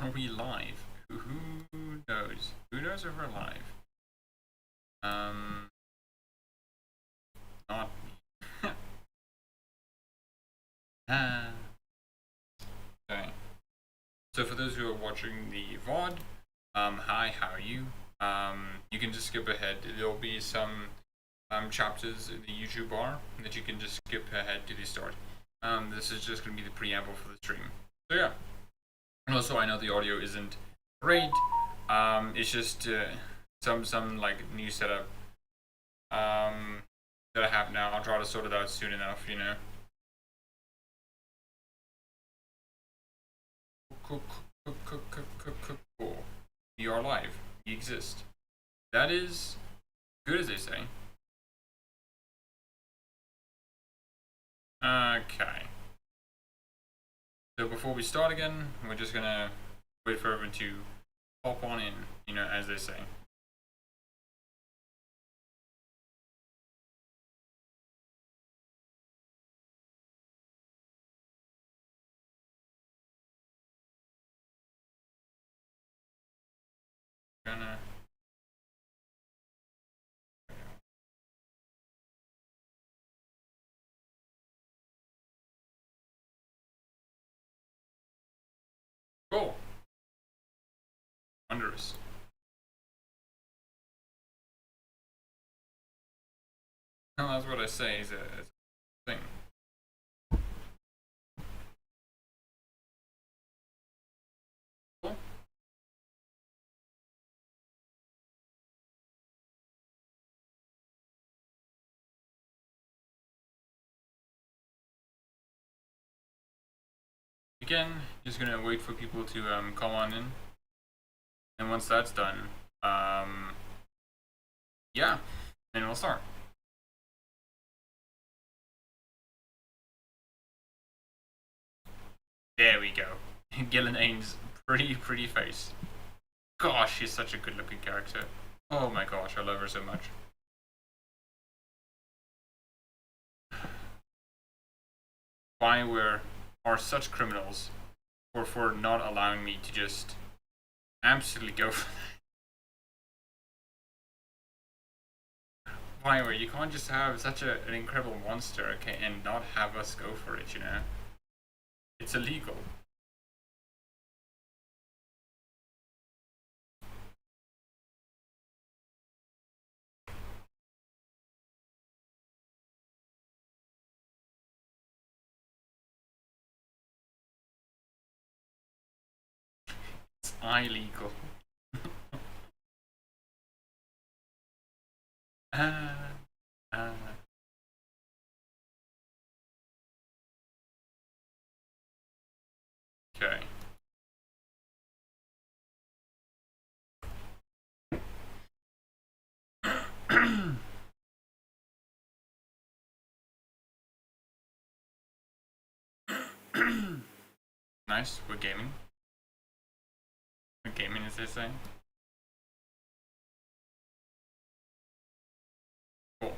Are we live? Who knows? Who knows if we're live? Not me. Okay. So for those who are watching the VOD, hi, how are you? You can just skip ahead. There'll be some chapters in the YouTube bar that you can just skip ahead to the start. This is just going to be the preamble for the stream. So yeah. And also, I know the audio isn't great. It's just some like new setup that I have now. I'll try to sort it out soon enough, you know. Cool. You are live. You exist. That is good, as they say. Okay. So before we start again, we're just gonna wait for everyone to pop on in, you know, as they say. Gonna cool. Wondrous. Well, that's what I say is a thing. Cool. Again, just gonna wait for people to come on in, and once that's done, yeah, then we'll start. There we go. Gillen Ames' pretty face. Gosh, she's such a good-looking character. Oh my gosh, I love her so much. Why are such criminals, or for not allowing me to just absolutely go for that? Why you can't just have such an incredible monster, okay, and not have us go for it, you know? It's illegal. It's illegal. Okay. Nice, we're gaming. We're gaming, as they say. Cool.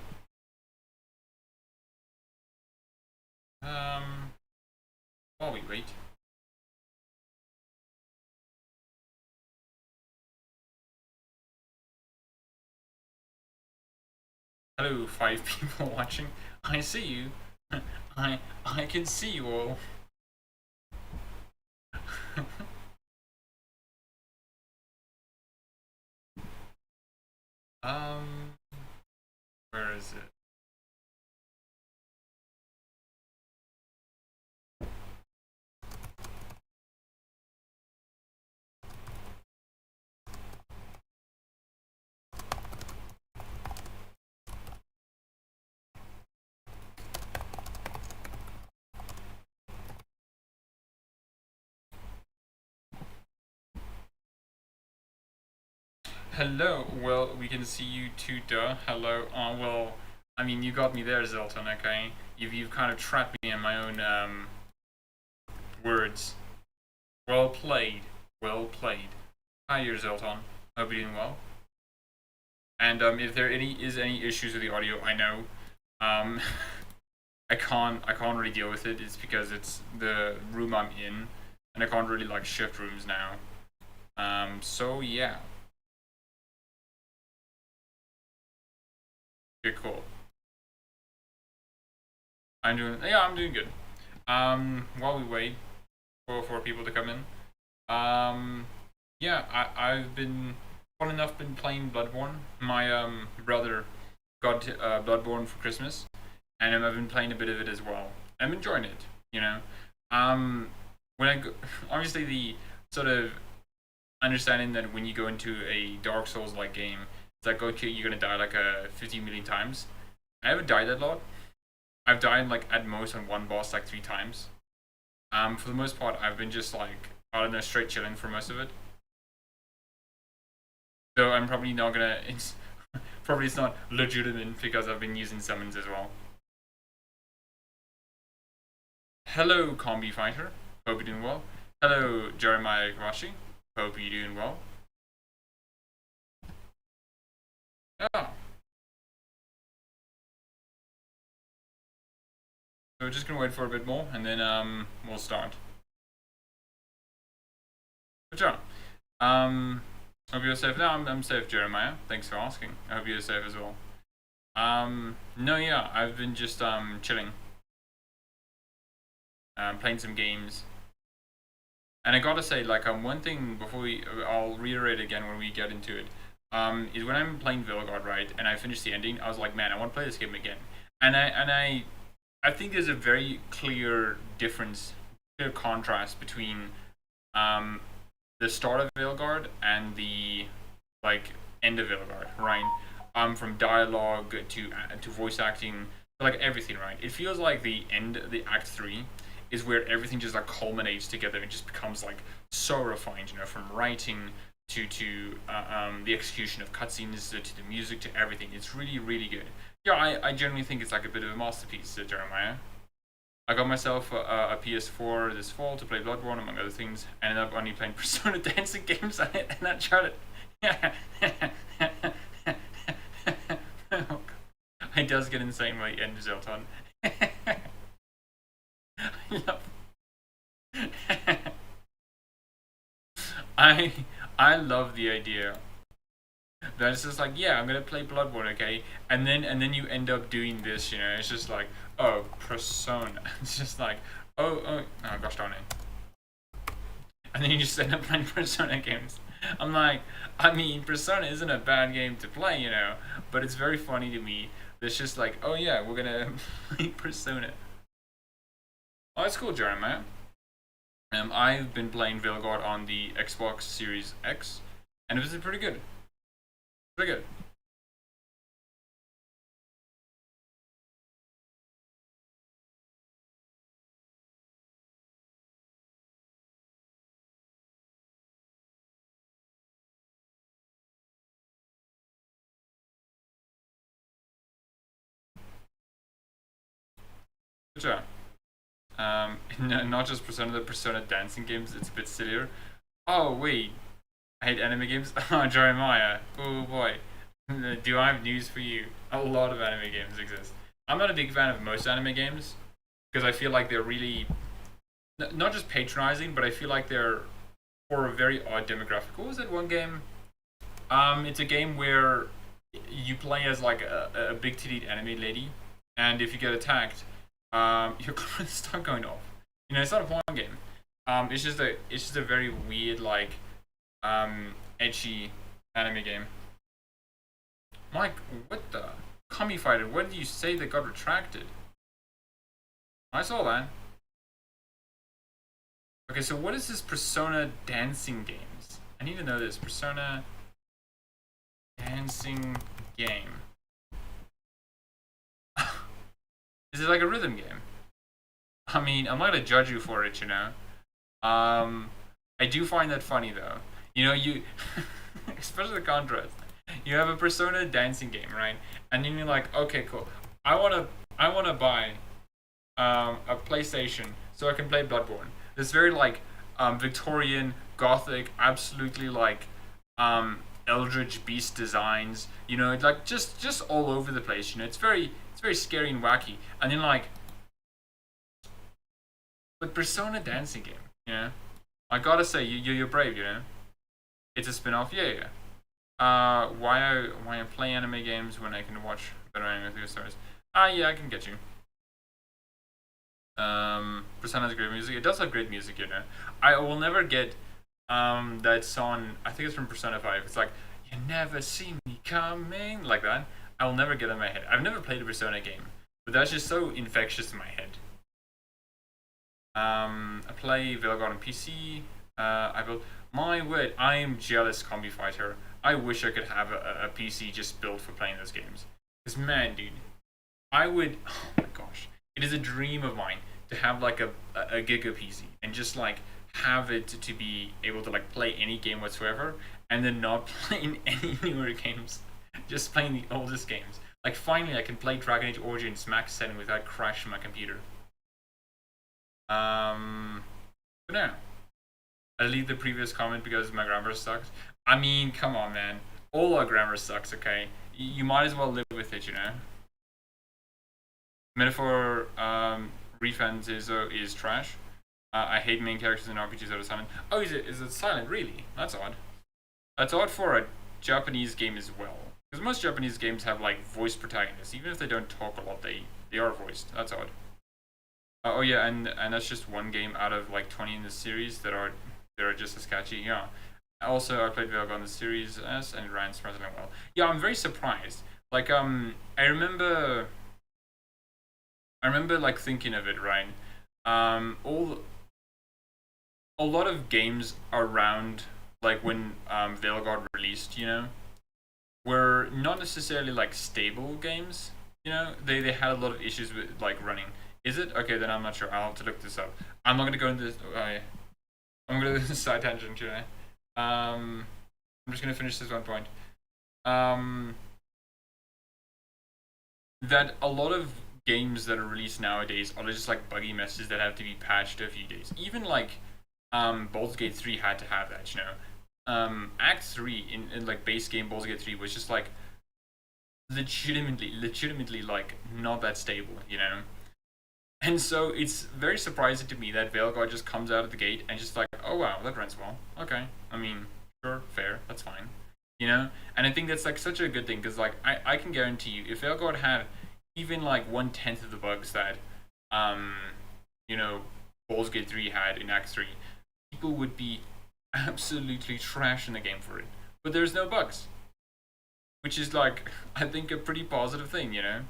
While we wait. Hello, 5 people watching. I see you. I can see you all. Where is it? Hello, well, we can see you too, duh. Hello, well, I mean, you got me there, Zelton, okay? You've kind of trapped me in my own, words. Well played. Well played. Hi, you're Zelton. Hope you're doing well. And, if there is any issues with the audio, I know, I can't really deal with it. It's because it's the room I'm in, and I can't really, like, shift rooms now. So yeah. Okay, cool. I'm doing good. While we wait for people to come in, yeah, I've been fun enough been playing Bloodborne. My brother got Bloodborne for Christmas, and I've been playing a bit of it as well. I'm enjoying it, you know. Um, when I go, obviously the sort of understanding that when you go into a Dark Souls like game, it's like okay, you're gonna die like 50 million times. I haven't died that lot. I've died like at most on one boss like 3 times. For the most part, I've been just like I don't know, straight chilling for most of it. So I'm probably not gonna. Probably it's not legitimate because I've been using summons as well. Hello, Combi Fighter. Hope you're doing well. Hello, Jeremiah Kawashi. Hope you're doing well. Oh, so we're just gonna wait for a bit more, and then we'll start. Good job. Hope you're safe. No, I'm safe, Jeremiah. Thanks for asking. I hope you're safe as well. No, yeah, I've been just chilling, playing some games, and I gotta say, like, one thing before I'll reiterate again when we get into it, is when I'm playing Veilguard, right, and I finish the ending, I was like, man, I want to play this game again, and I think there's a very clear difference, clear contrast between, um, the start of Veilguard and the like end of Veilguard, right? From dialogue to voice acting, like everything, right? It feels like the end, the Act 3, is where everything just like culminates together. It just becomes like so refined, you know, from writing to the execution of cutscenes to the music to everything. It's really really good. Yeah, I generally think it's like a bit of a masterpiece, Jeremiah. I got myself a PS4 this fall to play Bloodborne, among other things. I ended up only playing Persona dancing games on it, and that tried it. It does get insane when you end Zelton. I I love the idea that it's just like, yeah, I'm gonna play Bloodborne, okay, and then you end up doing this, you know. It's just like, oh, Persona. It's just like, oh gosh darn it, and then you just end up playing Persona games. I'm like, I mean, Persona isn't a bad game to play, you know, but it's very funny to me. It's just like, oh yeah, we're gonna play Persona. Oh, that's cool, Jeremiah. I've been playing Veilguard on the Xbox Series X, and it was pretty good. Pretty good. Good job. Not just Persona, the Persona dancing games, it's a bit sillier. Oh, wait. I hate anime games? Oh, Jeremiah. Oh, boy. Do I have news for you? A lot of anime games exist. I'm not a big fan of most anime games because I feel like they're really not just patronizing, but I feel like they're for a very odd demographic. What was that one game? It's a game where you play as like a big titted anime lady, and if you get attacked, your clothes start going off. You know, it's not a porn game. It's just a very weird like edgy anime game. Mike, what the? Kami Fighter, what did you say that got retracted? I saw that. Okay, so what is this Persona dancing games? I need to know this. Persona dancing game. Is it like a rhythm game? I mean, I'm not gonna judge you for it, you know. I do find that funny though. You know, you, especially the contrast. You have a Persona dancing game, right? And then you're like, okay, cool. I wanna, I wanna buy a PlayStation so I can play Bloodborne. This very like Victorian Gothic, absolutely like Eldritch Beast designs. You know, like just all over the place. You know, it's very scary and wacky. And then like, but Persona dancing game. You know, I gotta say you're brave. You know. It's a spin-off. Yeah, yeah. Why I play anime games when I can watch better anime through stars? Yeah, I can get you. Persona has great music. It does have great music, you know. I will never get that song. I think it's from Persona 5. It's like you never see me coming, like that. I will never get in my head. I've never played a Persona game, but that's just so infectious in my head. I play Veilguard on PC. I built. My word, I am jealous, Combi Fighter. I wish I could have a PC just built for playing those games. Because man, dude, I would. Oh my gosh, it is a dream of mine to have like a Giga PC and just like have it to be able to like play any game whatsoever, and then not playing any newer games, just playing the oldest games. Like finally, I can play Dragon Age Origins Max 7 without crashing my computer. But no, I delete the previous comment because my grammar sucks. I mean, come on, man. All our grammar sucks. Okay, you might as well live with it, you know. Metaphor refunds is trash. I hate main characters in RPGs that are silent. Oh, is it silent? Really? That's odd. That's odd for a Japanese game as well. Because most Japanese games have like voice protagonists, even if they don't talk a lot, they are voiced. That's odd. Oh yeah, and that's just one game out of like 20 in the series that are just as catchy. Yeah. Also, I played Veilguard on the Series S and it ran surprisingly well. Yeah, I'm very surprised. Like I remember like thinking of it, right? All a lot of games around like when Veilguard released, you know, were not necessarily like stable games. You know, they had a lot of issues with like running. Is it okay? Then I'm not sure. I'll have to look this up. I'm not gonna go into this. I'm gonna do this side tangent today. I'm just gonna finish this one point. Um, that a lot of games that are released nowadays are just like buggy messes that have to be patched a few days. Even like Baldur's Gate 3 had to have that, you know. Act 3 in like base game Baldur's Gate 3 was just like legitimately like not that stable, you know. And so it's very surprising to me that Veilguard just comes out of the gate and just like, oh wow, that runs well. Okay, I mean, sure, fair, that's fine, you know. And I think that's like such a good thing because like I can guarantee you, if Veilguard had even like 1/10 of the bugs that um you know Baldur's Gate 3 had in Act 3, people would be absolutely trashing the game for it. But there's no bugs, which is like I think a pretty positive thing, you know.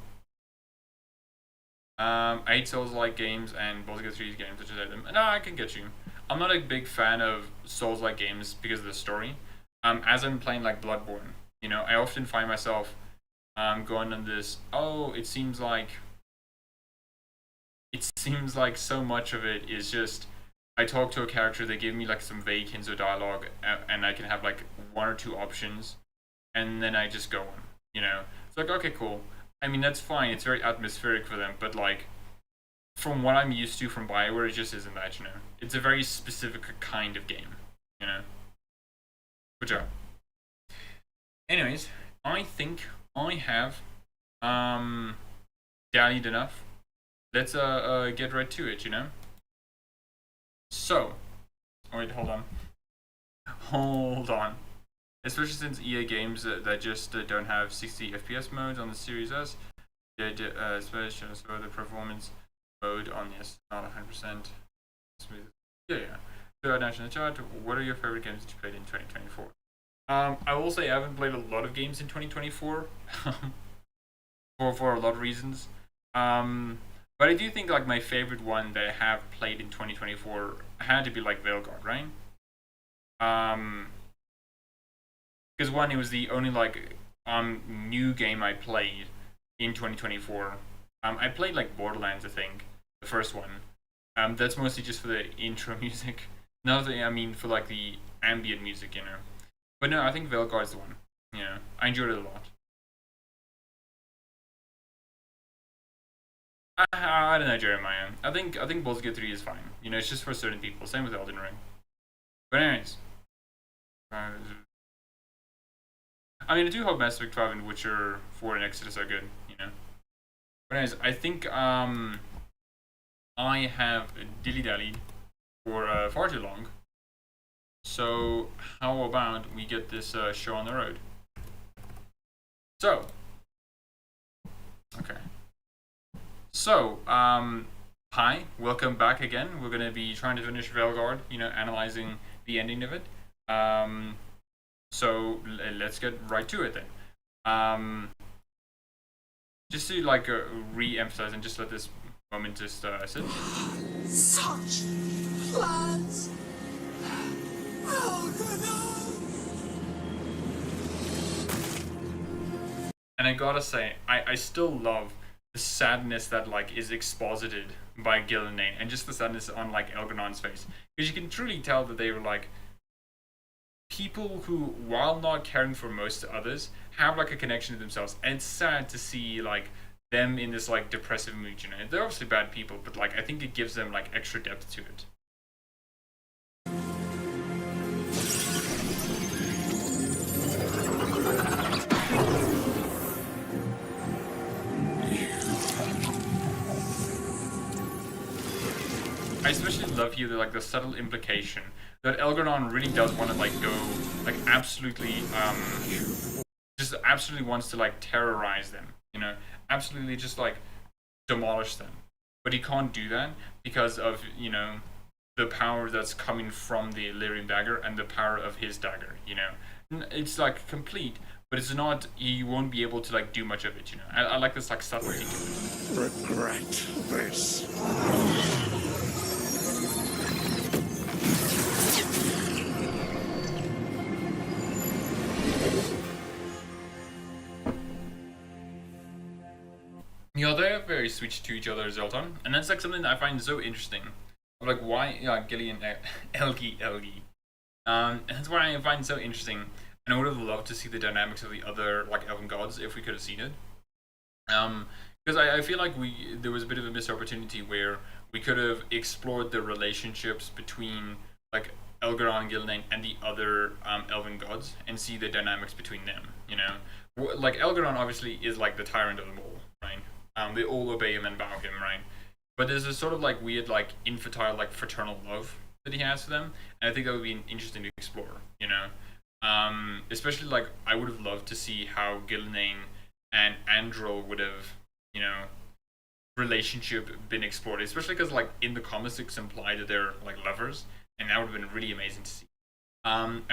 I hate Souls-like games and Baldur's Gate 3's games, such as them. No, I can get you. I'm not a big fan of Souls-like games because of the story. As I'm playing like Bloodborne, you know, I often find myself going on this. Oh, it seems like so much of it is just I talk to a character, they give me like some vague hints of dialogue, and I can have like one or two options, and then I just go on. You know, it's like okay, cool. I mean, that's fine. It's very atmospheric for them, but like from what I'm used to from Bioware, it just isn't that. You know, it's a very specific kind of game. You know, good job. Anyways, I think I have um dallied enough. Let's get right to it. You know. So, wait, hold on. Especially since EA games that just don't have 60 FPS modes on the Series S, especially so the performance mode on this not 100% smooth. Yeah. So I mentioned in the chat, what are your favorite games that you played in 2024? I will say I haven't played a lot of games in 2024 for a lot of reasons. But I do think like my favorite one that I have played in 2024 had to be like Veilguard, right? Um, because one, it was the only like new game I played in 2024. I played like Borderlands, I think, the first one. That's mostly just for the intro music. Nothing, I mean, for like the ambient music, you know. But no, I think Veilguard's the one. You know, I enjoyed it a lot. I don't know, Jeremiah. I think Baldur's Gate 3 is fine. You know, it's just for certain people. Same with Elden Ring. But anyways, uh, I mean, I do hope Mass Effect 5 and Witcher 4 and Exodus are good. You know. But anyways, I think I have dilly dallied for far too long. So how about we get this show on the road? So, okay. So, hi, welcome back again. We're going to be trying to finish Veilguard, analyzing the ending of it. So let's get right to it then. Just to re-emphasize and just let this moment just sit. Such plans. And I gotta say, I still love the sadness that is exposited by Gillenane, and just the sadness on Elgernon's face, because you can truly tell that they were people who, while not caring for most others, have a connection to themselves. And it's sad to see them in this depressive mood. They're obviously bad people, but I think it gives them extra depth to it. I especially love here the subtle implication that Elgernon really does want to go absolutely just absolutely wants to terrorize them, absolutely just demolish them, but he can't do that because of the power that's coming from the Illyrian dagger and the power of his dagger. It's complete, but it's not. He won't be able to do much of it. I like this subtlety to it. Regret this. They're very switched to each other as well, and that's something that I find so interesting. Why, Gillian, Elgi. And that's why I find so interesting. And I would have loved to see the dynamics of the other elven gods if we could have seen it. Because I feel there was a bit of a missed opportunity where we could have explored the relationships between Elgeron and Gillenane and the other elven gods and see the dynamics between them. Elgeron obviously is the tyrant of them all, right? They all obey him and bow him, right? But there's this sort of weird infantile fraternal love that he has for them, and I think that would be interesting to explore, especially I would have loved to see how Gillenane and Andril would have relationship been explored, especially because in the comics it's implied that they're lovers, and that would have been really amazing to see. And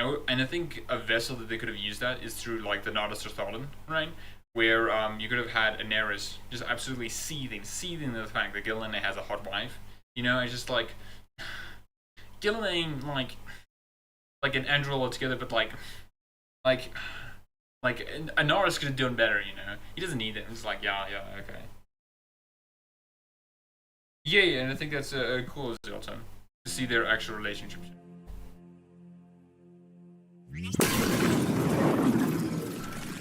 I think a vessel that they could have used that is through the Nardus Thalin, right? Where you could have had Aneris just absolutely seething the fact that Gillenane has a hot wife. It's just Gillenane and Andril all together, but Aneris could have done better. He doesn't need it. It's yeah, okay. Yeah, and I think that's cool as well, Tom, to see their actual relationships.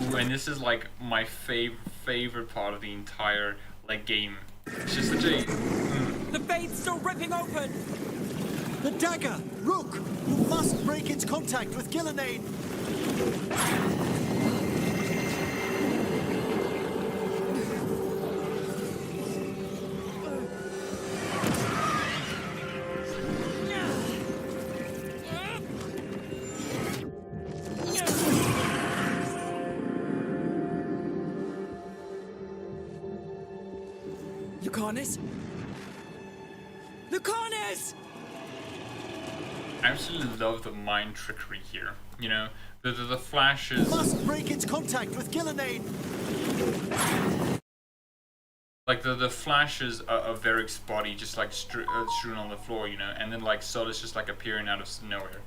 Ooh, and this is my favorite part of the entire game. It's just such a. The fade's still ripping open. The dagger, Rook. You must break its contact with Gillenane. Lucanis? Lucanis! I absolutely love the mind trickery here. The flashes. Must break its contact with Gillenane. The flashes of Varric's body just strewn on the floor, and then Solace just appearing out of nowhere.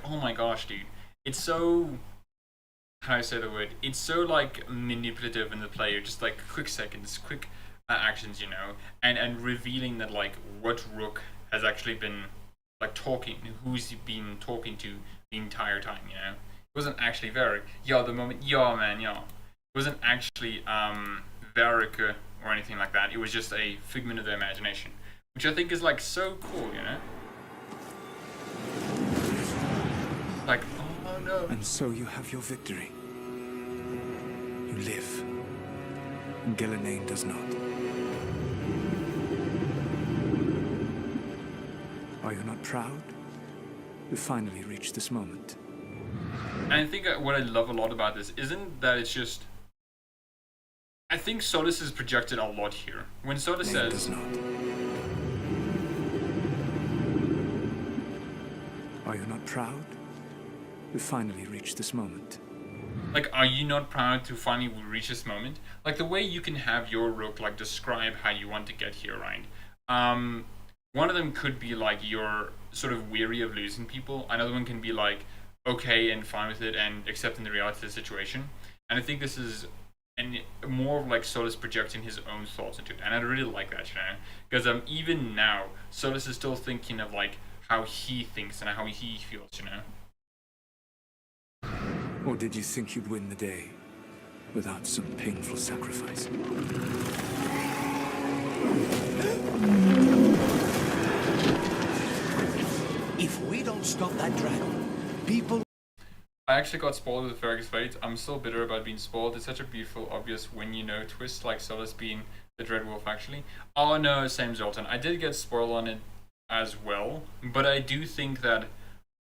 Oh my gosh, dude, it's so. How do I say the word? It's so manipulative in the player, just quick seconds, quick actions, and revealing that what Rook has actually been talking, who's he been talking to the entire time, It wasn't actually Varric. The moment, man, It wasn't actually Varric or anything like that. It was just a figment of their imagination, which I think is so cool, Oh no. And so you have your victory. You live. Gillenane does not. Are you not proud? We finally reached this moment. And I think what I love a lot about this isn't that it's just. I think Solus is projected a lot here. When Solus Name says, does not. Are you not proud? We finally reached this moment. like, are you not proud to finally reach this moment? Like the way you can have your rook like describe how you want to get here, right? One of them could be like you're sort of weary of losing people. Another one can be like okay and fine with it and accepting the reality of the situation. And I think this is and more of like Solus projecting his own thoughts into it, and I really like that, you know, because even now Solus is still thinking of like how he thinks and how he feels, you know. Or did you think you'd win the day without some painful sacrifice? If we don't stop that dragon, people... I actually got spoiled with Fergus Fate. I'm still bitter about being spoiled. It's such a beautiful, obvious when-you-know twist, like Solus being the Dread Wolf, actually. Oh no, same Zoltan. I did get spoiled on it as well, but I do think that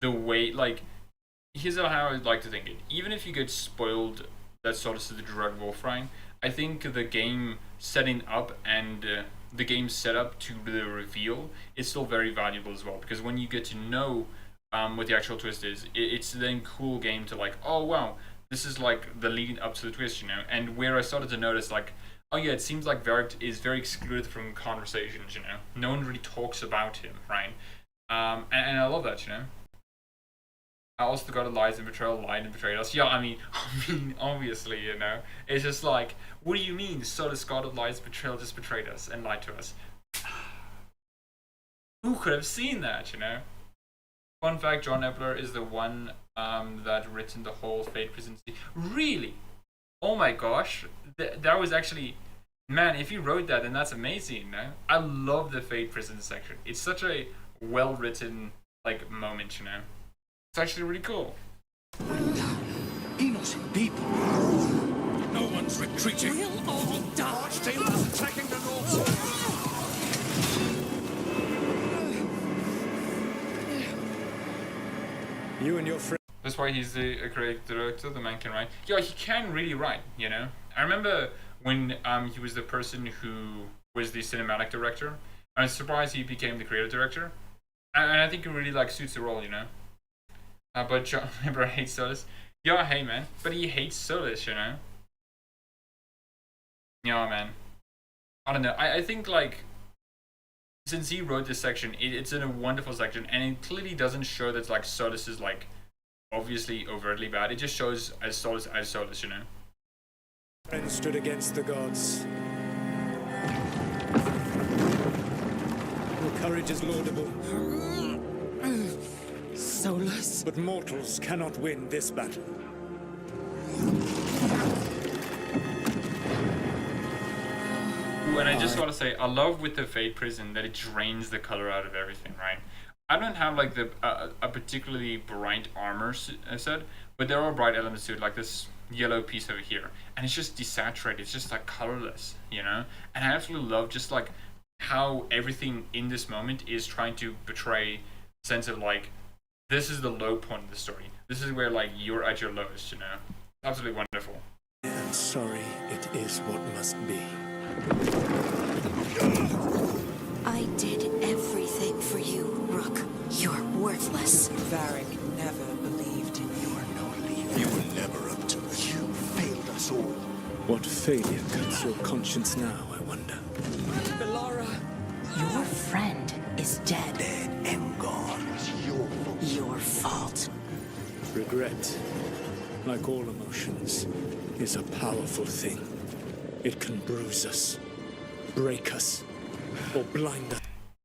the way, like, here's how I'd like to think it. Even if you get spoiled that Solus is the Dread Wolf, right? I think the game setting up and the game setup to the reveal is still very valuable as well, because when you get to know what the actual twist is, it's then cool game to like, oh wow, this is like the leading up to the twist, you know. And where I started to notice like, oh yeah, it seems like Varric is very excluded from conversations, you know. No one really talks about him, right? And I love that, you know. I also got a lies and betrayal, lied and betrayed us. Yeah, I mean, obviously, you know. It's just like, what do you mean? Solus, God of lies, betrayal, just betrayed us and lied to us. Who could have seen that, you know? Fun fact, John Epler is the one that written the whole Fate presidency. Really? Oh my gosh. That was actually... Man, if you wrote that, then that's amazing, no? I love the Fate prison section. It's such a well-written, like, moment, you know? It's actually really cool. Innocent people. No one's retreating. We'll all die. Archtailors attacking the north. You and your friend. That's why he's the creative director. The man can write. Yeah, he can really write, you know? I remember when he was the person who was the cinematic director. I'm surprised he became the creative director. And I think it really, like, suits the role, you know? But John Epler hates Solus. Yeah, hey, man. But he hates Solus, you know? Yeah, man. I don't know. I think, like, since he wrote this section, it's in a wonderful section, and it clearly doesn't show that, like, Solus is, like, obviously overtly bad. It just shows as Solus, you know? Friends stood against the gods. Your courage is laudable, Solus. but mortals cannot win this battle. Ooh, and I just want to say, I love with the Fate prison that it drains the color out of everything, right? I don't have like the a particularly bright armor set, but there are bright elements to it, like this yellow piece over here, and it's just desaturated. It's just like colorless, you know. And I absolutely love just like how everything in this moment is trying to betray a sense of like, this is the low point of the story. This is where like you're at your lowest, you know. Absolutely wonderful. And sorry, it is what must be. I did everything for you, Rook. You're worthless. Varric never believed in you. You are no leader. You were never up to it. You failed us all. What failure cuts your conscience now, I wonder? Belara. Your friend is dead. Dead and gone. It's your fault. Your fault. Regret, like all emotions, is a powerful thing. It can bruise us, break us, or blind us.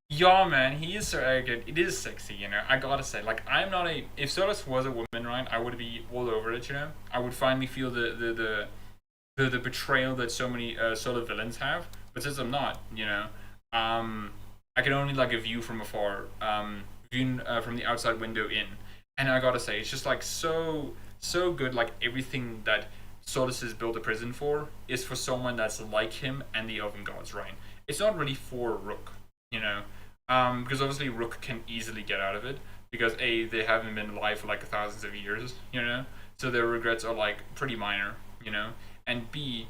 Yeah, man, he is so arrogant. It is sexy, you know. I gotta say, like, I'm not a. If Solus was a woman, right, I would be all over it, you know. I would finally feel the betrayal that so many sort of villains have. But since I'm not, you know, I can only like a view from afar, viewing from the outside window in, and I gotta say, it's just like so good. Like everything that Solus has built a prison for is for someone that's like him and the Elven Gods, right? It's not really for Rook, you know, because obviously Rook can easily get out of it, because A, they haven't been alive for like thousands of years, you know, so their regrets are like pretty minor, you know, and B,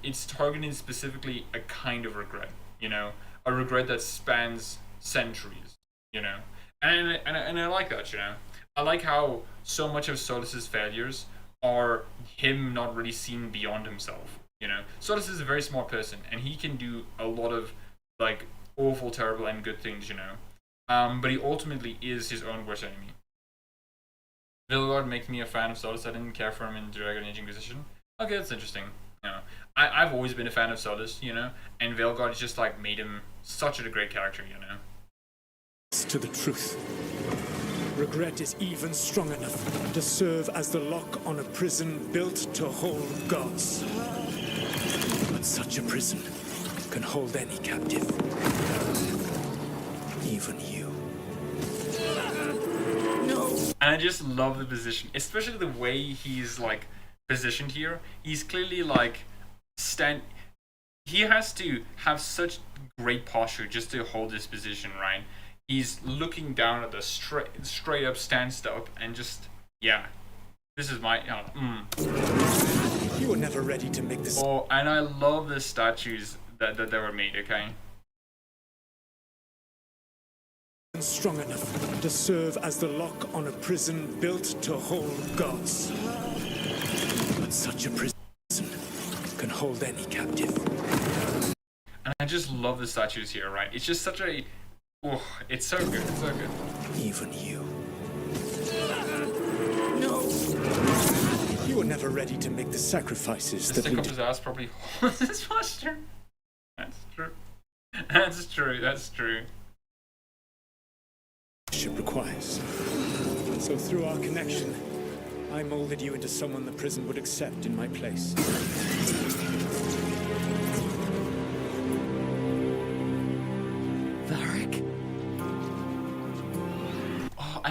it's targeting specifically a kind of regret, you know, a regret that spans centuries, you know, and I like that, you know. I like how so much of Solus's failures are him not really seeing beyond himself, you know. Solus is a very smart person, and he can do a lot of like awful, terrible, and good things, you know. But he ultimately is his own worst enemy. Veilguard makes me a fan of Solus. I didn't care for him in Dragon Age Inquisition. Okay, that's interesting. You know, I've always been a fan of Solus, you know, and Veilguard just like made him such a great character, you know. To the truth. Regret is even strong enough to serve as the lock on a prison built to hold gods. But such a prison can hold any captive. Even you. And I just love the position, especially the way he's like positioned here. He's clearly like he has to have such great posture just to hold this position, right? He's looking down at the straight up stand up and just, yeah, this is my You were never ready to make this. Oh, and I love the statues that were made, okay? Strong enough to serve as the lock on a prison built to hold gods. But such a prison can hold any captive. And I just love the statues here, right? It's just such a, oh, it's so good, it's so good. Even you. You were never ready to make the sacrifices The that stick up his ass probably holds his posture. That's true. That's true, that's true. ship requires. So through our connection, I molded you into someone the prison would accept in my place. Varric? Oh,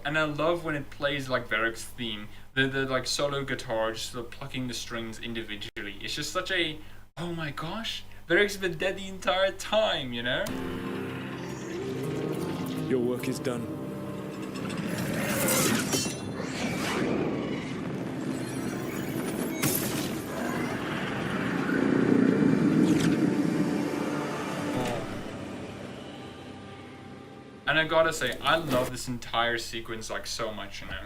and I love when it plays like Varric's theme. The like solo guitar, just sort of plucking the strings individually. It's just such a, oh my gosh, Varric's been dead the entire time, you know? Your work is done. And I gotta say, I love this entire sequence like so much, you know.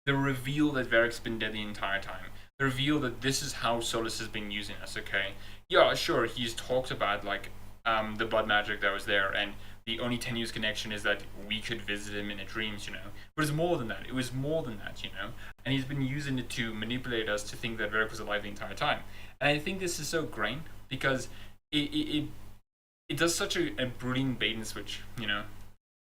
The reveal that Varric's been dead the entire time. The reveal that this is how Solus has been using us, okay? Yeah, sure, he's talked about like the blood magic that was there, and the only tenuous connection is that we could visit him in the dreams, you know. But it's more than that. It was more than that, you know. And he's been using it to manipulate us to think that Varric was alive the entire time. And I think this is so great because it does such a brilliant bait and switch, you know.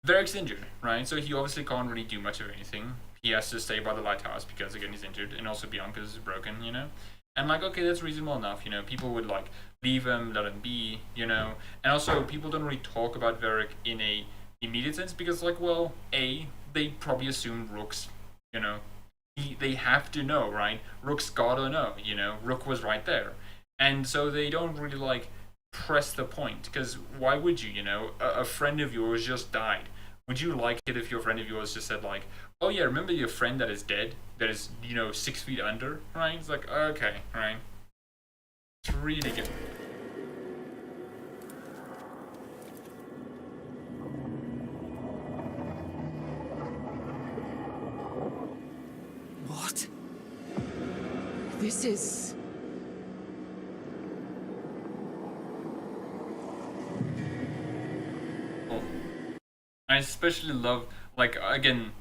Varric's injured, right? So he obviously can't really do much of anything. He has to stay by the lighthouse because, again, he's injured. And also Bianca's broken, you know? And, like, okay, that's reasonable enough, you know? People would, like, leave him, let him be, you know? And also, people don't really talk about Varric in a immediate sense because, like, well, A, they probably assume Rook's, you know? They have to know, right? Rook's gotta know, you know? Rook was right there. And so they don't really, like, press the point, because why would you, you know? A friend of yours just died. Would you like it if your friend of yours just said like, oh yeah, remember your friend that is dead, that is, you know, 6 feet under, right? It's like, okay, right? It's really good. What? This is... I especially love, like, again,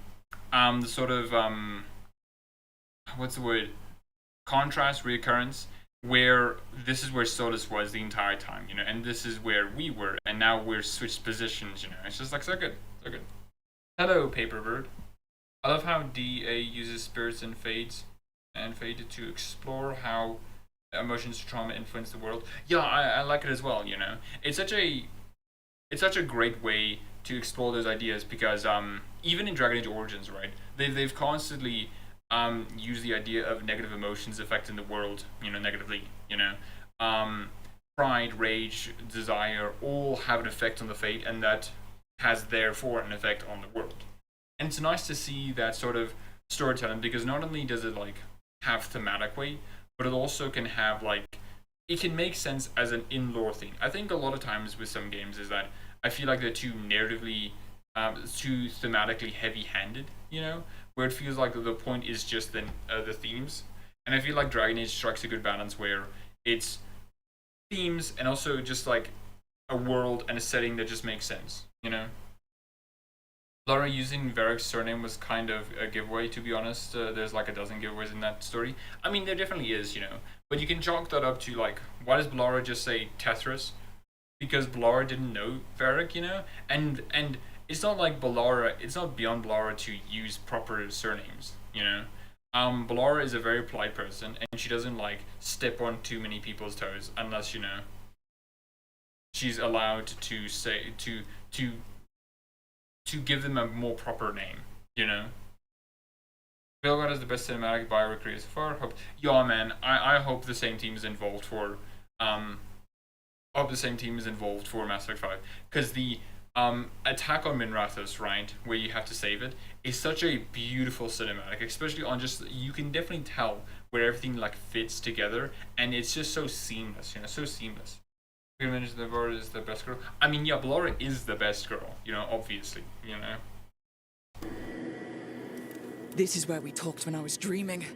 the sort of, what's the word? Contrast, reoccurrence, where this is where Solus was the entire time, you know, and this is where we were, and now we're switched positions, you know. It's just like so good, so good. Hello, Paperbird. I love how DA uses spirits and fades to explore how emotions, trauma influence the world. Yeah, I like it as well, you know. It's such a great way to explore those ideas because even in Dragon Age Origins, right, they've constantly used the idea of negative emotions affecting the world, you know, negatively, you know. Pride, rage, desire all have an effect on the fate, and that has therefore an effect on the world. And it's nice to see that sort of storytelling, because not only does it like have thematic weight, but it also can have like, it can make sense as an in-lore thing. I think a lot of times with some games is that I feel like they're too narratively, too thematically heavy-handed, you know, where it feels like the point is just the themes. And I feel like Dragon Age strikes a good balance where it's themes and also just like a world and a setting that just makes sense, you know. Laura using Varric's surname was kind of a giveaway, to be honest. There's like a dozen giveaways in that story. I mean, there definitely is, you know. But you can chalk that up to like, why does Laura just say Tethras? Because Laura didn't know Varric, you know? And it's not like Balara, it's not beyond Balara to use proper surnames, you know? Balara is a very polite person, and she doesn't like step on too many people's toes unless, you know, she's allowed to say, to give them a more proper name, you know? Veilguard is the best cinematic bio created so far. Yeah, man, I hope the same team is involved for, Mass Effect 5, because the attack on Minrathos, right, where you have to save it, is such a beautiful cinematic, especially on just, you can definitely tell where everything like fits together, and it's just so seamless, you know, so seamless. Balara is the best girl. I mean, yeah, Balara is the best girl, you know, obviously, you know. This is where we talked when I was dreaming.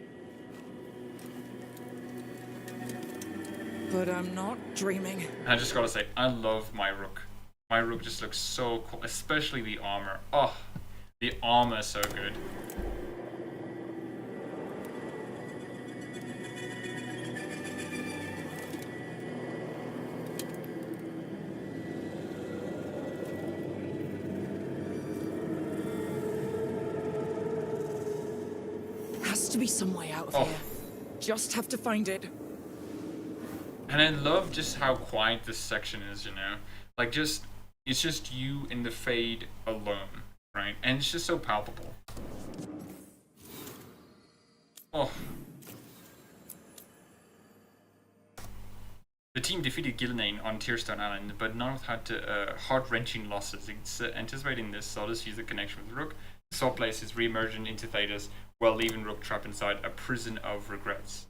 But I'm not dreaming. I just gotta say, I love my Rook. My Rook just looks so cool, especially the armor. Oh, the armor is so good. Has to be some way out of here. Just have to find it. And I love just how quiet this section is, you know? Like, just, it's just you in the Fade alone, right? And it's just so palpable. Oh. The team defeated Gillinane on Tearstone Island, but not without heart-wrenching losses. Anticipating this, Solus used the connection with Rook to swap places, re-emerging into Thedas, while leaving Rook trapped inside a prison of regrets.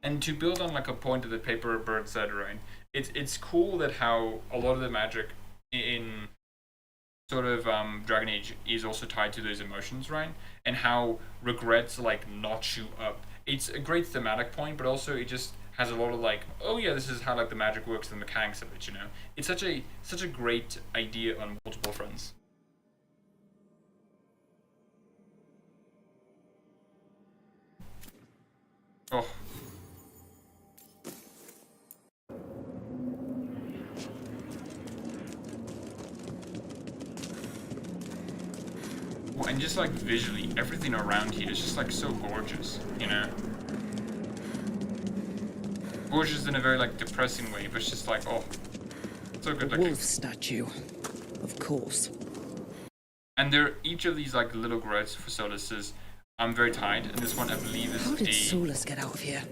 And to build on like a point that Paper Bird said, right? It's cool that how a lot of the magic in sort of Dragon Age is also tied to those emotions, right? And how regrets like notch you up. It's a great thematic point, but also it just has a lot of like, oh yeah, this is how like the magic works, the mechanics of it, you know? It's such a great idea on multiple fronts. Oh. Well, and just like visually, everything around here is just like so gorgeous, you know? Gorgeous in a very like depressing way, but it's just like, oh, so good. The like wolf statue, of course. And there, each of these like little growths for Solus's, very tied, and this one I believe is How did Solus get out of here?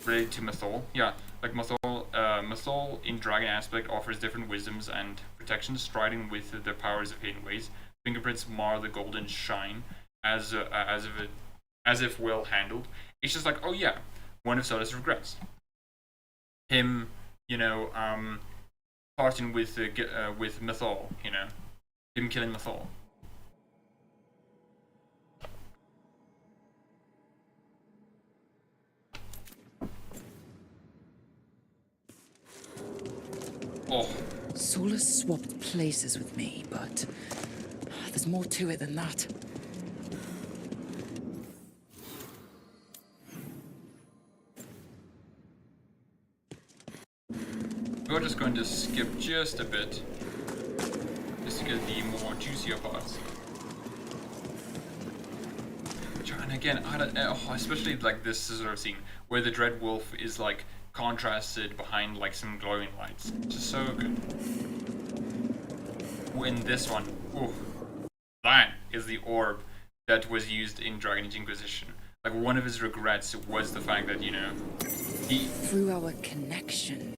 Related to Mythol. Yeah, like Mythol in Dragon aspect offers different wisdoms and protections, striding with the powers of hidden ways. Fingerprints mar the golden shine, as if well handled. It's just like, oh yeah, one of Solus' regrets. Him, you know, parting with Mythol, you know, him killing Mythol. Oh. Solus swapped places with me, but there's more to it than that. We're just going to skip just a bit, just to get the more juicier parts. And again, especially like this sort of scene where the Dread Wolf is like contrasted behind like some glowing lights. Just so good. In this one, ooh, that is the orb that was used in Dragon Age Inquisition. Like one of his regrets was the fact that, you know, through our connection.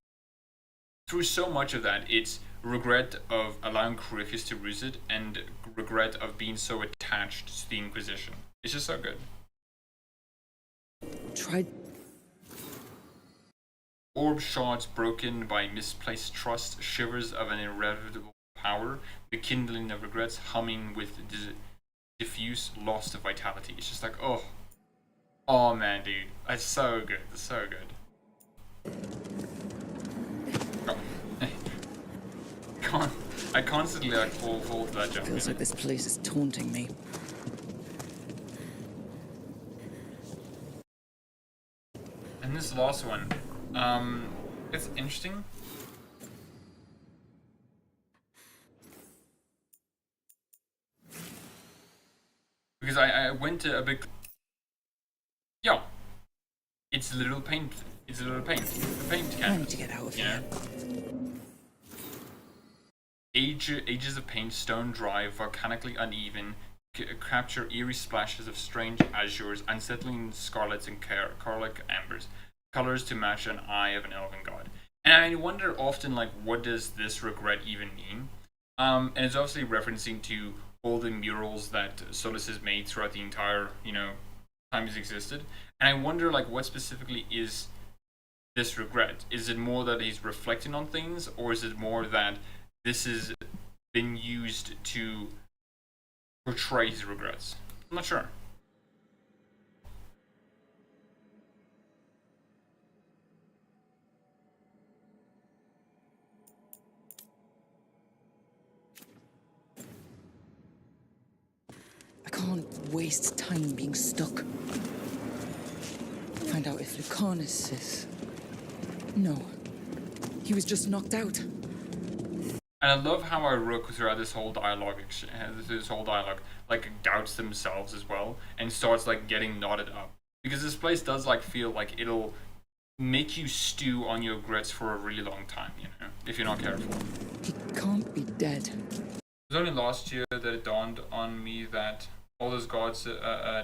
through so much of that, it's regret of allowing Corypheus to ruse it, and regret of being so attached to the Inquisition. It's just so good. Tried. Orb shards broken by misplaced trust, shivers of an irrevocable power, the kindling of regrets, humming with diffuse loss of vitality. It's just like, oh man, dude, that's so good. That's so good. Oh. I constantly like fall to that jump. Feels like this place is taunting me. And this last one, it's interesting. Because I went to a big... Yeah. It's a little paint. It's a little paint. A paint I canvas. need to get out of here. Ages of paint, stone dry, volcanically uneven, capture eerie splashes of strange azures, unsettling scarlets and Karlic ambers, colors to match an eye of an elven god. And I wonder often, like, what does this regret even mean? And it's obviously referencing to all the murals that Solus has made throughout the entire, time he's existed. And I wonder, like, what specifically is this regret? Is it more that he's reflecting on things, or is it more that this has been used to portray his regrets? I'm not sure. I can't waste time being stuck. Find out if Lucanus is... No. He was just knocked out. And I love how our Rook throughout this whole dialogue, like doubts themselves as well, and starts like getting knotted up. Because this place does like feel like it'll make you stew on your regrets for a really long time, if you're not careful. He can't be dead. It was only last year that it dawned on me that all those gods'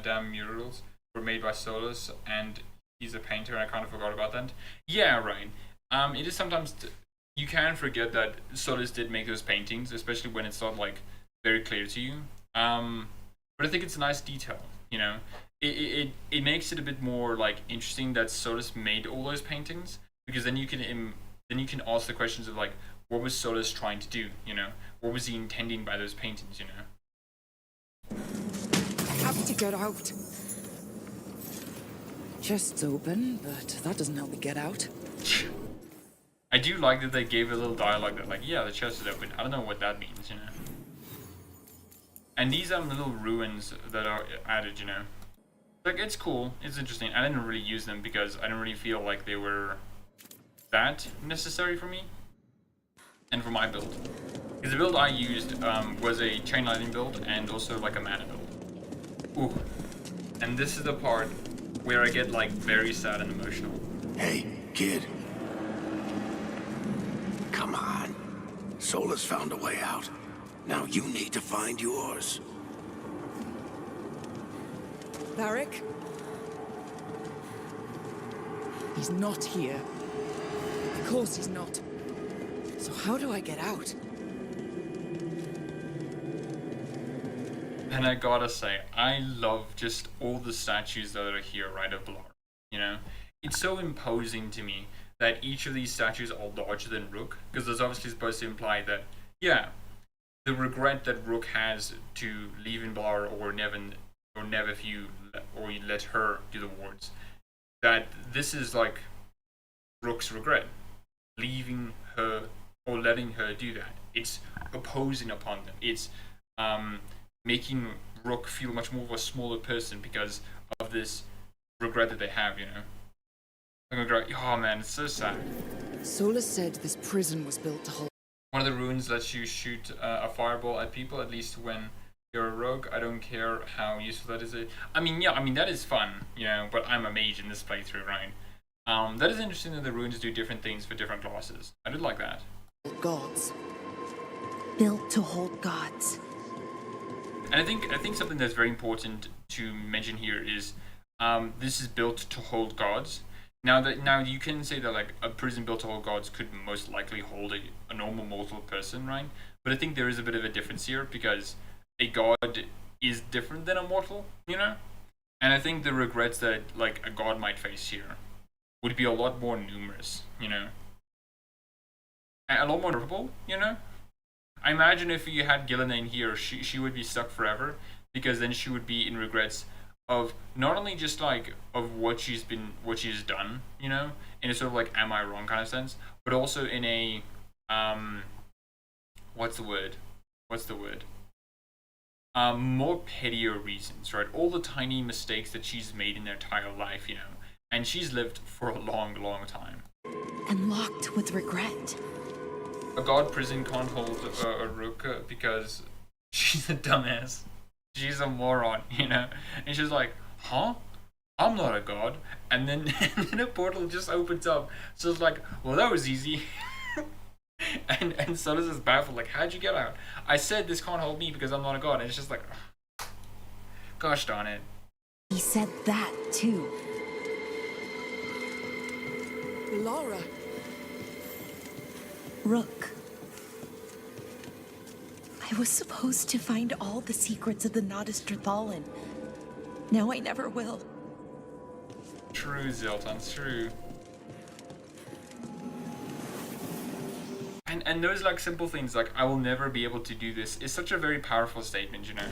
damn murals were made by Solus, and he's a painter, and I kind of forgot about that. Yeah, right. It is sometimes... You can forget that Solus did make those paintings, especially when it's not like very clear to you. But I think it's a nice detail, It makes it a bit more like interesting that Solus made all those paintings, because then you can ask the questions of like, what was Solus trying to do, What was he intending by those paintings, I have to get out. Chest's open, but that doesn't help me get out. I do like that they gave a little dialogue that, like, yeah, the chest is open. I don't know what that means, And these are little ruins that are added, Like, it's cool. It's interesting. I didn't really use them because I didn't really feel like they were that necessary for me and for my build. Because the build I used was a chain lightning build and also like a mana build. Ooh. And this is the part where I get, like, very sad and emotional. Hey, kid. Come on. Solus found a way out. Now you need to find yours. Varric? He's not here. Of course he's not. So how do I get out? And I gotta say, I love just all the statues that are here, right, of Blar. It's so imposing to me that each of these statues are larger than Rook, because there's obviously supposed to imply that, yeah, the regret that Rook has to leave in Blar or Nevin, or Nev if you let her do the wards, that this is like Rook's regret, leaving her or letting her do that. It's opposing upon them. It's making Rook feel much more of a smaller person because of this regret that they have, Oh man, it's so sad. Solus said this prison was built to hold... One of the ruins lets you shoot a fireball at people, at least when you're a rogue. I don't care how useful that is. That is fun, but I'm a mage in this playthrough, right? That is interesting that the ruins do different things for different classes. I did like that. Gods. Built to hold gods. And I think something that's very important to mention here is this is built to hold gods. Now you can say that like a prison built to hold gods could most likely hold a normal mortal person, right? But I think there is a bit of a difference here because a god is different than a mortal, you know? And I think the regrets that like a god might face here would be a lot more numerous, you know? And a lot more notable, you know? I imagine if you had Gillinan here, she would be stuck forever because then she would be in regrets of not only just like of what she's done, you know, in a sort of like am I wrong kind of sense, but also in a what's the word? More pettier reasons, right? All the tiny mistakes that she's made in her entire life, you know, and she's lived for a long, long time. And locked with regret. A god prison can't hold a rook because she's a dumbass. She's a moron, you know? And she's like, huh? I'm not a god. And then, and then a portal just opens up. So it's like, well, that was easy. and Solus is baffled, like, how'd you get out? I said this can't hold me because I'm not a god. And it's just like, gosh darn it. He said that, too. Laura. Rook. I was supposed to find all the secrets of the Nodus Trithallan. Now I never will. True, Zilton, true. And those like simple things like I will never be able to do this is such a very powerful statement, you know.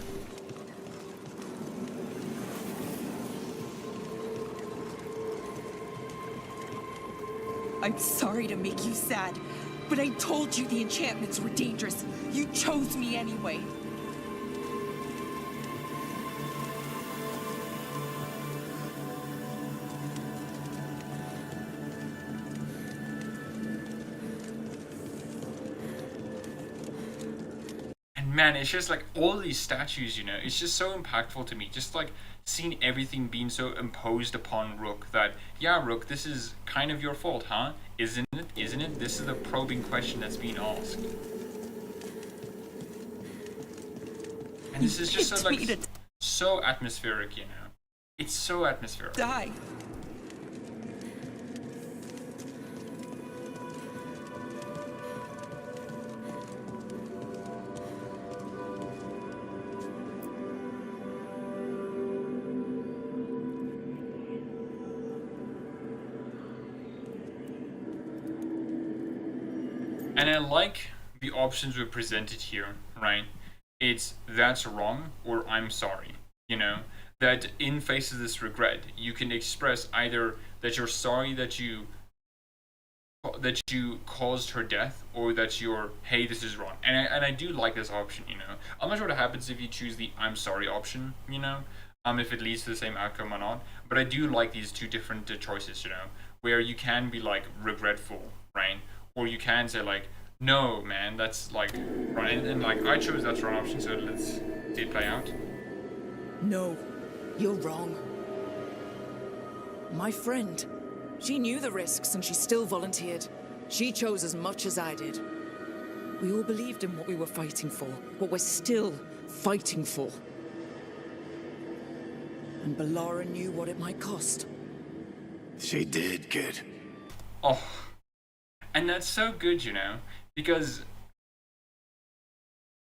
I'm sorry to make you sad, but I told you the enchantments were dangerous. You chose me anyway. And man, it's just like all of these statues, you know, it's just so impactful to me. Just like seeing everything being so imposed upon Rook that, yeah, Rook, this is kind of your fault, huh? Isn't it? Isn't it? This is the probing question that's being asked. And this is just so like so atmospheric, you know. It's so atmospheric. Die. And I like the options we're presented here, right? It's that's wrong or I'm sorry, you know? That in face of this regret, you can express either that you're sorry that you caused her death or that you're, hey, this is wrong. And I do like this option, you know? I'm not sure what happens if you choose the I'm sorry option, you know? If it leads to the same outcome or not. But I do like these two different choices, you know? Where you can be like regretful, right? Or you can say like, no, man, that's like right, and like I chose that wrong option, so let's see it play out. No, you're wrong. My friend, she knew the risks and she still volunteered. She chose as much as I did. We all believed in what we were fighting for, what we're still fighting for. And Balara knew what it might cost. She did, kid. Oh, and that's so good, you know, because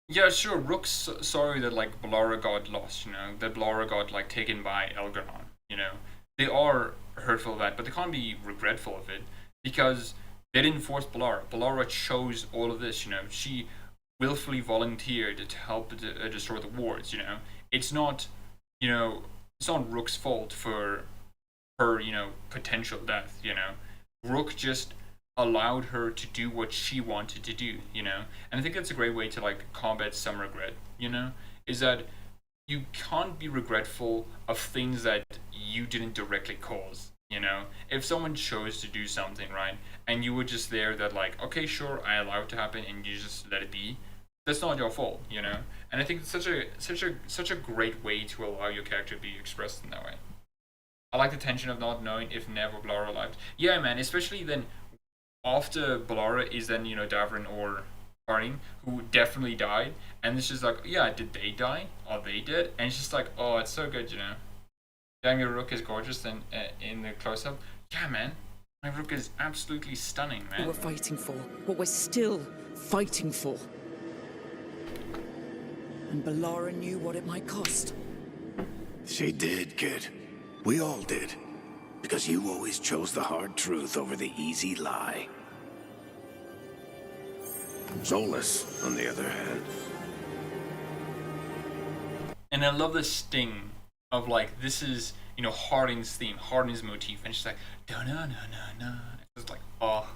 yeah, sure, Rook's sorry that like Balara got lost, you know, that Balara got like taken by Elgar'nan, you know. They are hurtful of that, but they can't be regretful of it because they didn't force Balara. Balara chose all of this, you know. She willfully volunteered to help destroy the wards, you know. It's not, you know, it's not Rook's fault for her, you know, potential death, you know. Rook just allowed her to do what she wanted to do, you know. And I think that's a great way to like combat some regret, you know, is that you can't be regretful of things that you didn't directly cause, you know. If someone chose to do something, right, and you were just there that like, okay, sure, I allow it to happen and you just let it be, that's not your fault, you know. And I think it's such a great way to allow your character to be expressed in that way. I like the tension of not knowing if Nev or Balara lived. Yeah, man, especially then after Balara is then, you know, Davrin or Arning, who definitely died, and it's just like, yeah, did they die? Are they dead? And it's just like, oh, it's so good, you know. Daniel Rook is gorgeous and in the close-up. yeah, man, my Rook is absolutely stunning, We man. were fighting for, what we're still fighting for. And Balara knew what it might cost. She did, kid. We all did. Because you always chose the hard truth over the easy lie. Solus, on the other hand. And I love the sting of like, this is, you know, Harding's theme, Harding's motif, and she's like, da na na na na. It's like, oh.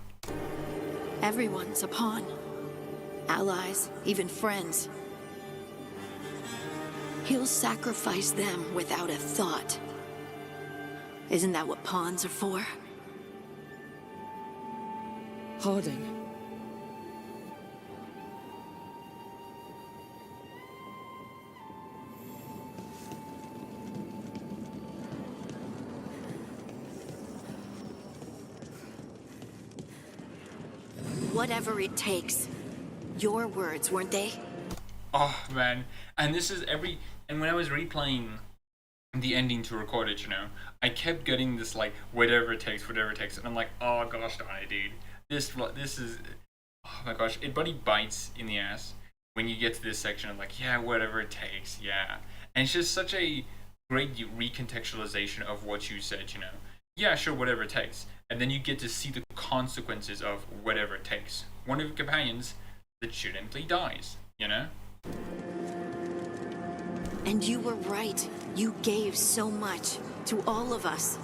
Everyone's a pawn. Allies, even friends. He'll sacrifice them without a thought. Isn't that what pawns are for? Harding. Whatever it takes. Your words, weren't they? Oh man, and this is and when I was replaying the ending to record it, you know, I kept getting this like whatever it takes, and I'm like, oh gosh darn it, dude, this is, oh my gosh, it buddy bites in the ass when you get to this section. I'm like, yeah, whatever it takes, yeah, and it's just such a great recontextualization of what you said, you know, yeah, sure, whatever it takes, and then you get to see the consequences of whatever it takes. One of your companions legitimately dies, you know. And you were right. You gave so much to all of us.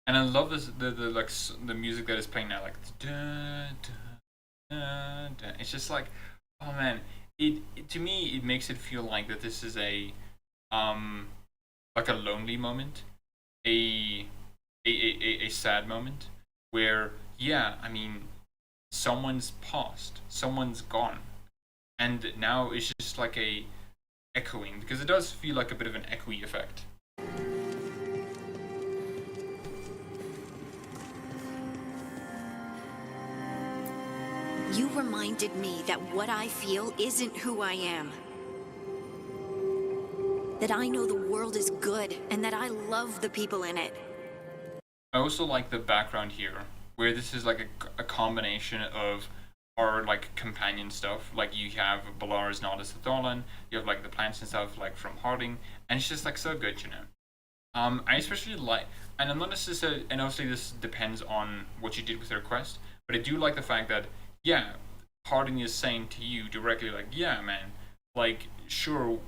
And I love this, the music that is playing now, like dun, dun, dun, dun. It's just like, oh man, it to me it makes it feel like that this is a like a lonely moment, a sad moment where, yeah, I mean, someone's passed, someone's gone, and now it's just like a echoing, because it does feel like a bit of an echoey effect. You reminded me that what I feel isn't who I am. That I know the world is good and that I love the people in it. I also like the background here, where this is like a combination of our like companion stuff. Like you have Balara's Nodus of Thorlan, you have like the plants and stuff like from Harding, and it's just like so good, you know. I especially like, and I'm not necessarily, and obviously this depends on what you did with the request, but I do like the fact that, yeah, Harding is saying to you directly, like, yeah, man, like, sure,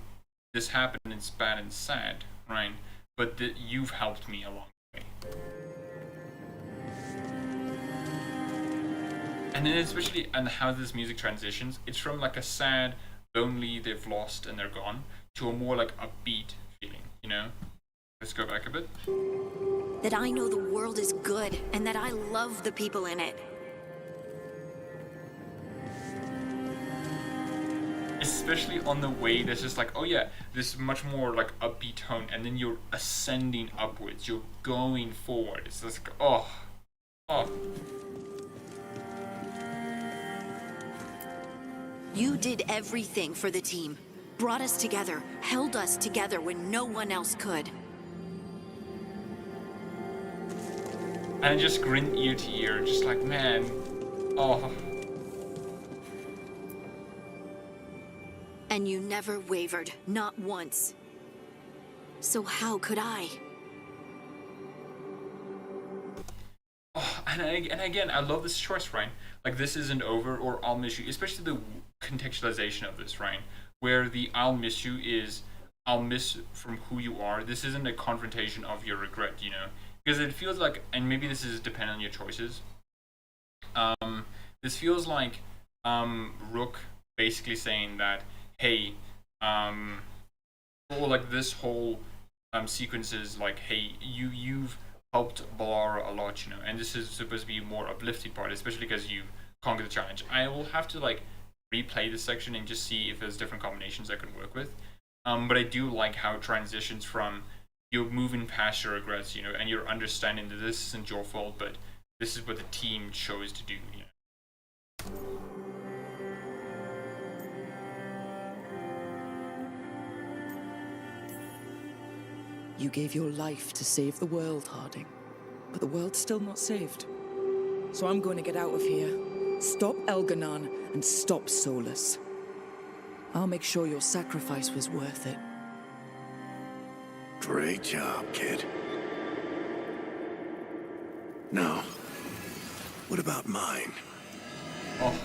this happened, it's bad and sad, right? But you've helped me along the way. And then especially, and how this music transitions, it's from like a sad, lonely, they've lost and they're gone, to a more like upbeat feeling, you know? Let's go back a bit. That I know the world is good and that I love the people in it. Especially on the way that's just like, oh yeah, this much more like upbeat tone, and then you're ascending upwards, you're going forward. It's just like, oh. You did everything for the team. Brought us together, held us together when no one else could. And I just grin ear to ear, just like, man, oh. And you never wavered, not once. So how could I? Oh, and again, I love this choice, right? Like, this isn't over, or I'll miss you, especially the contextualization of this, right? Where the I'll miss you is, I'll miss from who you are. This isn't a confrontation of your regret, you know? Because it feels like, and maybe this is dependent on your choices, this feels like Rook basically saying that, hey, or like this whole sequence is like, hey, you've helped Balara a lot, you know, and this is supposed to be a more uplifting part, especially because you've conquered the challenge. I will have to like replay this section and just see if there's different combinations I can work with. But I do like how it transitions from you're moving past your regrets, you know, and you're understanding that this isn't your fault, but this is what the team chose to do, you know. You gave your life to save the world, Harding. But the world's still not saved. So I'm going to get out of here. Stop Elganon and stop Solus. I'll make sure your sacrifice was worth it. Great job, kid. Now, what about mine? Oh,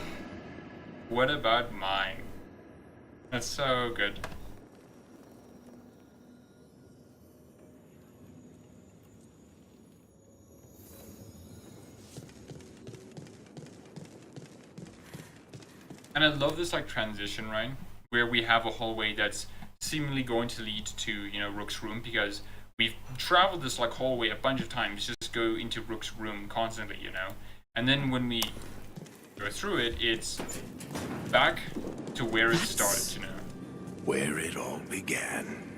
what about mine? That's so good. And I love this like transition, right? Where we have a hallway that's seemingly going to lead to, you know, Rook's room, because we've traveled this like hallway a bunch of times, just go into Rook's room constantly, you know? And then when we go through it, it's back to where it started, you know? Where it all began.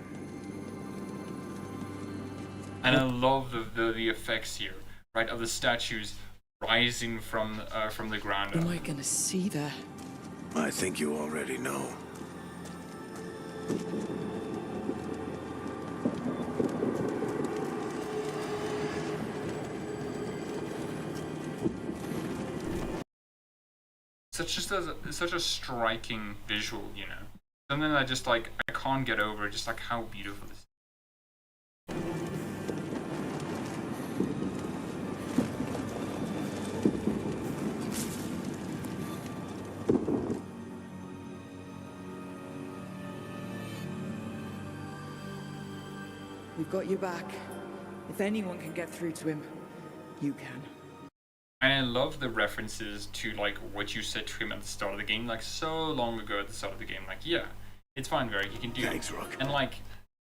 And I love the effects here, right? Of the statues rising from the ground What up. am I gonna see there? I think you already know. Such a striking visual, you know. Something that just like I can't get over, just like how beautiful this is. We've got you back. If anyone can get through to him, you can. And I love the references to like what you said to him at the start of the game, like so long ago at the start of the game. Like, yeah, it's fine, Varric, you can do Thanks, it. Rook. And like,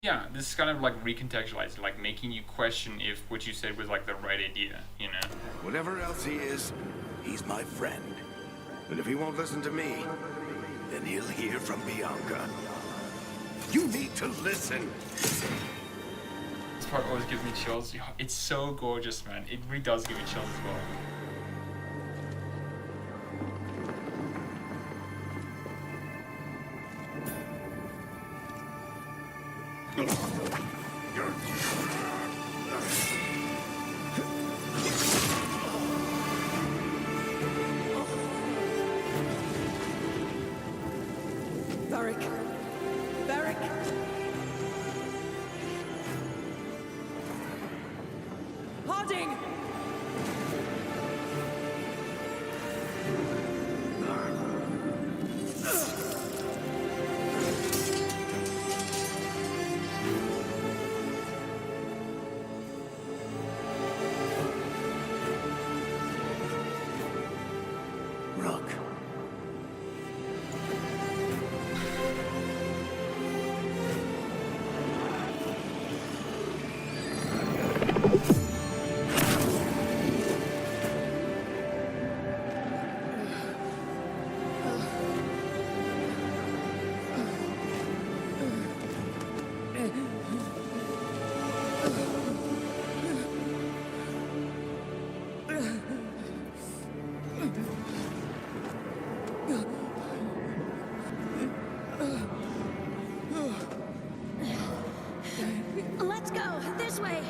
yeah, this is kind of like recontextualized, like making you question if what you said was like the right idea, you know? Whatever else he is, he's my friend. And if he won't listen to me, then he'll hear from Bianca. You need to listen. This part always gives me chills. It's so gorgeous, man. It really does give me chills as well. Varric! Varric! Harding! Rook. Let's go this way.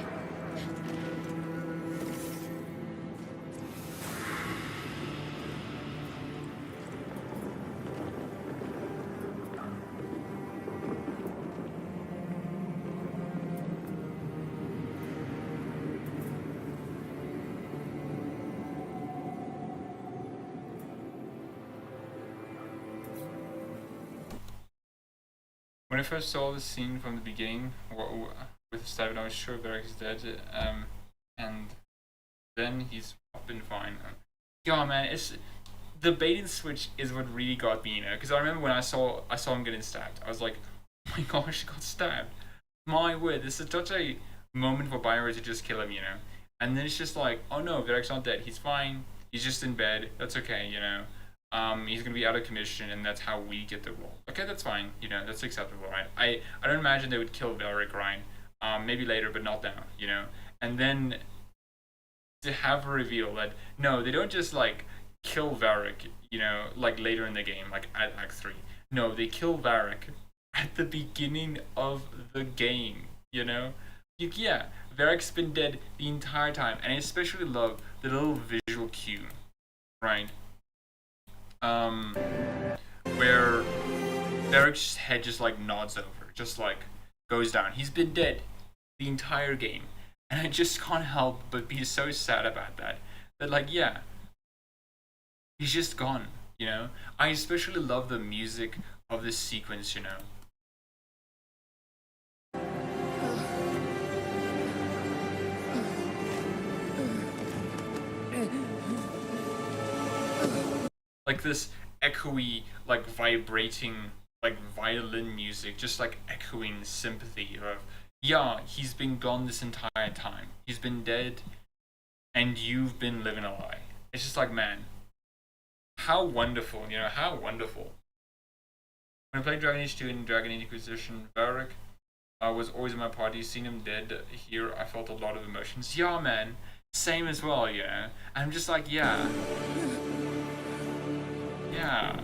When I first saw the scene from the beginning with Steven, I was sure Varric is dead, and then he's been fine. Yeah, man, it's the bait and switch is what really got me, you know. Because I remember when I saw him getting stabbed, I was like, oh my gosh, he got stabbed. My word, this is such a moment for Bioware to just kill him, you know. And then it's just like, oh no, Varric's not dead. He's fine. He's just in bed. That's okay, you know. He's gonna be out of commission, and that's how we get the role. Okay, that's fine. You know, that's acceptable, right? I don't imagine they would kill Veilguard, right? Maybe later, but not now. You know, and then to have a reveal that no, they don't just like kill Varric, you know, like later in the game, like at Act 3. No, they kill Varric at the beginning of the game. You know, Yeah, Varric's been dead the entire time, and I especially love the little visual cue, right? Where Varric's head just like nods over, just like goes down. He's been dead the entire game, and I just can't help but be so sad about that. That like, yeah, he's just gone. You know, I especially love the music of this sequence. You know. Like this echoey, like vibrating, like violin music, just like echoing sympathy of, yeah, he's been gone this entire time. He's been dead, and you've been living a lie. It's just like, man, how wonderful, you know, how wonderful. When I played Dragon Age 2 and Dragon Age Inquisition, Varric was always in my party. Seeing him dead here, I felt a lot of emotions. Yeah, man, same as well, you know. And I'm just like, yeah. Yeah.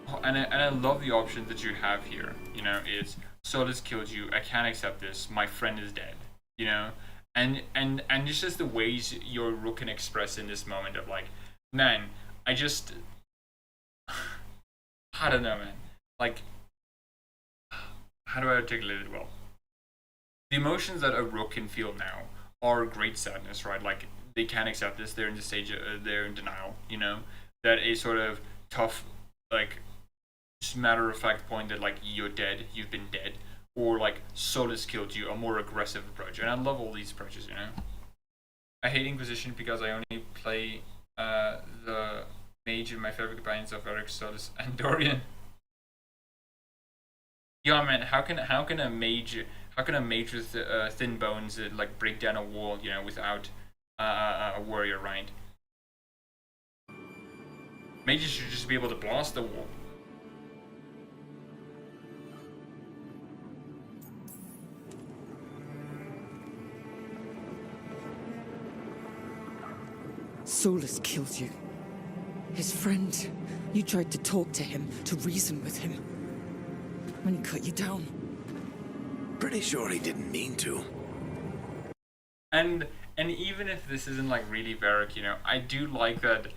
Oh, and I love the options that you have here. You know, it's Solus killed you. I can't accept this. My friend is dead. You know, and it's just the ways your rook can express in this moment of like, man, I just, I don't know, man. Like, how do I articulate it well? The emotions that a rook can feel now are great sadness, right? Like, they can't accept this. They're in the stage. They're in denial. You know, that a sort of tough, like, just matter of fact point that like you're dead. You've been dead. Or like Solus killed you, a more aggressive approach. And I love all these approaches, you know. I hate Inquisition because I only play the mage, and my favorite companions are Varric, Solus, and Dorian. Yeah, man, how can a mage with thin bones like break down a wall, you know, without a warrior, right? Mages should just be able to blast the wall. Solus killed you. His friend. You tried to talk to him, to reason with him. When he cut you down. Pretty sure he didn't mean to. And even if this isn't like really Varric, you know, I do like that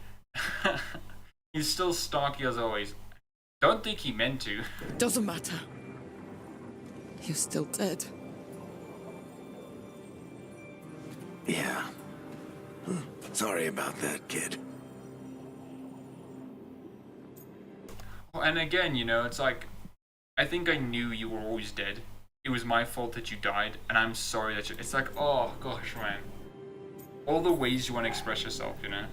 he's still stocky as always. Don't think he meant to. Doesn't matter. You're still dead. Yeah. Sorry about that, kid. Well, and again, you know, it's like, I think I knew you were always dead. It was my fault that you died, and I'm sorry that you... It's like, oh, gosh, man. All the ways you want to express yourself, you know?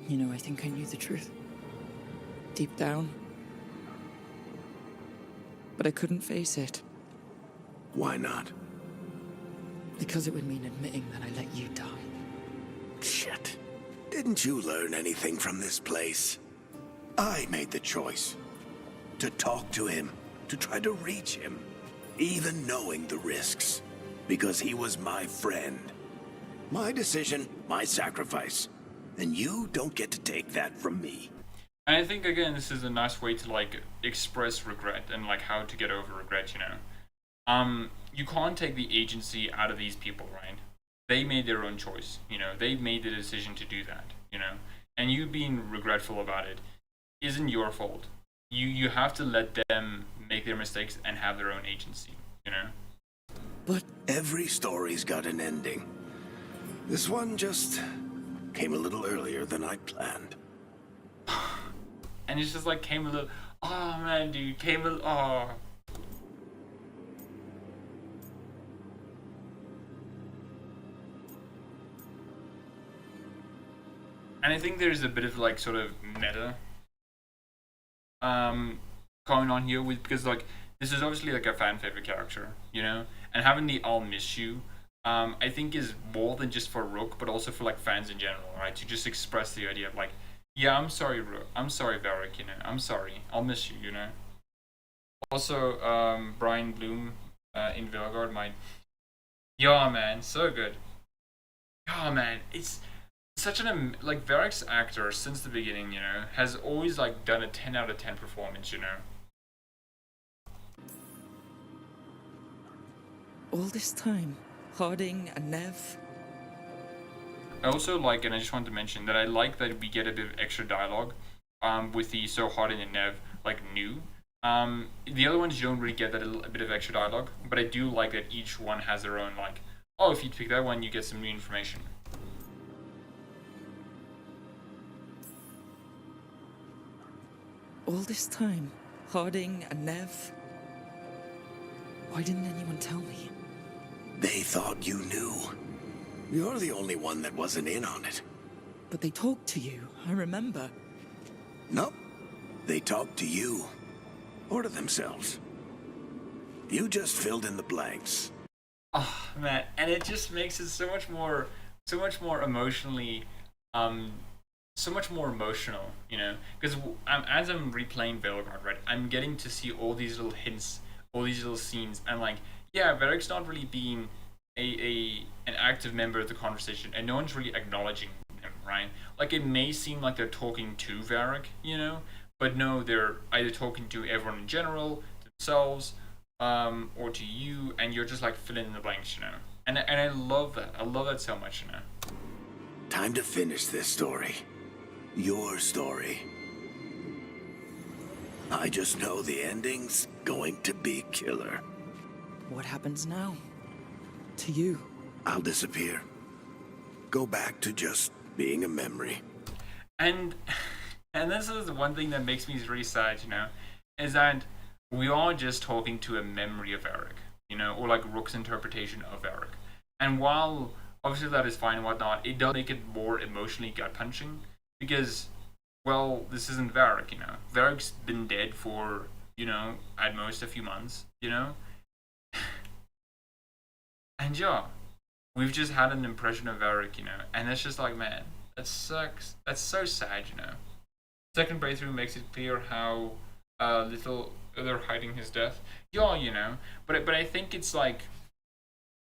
You know, I think I knew the truth. Deep down. But I couldn't face it. Why not? Because it would mean admitting that I let you die. Shit. Didn't you learn anything from this place? I made the choice. To talk to him. To try to reach him. Even knowing the risks. Because he was my friend. My decision, my sacrifice. And you don't get to take that from me. And I think, again, this is a nice way to, like, express regret and, like, how to get over regret, you know? You can't take the agency out of these people, right? They made their own choice, you know? They made the decision to do that, you know? And you being regretful about it isn't your fault. You have to let them make their mistakes and have their own agency, you know? But Every story's got an ending. This one just came a little earlier than I planned. And it's just like came a little... Oh, man, dude. Came a little... Oh... And I think there's a bit of like sort of meta going on here with, because like this is obviously like a fan favorite character, you know, and having the "I'll miss you" I think is more than just for Rook, but also for like fans in general, right? To just express the idea of like, yeah, I'm sorry, Rook, I'm sorry, Varric, you know, I'm sorry, I'll miss you, you know. Also, Brian Bloom in Veilguard might. Yeah, man, so good. Yeah, man, it's such like Varric's actor since the beginning, you know, has always like done a 10 out of 10 performance, you know. All this time, Harding and Nev. I also like, and I just wanted to mention that I like that we get a bit of extra dialogue with the so Harding and Nev like new. The other ones you don't really get that a bit of extra dialogue, but I do like that each one has their own like, oh, if you pick that one, you get some new information. All this time, Harding and Nev. Why didn't anyone tell me? They thought you knew. You're the only one that wasn't in on it. But they talked to you, I remember. Nope. They talked to you. Or to themselves. You just filled in the blanks. Oh man, and it just makes it so much more emotionally, so much more emotional, you know. Because as I'm replaying Veilguard, right, I'm getting to see all these little hints, all these little scenes, and like, yeah, Varric's not really being an active member of the conversation, and no one's really acknowledging him, right? Like, it may seem like they're talking to Varric, you know, but no, they're either talking to everyone in general, to themselves, or to you, and you're just like filling in the blanks, you know. And I love that. I love that so much, you know. Time to finish this story. Your story. I just know the ending's going to be killer. What happens now? To you? I'll disappear. Go back to just being a memory. And this is the one thing that makes me really sad, you know, is that we are just talking to a memory of Varric, you know, or like Rook's interpretation of Varric. And while obviously that is fine and whatnot, it does make it more emotionally gut-punching because, well, this isn't Varric, you know. Varric's been dead for, you know, at most a few months, you know. And yeah, we've just had an impression of Varric, you know, and it's just like, man, that sucks. That's so sad, you know. Second playthrough makes it clear how little they're hiding his death. Yeah, you know, but I think it's like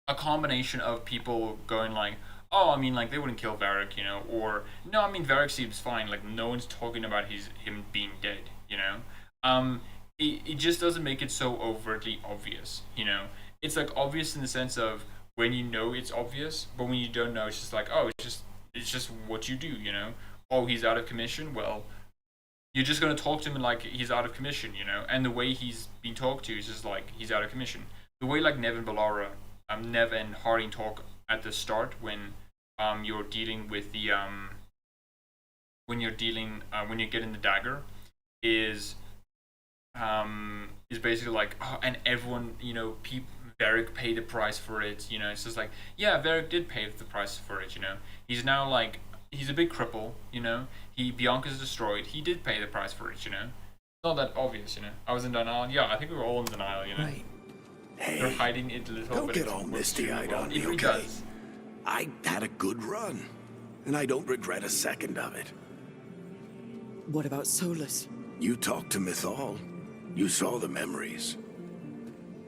a combination of people going like, oh, I mean, like, they wouldn't kill Varric, you know, or no, I mean, Varric seems fine. Like, no one's talking about him being dead, you know. It just doesn't make it so overtly obvious, you know. It's like obvious in the sense of when you know it's obvious, but when you don't know, it's just like, oh, it's just what you do, you know. Oh, he's out of commission. Well, you're just gonna talk to him like he's out of commission, you know. And the way he's being talked to is just like he's out of commission. The way like Nev and Balara, Nev and Harding talk at the start when you're dealing with the when you're getting the dagger is basically like, oh, and everyone, you know, Varric paid the price for it, you know. It's just like, yeah, Varric did pay the price for it, you know. He's now like, he's a big cripple, you know. Bianca's destroyed. He did pay the price for it, you know. It's not that obvious, you know. I was in denial. Yeah, I think we were all in denial, you know. Right. Hey, they're hiding it a little, don't but get it's all misty-eyed on me, it really okay? does. I had a good run, and I don't regret a second of it. What about Solus? You talked to Mythal. You saw the memories.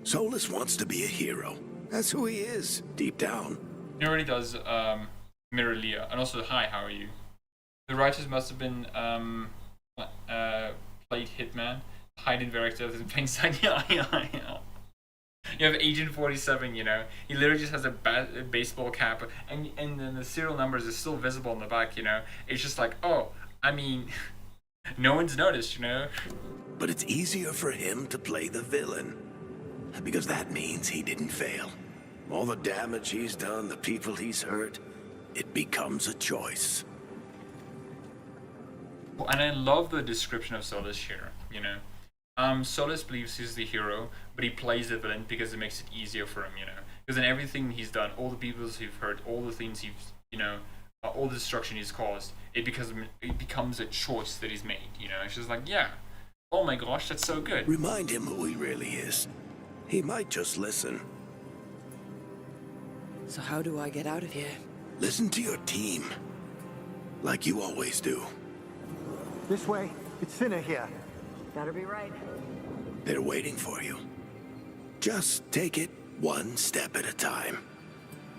Solus wants to be a hero. That's who he is, deep down. He already does mirror Leah. And also, hi, how are you? The writers must have been played Hitman, hiding Varric's death in plain sight. Yeah. You have Agent 47, you know. He literally just has a baseball cap, and then the serial numbers are still visible in the back, you know. It's just like, oh, I mean, no one's noticed, you know. But it's easier for him to play the villain, because that means he didn't fail. All the damage he's done, the people he's hurt, it becomes a choice. And I love the description of Solus here, you know. Solus believes he's the hero, but he plays the villain because it makes it easier for him, you know. Because in everything he's done, all the people he's hurt, all the things he's, you know, all the destruction he's caused, it becomes a choice that he's made, you know. It's just like, yeah, oh my gosh, that's so good. Remind him who he really is. He might just listen. So how do I get out of here? Listen to your team, like you always do. This way. It's thinner here. Better be right. They're waiting for you. Just take it one step at a time.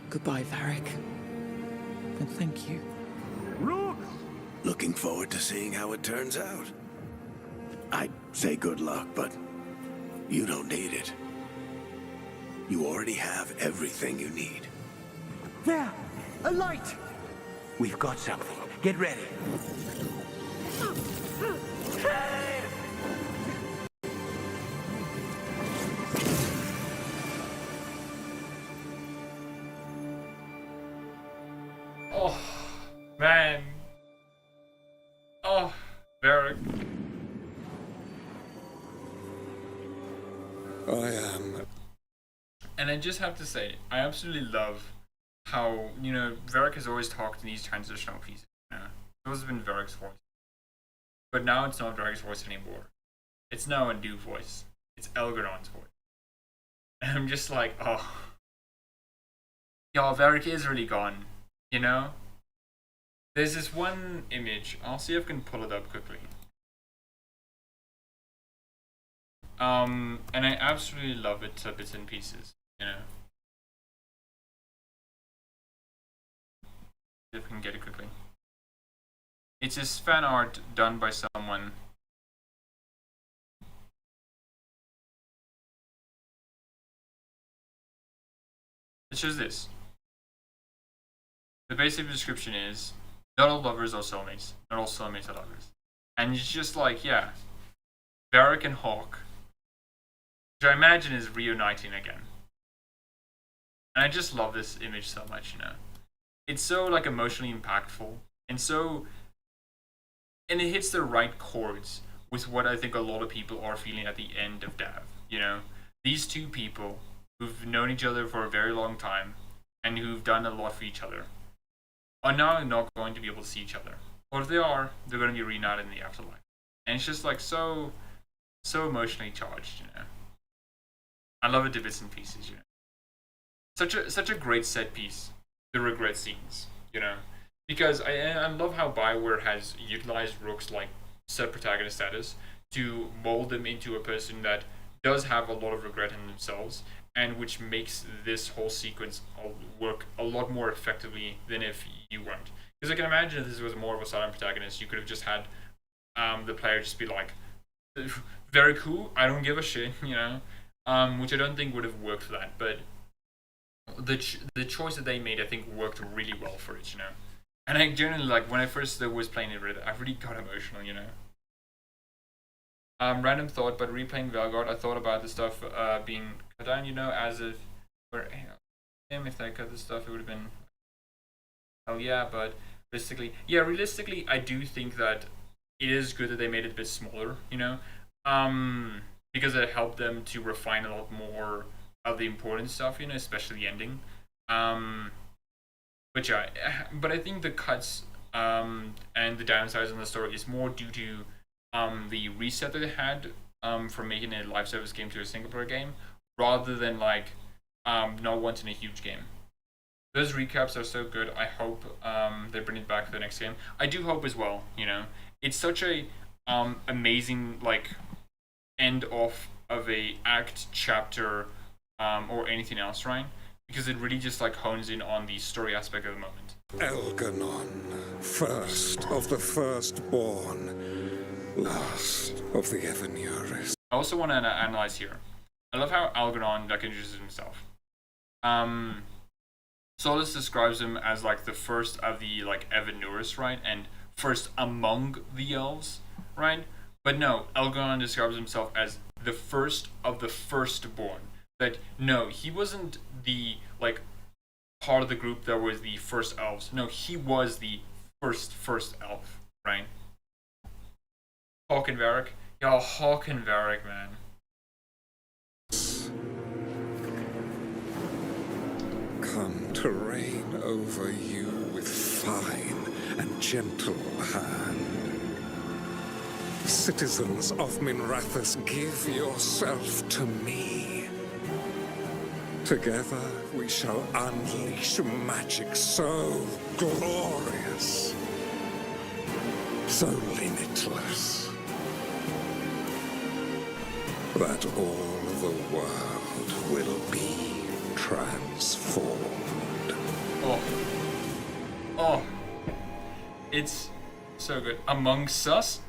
Goodbye, Varric. And thank you. Looking forward to seeing how it turns out. I'd say good luck, but you don't need it. You already have everything you need. There! A light! We've got something. Get ready. Oh, man. Oh, Varric. I am. And I just have to say, I absolutely love how, you know, Varric has always talked in these transitional pieces. You know? Those have been Varric's voice. But now it's not Varric's voice anymore. It's now a new voice. It's Elgernon's voice. And I'm just like, oh. Y'all, Varric is really gone, you know? There's this one image. I'll see if I can pull it up quickly. And I absolutely love it to bits and pieces, you know? See if I can get it quickly. It's this fan art done by someone. It shows this. The basic description is, not all lovers are soulmates, not all soulmates are lovers. And it's just like, yeah, Varric and Hawke, which I imagine is reuniting again. And I just love this image so much, you know. It's so like emotionally impactful, and it hits the right chords with what I think a lot of people are feeling at the end of Dav, you know. These two people who've known each other for a very long time and who've done a lot for each other are now not going to be able to see each other. Or if they are, they're going to be reunited in the afterlife. And it's just like so emotionally charged, you know. I love it to bits and pieces, you know. Such a great set piece, the regret scenes, you know. Because I love how BioWare has utilized Rook's like set protagonist status to mold them into a person that does have a lot of regret in themselves, and which makes this whole sequence work a lot more effectively than if you weren't. Because I can imagine if this was more of a silent protagonist, you could have just had the player just be like, very cool, I don't give a shit, you know, which I don't think would have worked for that. But the choice that they made, I think, worked really well for it, you know. And I generally, like, when I first was playing it, I really got emotional, you know. Random thought, but replaying Veilguard, I thought about the stuff being cut down, you know, as if, if they cut this stuff, it would have been, oh yeah, but realistically, I do think that it is good that they made it a bit smaller, you know, because it helped them to refine a lot more of the important stuff, you know, especially the ending. But I think the cuts and the downsides on the story is more due to the reset that they had from making a live service game to a single player game, rather than like not wanting a huge game. Those recaps are so good. I hope they bring it back for the next game. I do hope as well, you know. It's such a amazing like end off of a act, chapter, or anything else, right? Because it really just like hones in on the story aspect of the moment. Elganon, first of the firstborn, last of the Evanurus. I also want to analyze here. I love how Elganon like introduces himself. Solus describes him as like the first of the like Evanurus, right? And first among the elves, right? But no, Elganon describes himself as the first of the firstborn. That no, he wasn't the like part of the group that was the first elves. No, he was the first elf, right? Hawke and Varric. Yo, Hawke and Varric, man. Come to reign over you with fine and gentle hand. Citizens of Minrathous, give yourself to me. Together we shall unleash magic so glorious, so limitless. that all the world will be transformed. Oh, it's so good. Amongst Us?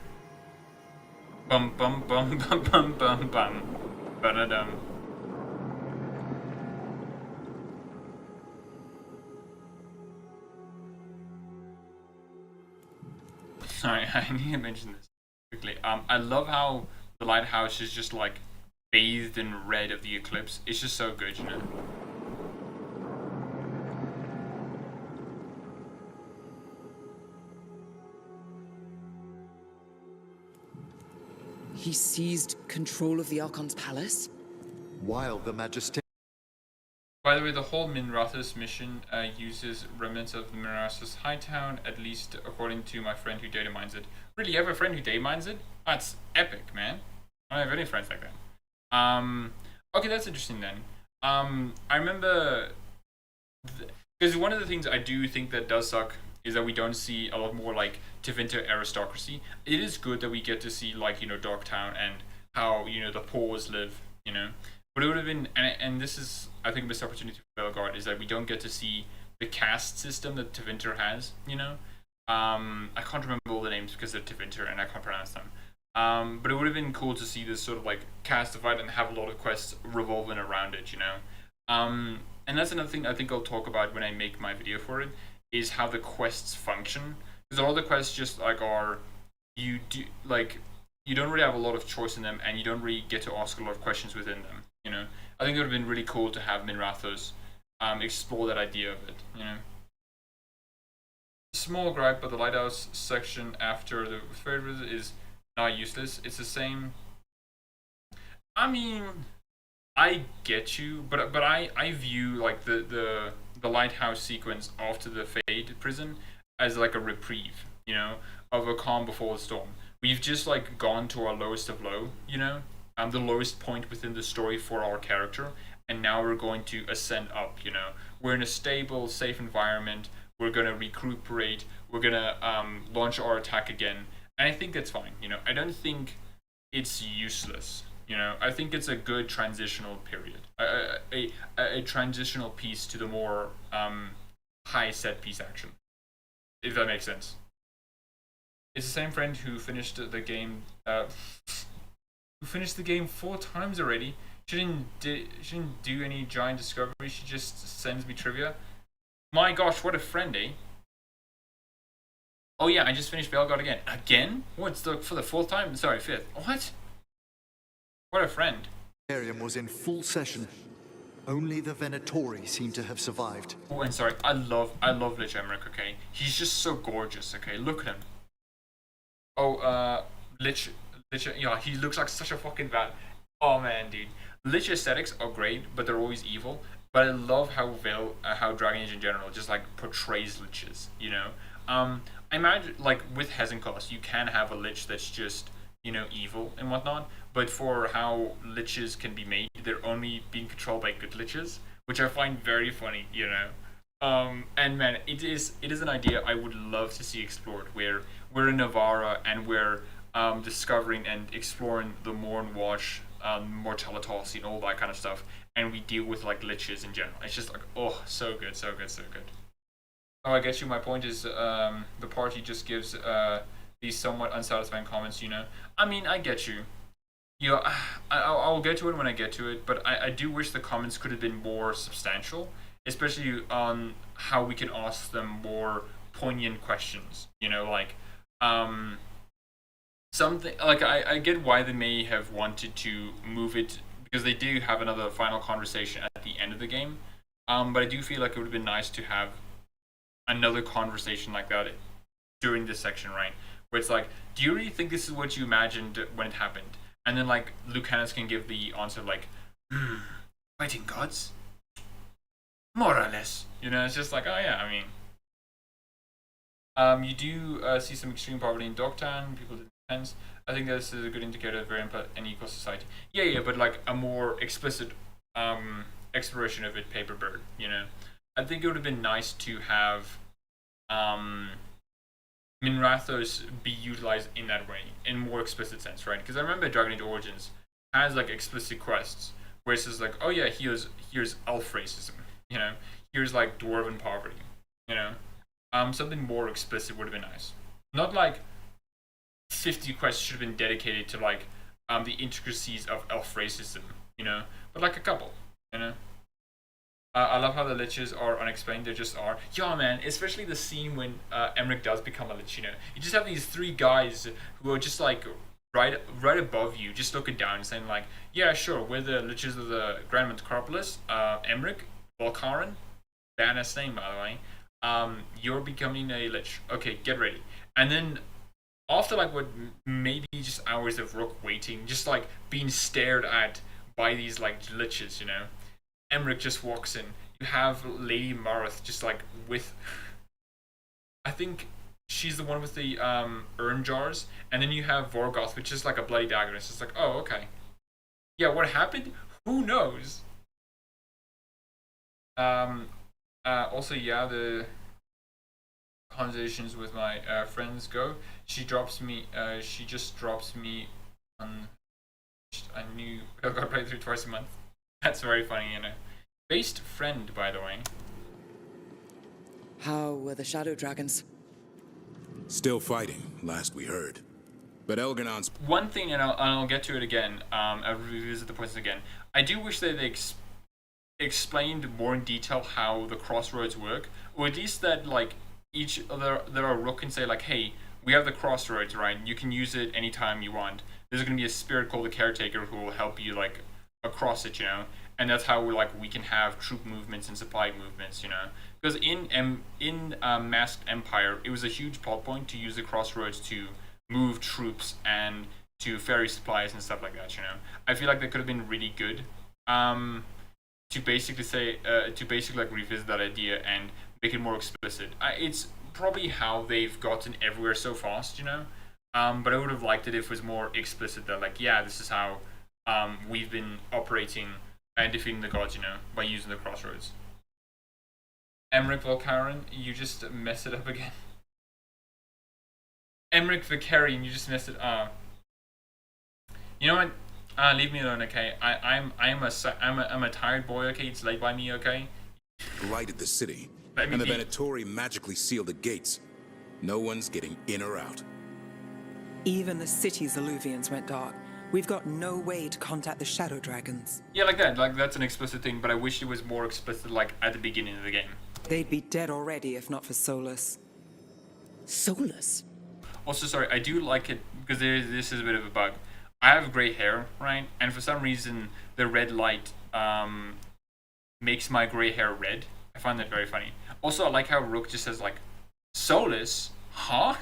Bum bum bum bum bum bum bum. Ba-da-dum. Sorry, I need to mention this quickly. I love how the lighthouse is just like bathed in red of the eclipse. It's just so good, you know. He seized control of the Archon's palace? While the Majesty. By the way, the whole Minrathous mission uses remnants of the Minrathous Hightown, at least according to my friend who data mines it. Really, you have a friend who data mines it? That's epic, man. I don't have any friends like that. Okay, that's interesting then. I remember, because one of the things I do think that does suck is that we don't see a lot more like Tevinter aristocracy. It is good that we get to see like, you know, Darktown and how, you know, the poors live, you know. But it would have been, and this is, I think, a missed opportunity for Veilguard, is that we don't get to see the caste system that Tevinter has, you know. I can't remember all the names because they're Tevinter and I can't pronounce them. But it would have been cool to see this sort of like caste divide and have a lot of quests revolving around it, you know. And that's another thing I think I'll talk about when I make my video for it, is how the quests function. Because all the quests just like are, you don't really have a lot of choice in them, and you don't really get to ask a lot of questions within them. You know, I think it would have been really cool to have Minrathous explore that idea of it. You know, small gripe, but the lighthouse section after the third visit is not useless. It's the same. I mean, I get you, but I view like the lighthouse sequence after the Fade prison as like a reprieve, you know, of a calm before the storm. We've just like gone to our lowest of low, you know, the lowest point within the story for our character, and now we're going to ascend up, you know. We're in a stable, safe environment. We're gonna recuperate. We're gonna launch our attack again, and I think that's fine, you know. I don't think it's useless, you know. I think it's a good transitional period, a transitional piece to the more high set piece action, if that makes sense. It's the same friend who finished the game. Who finished the game 4 times already. She didn't do any giant discovery. She just sends me trivia. My gosh, what a friend, eh? Oh yeah, I just finished Veilguard again. Again? What's for the 4th time? Sorry, 5th. What? What a friend. The Imperium was in full session. Only the Venatori seem to have survived. Oh, and sorry, I love Lich Emmerich, okay? He's just so gorgeous, okay? Look at him. Oh, Lich, yeah, he looks like such a fucking bad. Oh man, dude. Lich aesthetics are great, but they're always evil. But I love how Dragon Age in general just like portrays liches, you know. I imagine like with Hezenkos, you can have a lich that's just, you know, evil and whatnot. But for how liches can be made, they're only being controlled by good liches, which I find very funny, you know. And man, it is an idea I would love to see explored, where we're in Navarra and we're discovering and exploring the Mornwash, Mortalitas, and all that kind of stuff, and we deal with like liches in general. It's just like, oh, so good, so good, so good. Oh, I guess my point is the party just gives these somewhat unsatisfying comments, you know. I mean, I get you. You know, I'll get to it when I get to it, but I do wish the comments could have been more substantial, especially on how we can ask them more poignant questions, you know, like something like I get why they may have wanted to move it, because they do have another final conversation at the end of the game, but I do feel like it would have been nice to have another conversation like that during this section, right, where it's like, do you really think this is what you imagined when it happened? And then like Lucanus can give the answer like, fighting gods, more or less, you know. It's just like, oh yeah, I mean, you do see some extreme poverty in Dogtown. People did depends. I think this is a good indicator of very unequal society. Yeah, but like a more explicit exploration of it, Paperbird, you know. I think it would have been nice to have Minrathous be utilized in that way, in more explicit sense, right? Because I remember Dragon Age Origins, has like explicit quests where it says like, oh yeah, here's elf racism, you know, here's like dwarven poverty, you know, something more explicit would have been nice. Not like 50 quests should have been dedicated to like the intricacies of elf racism, you know, but like a couple, you know. I love how the liches are unexplained. They just are. Yeah, man. Especially the scene when Emmerich does become a lich. You know, you just have these three guys who are just like right above you, just looking down, saying like, "Yeah, sure, we're the liches of the Grand Metropolis. Emmerich, Volkaren, badass name by the way. You're becoming a lich. Okay, get ready." And then after like what maybe just hours of Rook waiting, just like being stared at by these like liches, you know. Emmerich just walks in. You have Lady Marith just like with, I think she's the one with the urn jars, and then you have Vorgoth, which is like a bloody dagger. It's just like, oh, okay, yeah, what happened? Who knows? Also, yeah, the conversations with my friends go. She just drops me on a new Veilguard playthrough twice a month. That's very funny, you know. Based friend, by the way. How were the shadow dragons? Still fighting, last we heard. But Elganon's... One thing, and I'll get to it again, I'll revisit the points again. I do wish that they explained more in detail how the crossroads work, or at least that, like, there are Rook can say, like, hey, we have the crossroads, right? You can use it anytime you want. There's going to be a spirit called the Caretaker who will help you, like, across it, you know, and that's how we can have troop movements and supply movements, you know, because in Masked Empire it was a huge plot point to use the crossroads to move troops and to ferry supplies and stuff like that, you know. I feel like that could have been really good to basically say like revisit that idea and make it more explicit. It's probably how they've gotten everywhere so fast, you know, but I would have liked it if it was more explicit that like, yeah, this is how we've been operating and defeating the gods, you know, by using the crossroads. Emmerich Volkaren, you just messed it up again. Emmerich Vicarian, you just messed it up. You know what? Leave me alone, okay? I'm a tired boy, okay? It's late by me, okay? lighted the city, and the Venatori magically sealed the gates. No one's getting in or out. Even the city's alluvians went dark. We've got no way to contact the shadow dragons. Yeah, like that. Like, that's an explicit thing, but I wish it was more explicit, like, at the beginning of the game. They'd be dead already if not for Solus. Solus? Also, sorry, I do like it, because this is a bit of a bug. I have gray hair, right? And for some reason, the red light makes my gray hair red. I find that very funny. Also, I like how Rook just says, like, Solus? Huh?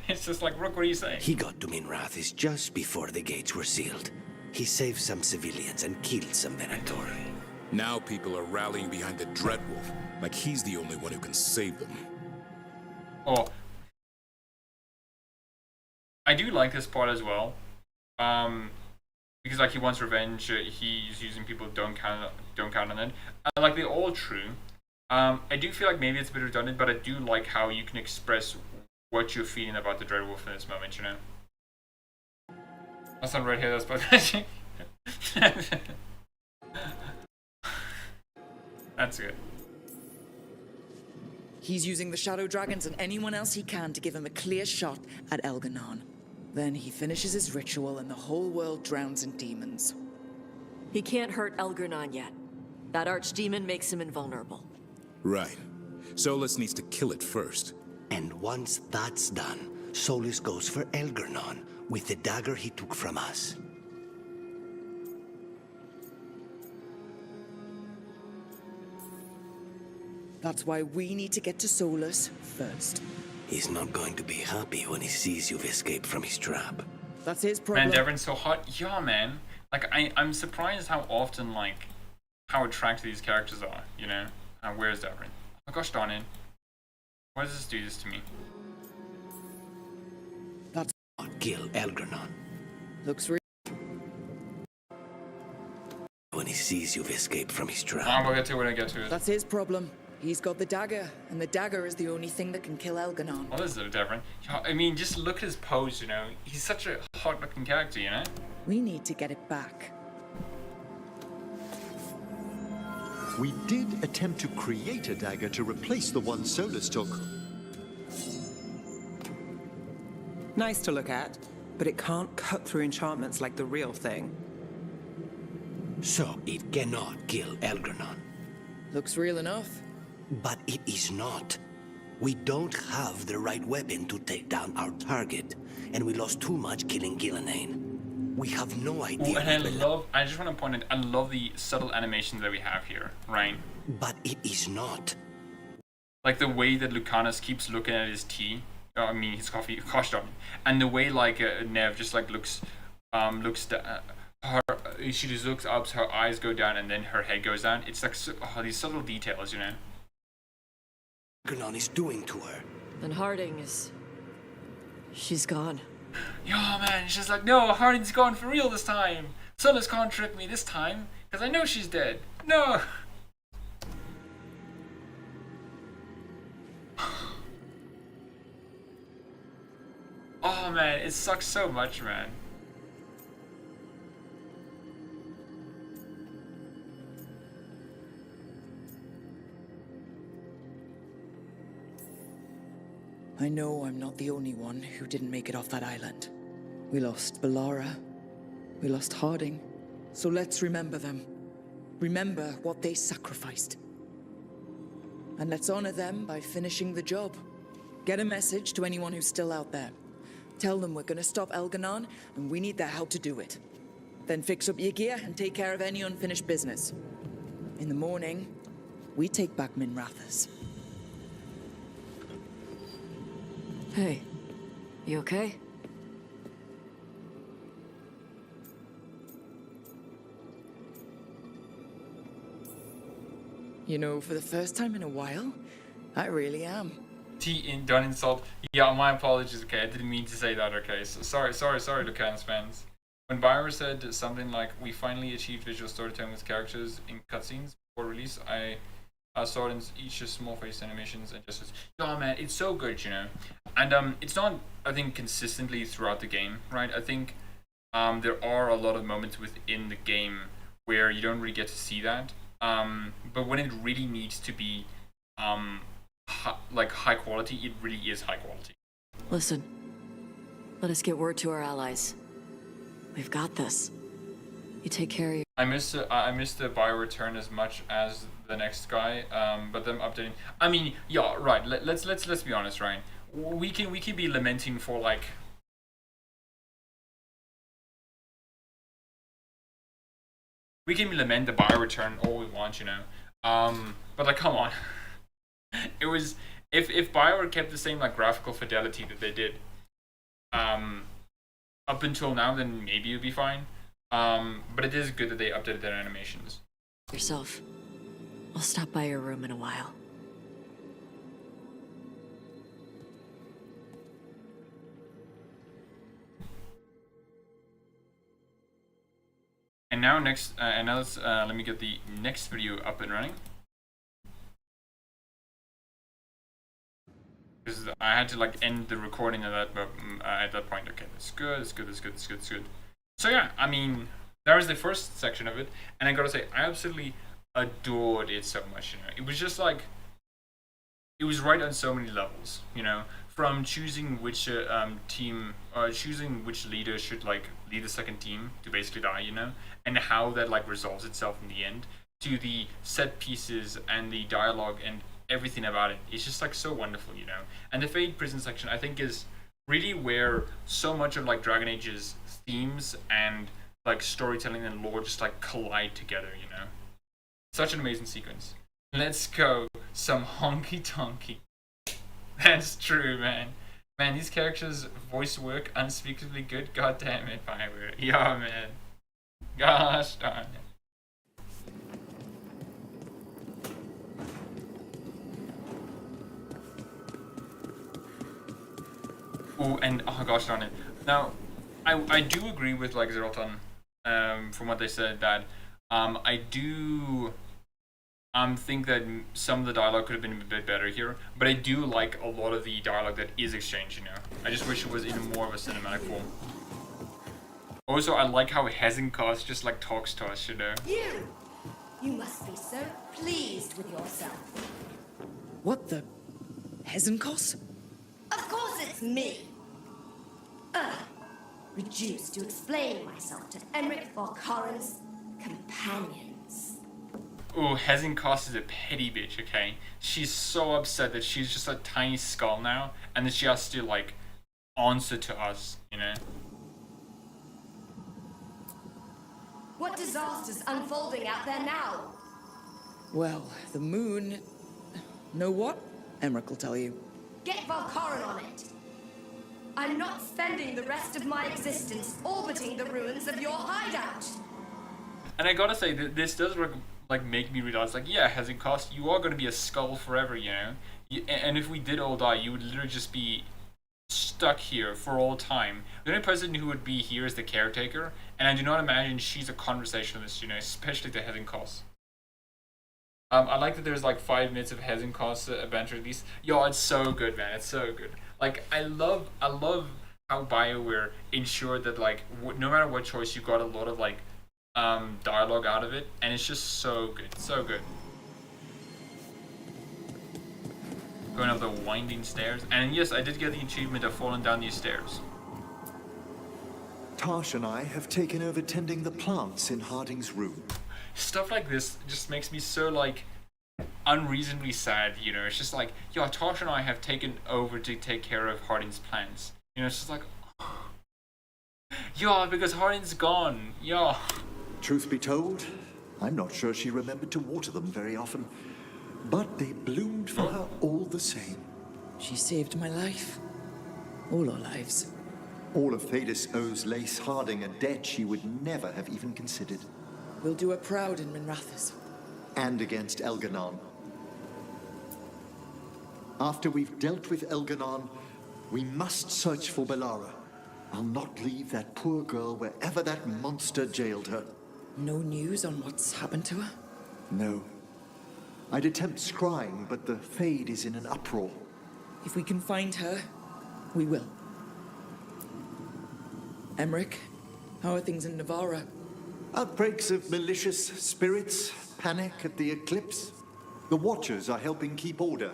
It's just like, Rook, what are you saying? He got to Minrathis just before the gates were sealed. He saved some civilians and killed some Venatori. Now people are rallying behind the Dreadwolf, like he's the only one who can save them. Oh. I do like this part as well. Because, like, he wants revenge, he's using people, don't count on it. Like, they're all true. I do feel like maybe it's a bit redundant, but I do like how you can express what you're feeling about the Dreadwolf in this moment, you know? That's not right here, that's about magic. That's good. He's using the Shadow Dragons and anyone else he can to give him a clear shot at Elganon. Then he finishes his ritual and the whole world drowns in demons. He can't hurt Elganon yet. That archdemon makes him invulnerable. Right. Solus needs to kill it first. And once that's done, Solus goes for Elganon with the dagger he took from us. That's why we need to get to Solus first. He's not going to be happy when he sees you've escaped from his trap. That's his problem. Man, Devrin's so hot. Yeah, man. Like, I'm surprised how often, like, how attractive these characters are, you know? Where's Devrin? Oh gosh darn it. Why does this do this to me? That's kill Elganon. Looks real. When he sees you've escaped from his trap. I'll get to it when I get to it. That's his problem. He's got the dagger, and the dagger is the only thing that can kill Elganon. Oh, this is Devrin. I mean, just look at his pose, you know? He's such a hot-looking character, you know? We need to get it back. We did attempt to create a dagger to replace the one Solus took. Nice to look at, but it can't cut through enchantments like the real thing. So it cannot kill Elgranon. Looks real enough. But it is not. We don't have the right weapon to take down our target, and we lost too much killing Gillenane. We have no idea. Ooh, and I just want to point out, I love the subtle animation that we have here, right? But it is not. Like the way that Lucanus keeps looking at his tea, I mean his coffee, gosh darn it, and the way like Nev just like looks she just looks up, so her eyes go down, and then her head goes down. It's like these subtle details, you know. Elgranon is doing to her. And Harding she's gone. Yo, man, she's like, no, Harding's gone for real this time. Solus can't trick me this time, because I know she's dead. No. Oh, man, it sucks so much, man. I know I'm not the only one who didn't make it off that island. We lost Bellara. We lost Harding. So let's remember them. Remember what they sacrificed. And let's honor them by finishing the job. Get a message to anyone who's still out there. Tell them we're gonna stop Elganon, and we need their help to do it. Then fix up your gear and take care of any unfinished business. In the morning, we take back Minrathous. Hey, you okay? You know, for the first time in a while, I really am. Don't insult. Yeah, my apologies, okay? I didn't mean to say that, okay? So, sorry, Lucanus fans. When Byron said something like, we finally achieved visual storytelling with characters in cutscenes before release, I saw it in each just small face animations and just, oh man, it's so good, you know? And it's not, I think, consistently throughout the game, right? I think there are a lot of moments within the game where you don't really get to see that. But when it really needs to be high quality, it really is high quality. Listen, let us get word to our allies. We've got this. You take care of your... I miss the bio return as much as the next guy, but them updating. I mean, yeah, right. Let's be honest, right? We can be lamenting for like. We can lament the bio return all we want, you know. But like, come on. It was if Bioware kept the same like graphical fidelity that they did, up until now, then maybe it'd be fine. But it is good that they updated their animations. Yourself. I'll stop by your room in a while. And now let me get the next video up and running. Because I had to like end the recording at that point. Okay, that's good. So yeah, I mean, that was the first section of it, and I gotta say, I absolutely adored it so much. You know, it was just like, it was right on so many levels. You know, from choosing which choosing which leader should like lead the second team to basically die. You know, and how that like resolves itself in the end, to the set pieces and the dialogue and everything about it. It's just like so wonderful, you know. And the Fade prison section, I think, is really where so much of like Dragon Age's themes and like storytelling and lore just like collide together, you know. Such an amazing sequence. Let's go some honky tonky. That's true, man. Man, these characters' voice work unspeakably good. God damn it, Fiverr. Yeah, man. Gosh darn it. Ooh, and oh gosh darn it. Now, I do agree with like Zeralton, from what they said, that I do think that some of the dialogue could have been a bit better here, but I do like a lot of the dialogue that is exchanged, you know. I just wish it was in more of a cinematic form. Also, I like how Hezenkos just like talks to us, you know. You must be so pleased with yourself. What the? Hezenkos? Of course it's me. Reduced to explain myself to Emmerich Volkaren's companions. Oh, Hezenkos is a petty bitch, okay? She's so upset that she's just a tiny skull now, and that she has to, like, answer to us, you know? What disaster's unfolding out there now? Well, the moon... Know what? Emmerich will tell you. Get Volkaren on it. I'm not spending the rest of my existence orbiting the ruins of your hideout. And I gotta say, this does like make me realize, like, yeah, Hezenkos, you are gonna be a skull forever, you know? And if we did all die, you would literally just be stuck here for all time. The only person who would be here is the caretaker, and I do not imagine she's a conversationalist, you know, especially the Hezenkos. I like that there's like 5 minutes of Hezenkos banter at least. Yo, it's so good, man. It's so good. Like, I love how BioWare ensured that, like, no matter what choice, you got a lot of like dialogue out of it, and it's just so good, so good. Going up the winding stairs, and yes, I did get the achievement of falling down these stairs. Tash and I have taken over tending the plants in Harding's room. Stuff like this just makes me so, like, unreasonably sad, you know? It's just like, yo, Tash and I have taken over to take care of Harding's plants. You know, it's just like, oh. Yo, because Harding's gone, yo. Truth be told, I'm not sure she remembered to water them very often. But they bloomed for her all the same. She saved my life. All our lives. All of Thedas owes Lace Harding a debt she would never have even considered. We'll do her proud in Minrathous. And against Elganon. After we've dealt with Elganon, we must search for Belara. I'll not leave that poor girl wherever that monster jailed her. No news on what's happened to her? No. I'd attempt scrying, but the Fade is in an uproar. If we can find her, we will. Emmerich, how are things in Navarra? Outbreaks of malicious spirits, panic at the eclipse. The Watchers are helping keep order.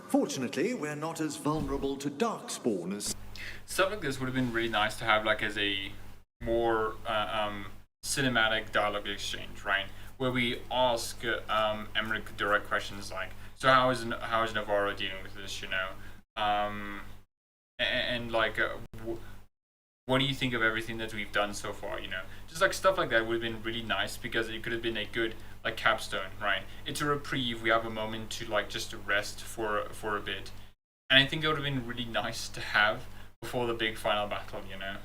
Fortunately, we're not as vulnerable to Darkspawn as... Stuff like this would have been really nice to have, like, as a more cinematic dialogue exchange, right? Where we ask Emmerich direct questions like, so how is Navarro dealing with this, you know? And like, what do you think of everything that we've done so far, you know? Just like stuff like that would have been really nice, because it could have been a good like capstone, right? It's a reprieve. We have a moment to like just rest for a bit, and I think it would have been really nice to have before the big final battle, you know.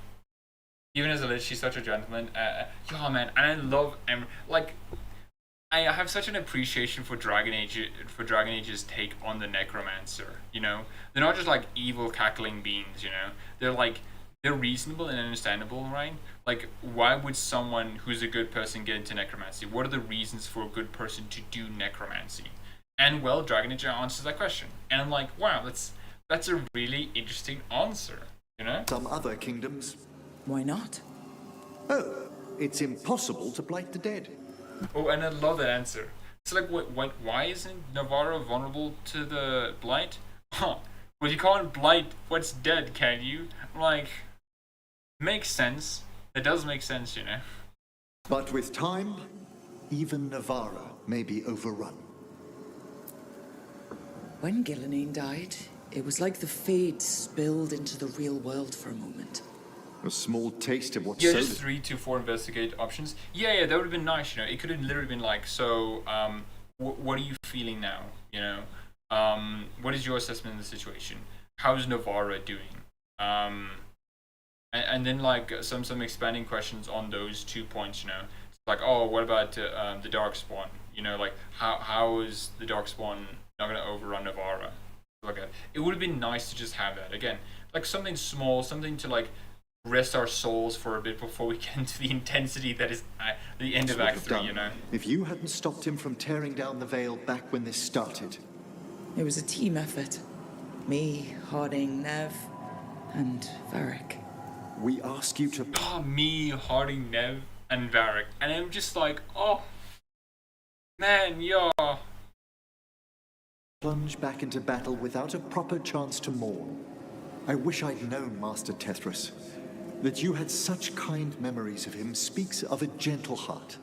Even as a lich, she's such a gentleman. Yeah, man, and I love like. I have such an appreciation for Dragon Age's take on the Necromancer, you know? They're not just like evil cackling beings, you know? They're reasonable and understandable, right? Like, why would someone who's a good person get into necromancy? What are the reasons for a good person to do necromancy? And well, Dragon Age answers that question. And I'm like, wow, that's a really interesting answer, you know? Some other kingdoms. Why not? Oh, it's impossible to blight the dead. Oh, and I love that answer. It's like, why isn't Navarro vulnerable to the blight? Huh. Well, you can't blight what's dead, can you? I'm like, makes sense. It does make sense, you know. But with time, even Navarro may be overrun. When Gillenane died, it was like the Fade spilled into the real world for a moment. A small taste of what's just 3 to 4 investigate options. Yeah, that would have been nice, you know. It could have literally been like, so, what are you feeling now, you know? What is your assessment of the situation? How's Navarra doing? And then like some expanding questions on those 2 points, you know. It's like, oh, what about the Darkspawn? You know, like how is the Darkspawn not gonna overrun Navarra? Like it would have been nice to just have that again, like something small, something to like rest our souls for a bit before we get into the intensity that is the end of Act 3, you know. If you hadn't stopped him from tearing down the veil back when this started. It was a team effort. Me, Harding, Nev, and Varric. We ask you to... Me, Harding, Nev, and Varric. And I'm just like, oh, man, yo. Plunge back into battle without a proper chance to mourn. I wish I'd known Master Tethras. That you had such kind memories of him speaks of a gentle heart.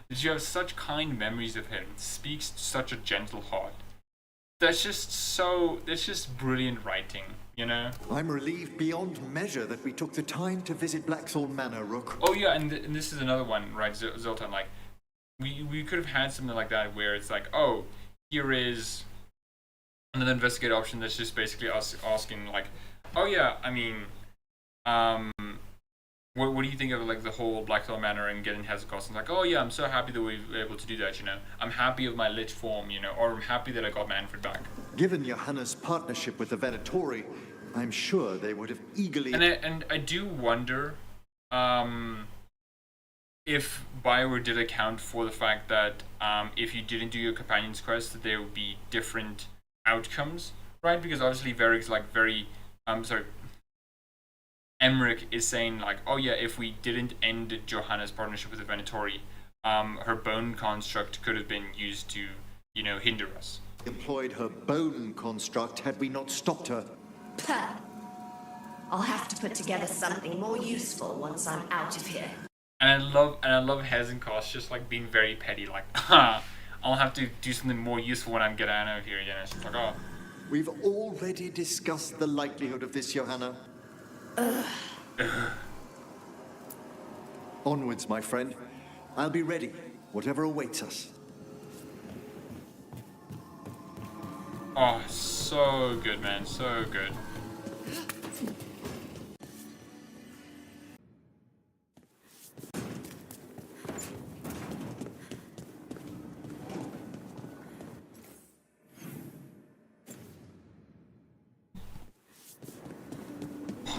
That you have such kind memories of him speaks to such a gentle heart. That's just brilliant writing, you know? I'm relieved beyond measure that we took the time to visit Blackthorn Manor, Rook. Oh yeah, and this is another one, right, Zoltan, like, we could have had something like that where it's like, oh, here is another investigate option that's just basically us asking, like, oh yeah, I mean, what do you think of like the whole Blackthorn Manor and getting Hezekiah? And like, oh yeah, I'm so happy that we were able to do that, you know. I'm happy of my lich form, you know, or I'm happy that I got Manfred back. Given Johanna's partnership with the Venatori, I'm sure they would have eagerly... And I do wonder if Bioware did account for the fact that if you didn't do your companion's quest, that there would be different outcomes, right? Because obviously Varric's like very... Emmerich is saying like, oh yeah, if we didn't end Johanna's partnership with the Venatori, her bone construct could have been used to, you know, hinder us. Employed her bone construct had we not stopped her. Puh. I'll have to put together something more useful once I'm out of here. And I love Hezekiah just like being very petty, like, I'll have to do something more useful when I get out of here, you know. She's like, oh. We've already discussed the likelihood of this, Johanna. Onwards, my friend. I'll be ready, whatever awaits us. Oh, so good, man, so good.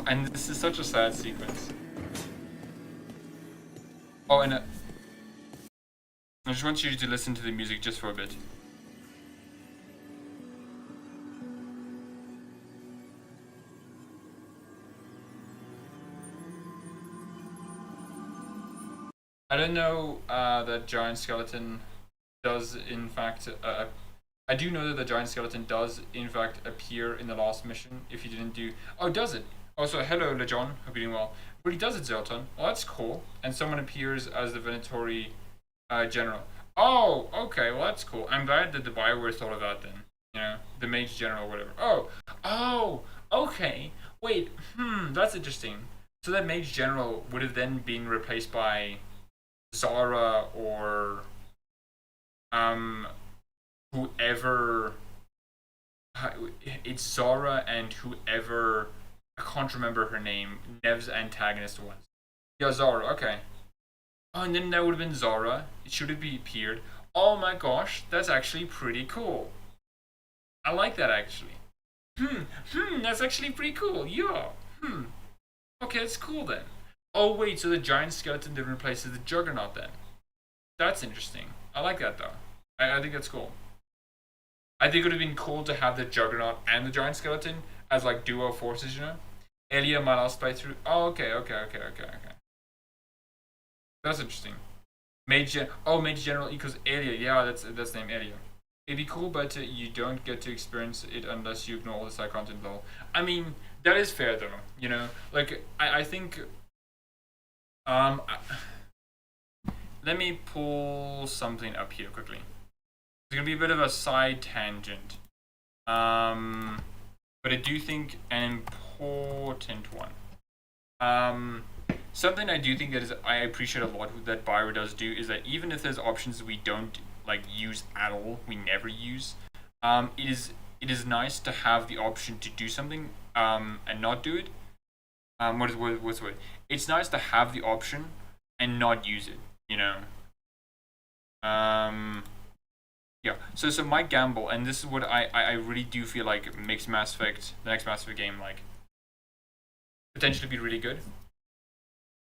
And this is such a sad sequence. Oh, and I just want you to listen to the music just for a bit. I don't know that Giant Skeleton does in fact... I do know that the Giant Skeleton does in fact appear in the last mission if you didn't do... Oh, does it? Also, hello, Lejon. Hope you're doing well. But he does it, Zelton. Well, that's cool. And someone appears as the Venatori general. Oh, okay. Well, that's cool. I'm glad that the Bioware thought of that then. You know, the Mage General or whatever. Oh, okay. Wait, that's interesting. So that Mage General would have then been replaced by Zara or whoever. It's Zara and whoever. I can't remember her name. Nev's antagonist was. Yeah, Zara, okay. Oh, and then that would have been Zara. It should have appeared. Oh my gosh, that's actually pretty cool. I like that actually. That's actually pretty cool. Yeah. Okay, that's cool then. Oh wait, so the Giant Skeleton then replaces the Juggernaut then. That's interesting. I like that though. I think that's cool. I think it would have been cool to have the Juggernaut and the Giant Skeleton as like duo forces, you know? Elia, my last playthrough. Oh, okay. That's interesting. Mage General equals Elia. Yeah, that's the name, Elia. It'd be cool, but you don't get to experience it unless you ignore all the side content though. I mean, that is fair though, you know? Like, I think... let me pull something up here quickly. It's gonna be a bit of a side tangent. But I do think an important one. Something I do think that is I appreciate a lot that Bioware does do is that even if there's options we don't like use at all, we never use, it is nice to have the option to do something and not do it. What's the word? It's nice to have the option and not use it, you know. Yeah, so my gamble, and this is what I really do feel like makes Mass Effect, the next Mass Effect game, like, potentially be really good,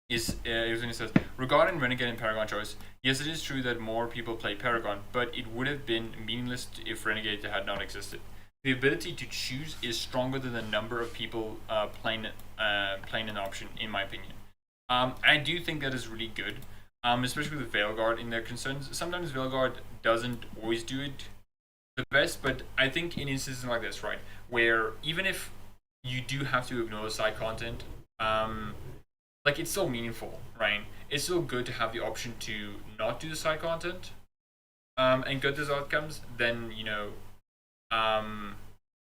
is when it says, regarding Renegade and Paragon choice, yes, it is true that more people play Paragon, but it would have been meaningless if Renegade had not existed. the ability to choose is stronger than the number of people playing an option, in my opinion. I do think that is really good, especially with Veilguard in their concerns. Sometimes Veilguard doesn't always do it the best, but I think in instances like this, right, where even if you do have to ignore the side content, like it's still meaningful, right? It's still good to have the option to not do the side content, and get those outcomes. Then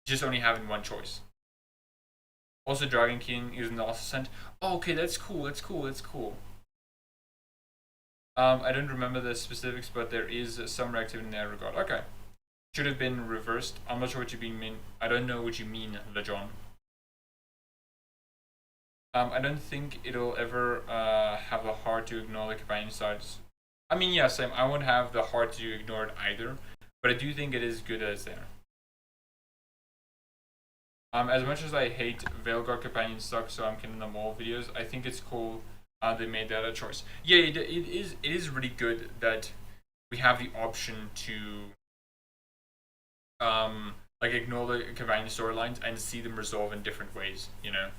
just only having one choice. Also, Dragon King is an ascent. Oh, okay, that's cool. That's cool. That's cool. I don't remember the specifics, but there is some reactivity in that regard. Okay, should have been reversed. I'm not sure what you mean. I don't know what you mean, Lejon. I don't think it'll ever have the heart to ignore the companion sides. I mean, yeah, same. I won't have the heart to ignore it either, but I do think it is good as there. As much as I hate Veilguard companions suck, so I'm killing them all videos, I think it's cool they made that a choice. Yeah, it is really good that we have the option to like ignore the companion storylines and see them resolve in different ways, you know.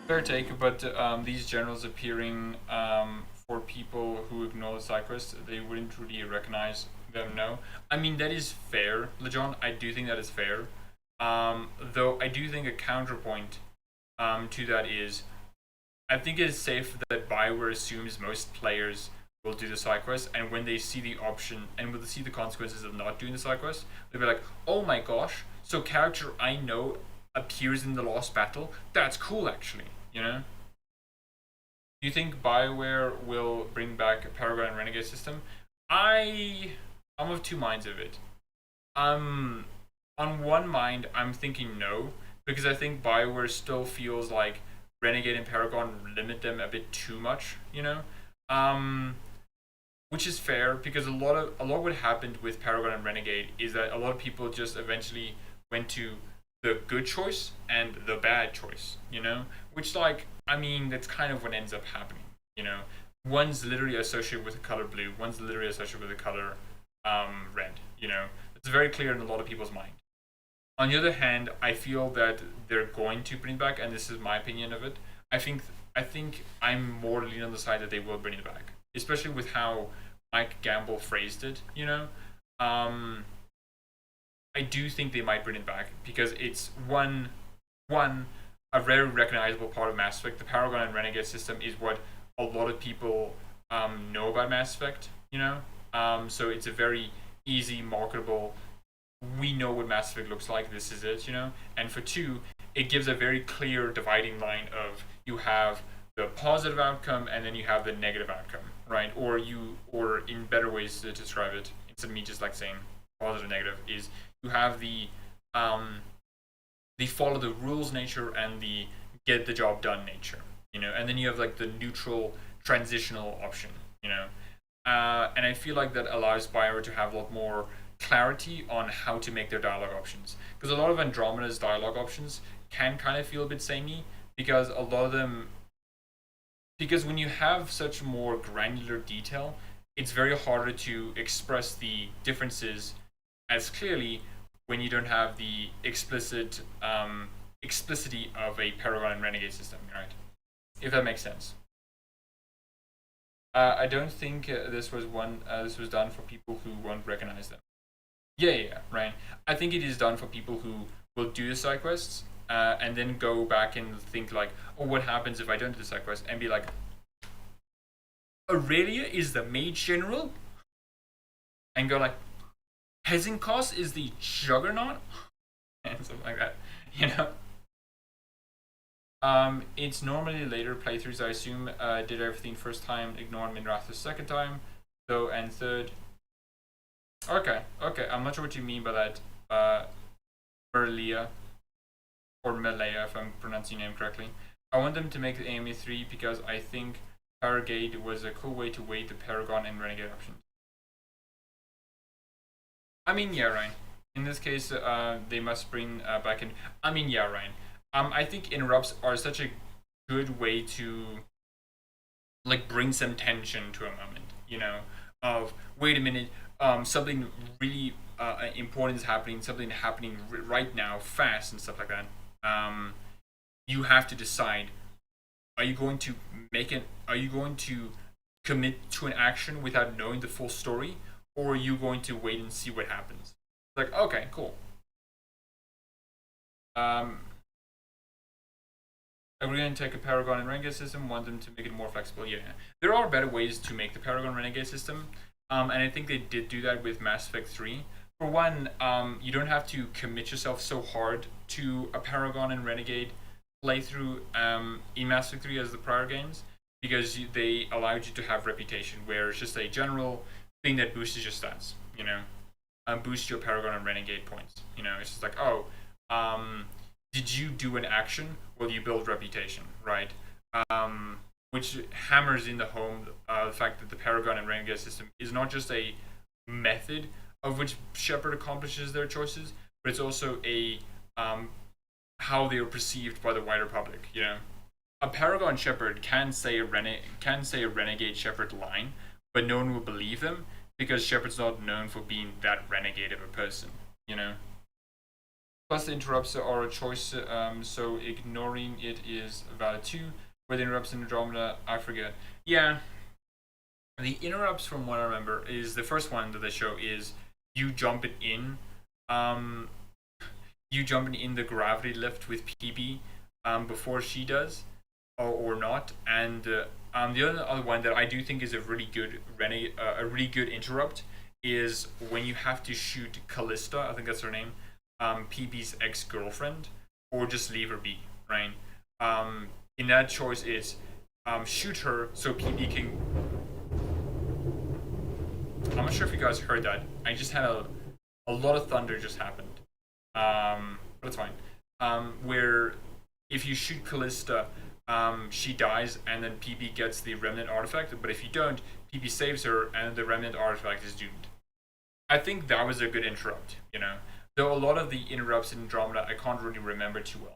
Fair take, but these generals appearing for people who ignore the side quests, they wouldn't really recognize them, no. I mean, that is fair, Lejon. I do think that is fair. Though I do think a counterpoint to that is, I think it is safe that Bioware assumes most players will do the side quest, and when they see the option and will see the consequences of not doing the side quest, they'll be like, oh my gosh, so character I know appears in the lost battle? That's cool, actually, you know? Do you think BioWare will bring back Paragon and Renegade system? I'm of two minds of it. On one mind, I'm thinking no, because I think BioWare still feels like Renegade and Paragon limit them a bit too much, you know? Which is fair, because a lot what happened with Paragon and Renegade is that a lot of people just eventually went to the good choice and the bad choice, you know? Which, like, I mean, that's kind of what ends up happening, you know? One's literally associated with the color blue, one's literally associated with the color red, you know? It's very clear in a lot of people's mind. On the other hand, I feel that they're going to bring it back, and this is my opinion of it. I think I'm more leaning on the side that they will bring it back, especially with how Mike Gamble phrased it, you know? I do think they might bring it back because it's one a very recognizable part of Mass Effect. The Paragon and Renegade system is what a lot of people know about Mass Effect, you know? So it's a very easy, marketable, we know what Mass Effect looks like, this is it, you know? And for 2, it gives a very clear dividing line of you have the positive outcome and then you have the negative outcome, right? Or in better ways to describe it, instead of me just like saying positive, negative, is you have the follow the rules nature and the get the job done nature, you know? And then you have like the neutral transitional option, you know? And I feel like that allows BioWare to have a lot more clarity on how to make their dialogue options. Because a lot of Andromeda's dialogue options can kind of feel a bit samey, because a lot of them, because when you have such more granular detail, it's very harder to express the differences as clearly when you don't have the explicitity of a Paragon and Renegade system, right? If that makes sense. I don't think this was done for people who won't recognize them. Yeah, right. I think it is done for people who will do the side quests and then go back and think like, oh, what happens if I don't do the side quest? And be like, Aurelia is the mage general? And go like, Hezenkos is the juggernaut? And something like that, you know? It's normally later playthroughs, I assume, did everything first time, ignored Minrath the second time, though, and third. Okay, I'm not sure what you mean by that, Merlia, or Malaya, if I'm pronouncing your name correctly. I want them to make the AMA 3 because I think Paragade was a cool way to weight the Paragon and Renegade options. I mean, yeah, Ryan. In this case, they must bring back in. I mean, yeah, Ryan. I think interrupts are such a good way to like bring some tension to a moment, you know. of, wait a minute, something really important is happening, something happening right now, fast and stuff like that. You have to decide: are you going to Are you going to commit to an action without knowing the full story, or are you going to wait and see what happens? Like, okay, cool. We're going to take a Paragon and Renegade system, want them to make it more flexible. Yeah, there are better ways to make the Paragon Renegade system, and I think they did do that with Mass Effect 3. For one, you don't have to commit yourself so hard to a Paragon and Renegade playthrough in Mass Effect 3 as the prior games, because they allowed you to have reputation, where it's just a general thing that boosts your stats, you know, boosts your Paragon and Renegade points. You know, it's just like, oh, did you do an action? Well, you build reputation, right? Which hammers in the home the fact that the Paragon and Renegade system is not just a method of which Shepard accomplishes their choices, but it's also a how they are perceived by the wider public. You know, a Paragon Shepard can say a Renegade Shepard line, but no one will believe them because Shepard's not known for being that renegade of a person. You know. Plus, the interrupts are a choice, so ignoring it is valid too. Where the interrupts in Andromeda, I forget. Yeah, the interrupts, from what I remember, is the first one that they show is you jumping in, the gravity lift with PB before she does, or not. And the other one that I do think is a really good interrupt is when you have to shoot Callista. I think that's her name. PB's ex-girlfriend, or just leave her be, right? In that choice, it's shoot her so PB can. I'm not sure if you guys heard that. I just had a lot of thunder just happened, but it's fine. Where if you shoot Callista, she dies, and then PB gets the remnant artifact. But if you don't, PB saves her, and the remnant artifact is doomed. I think that was a good interrupt, you know. Though a lot of the interrupts in Andromeda I can't really remember too well.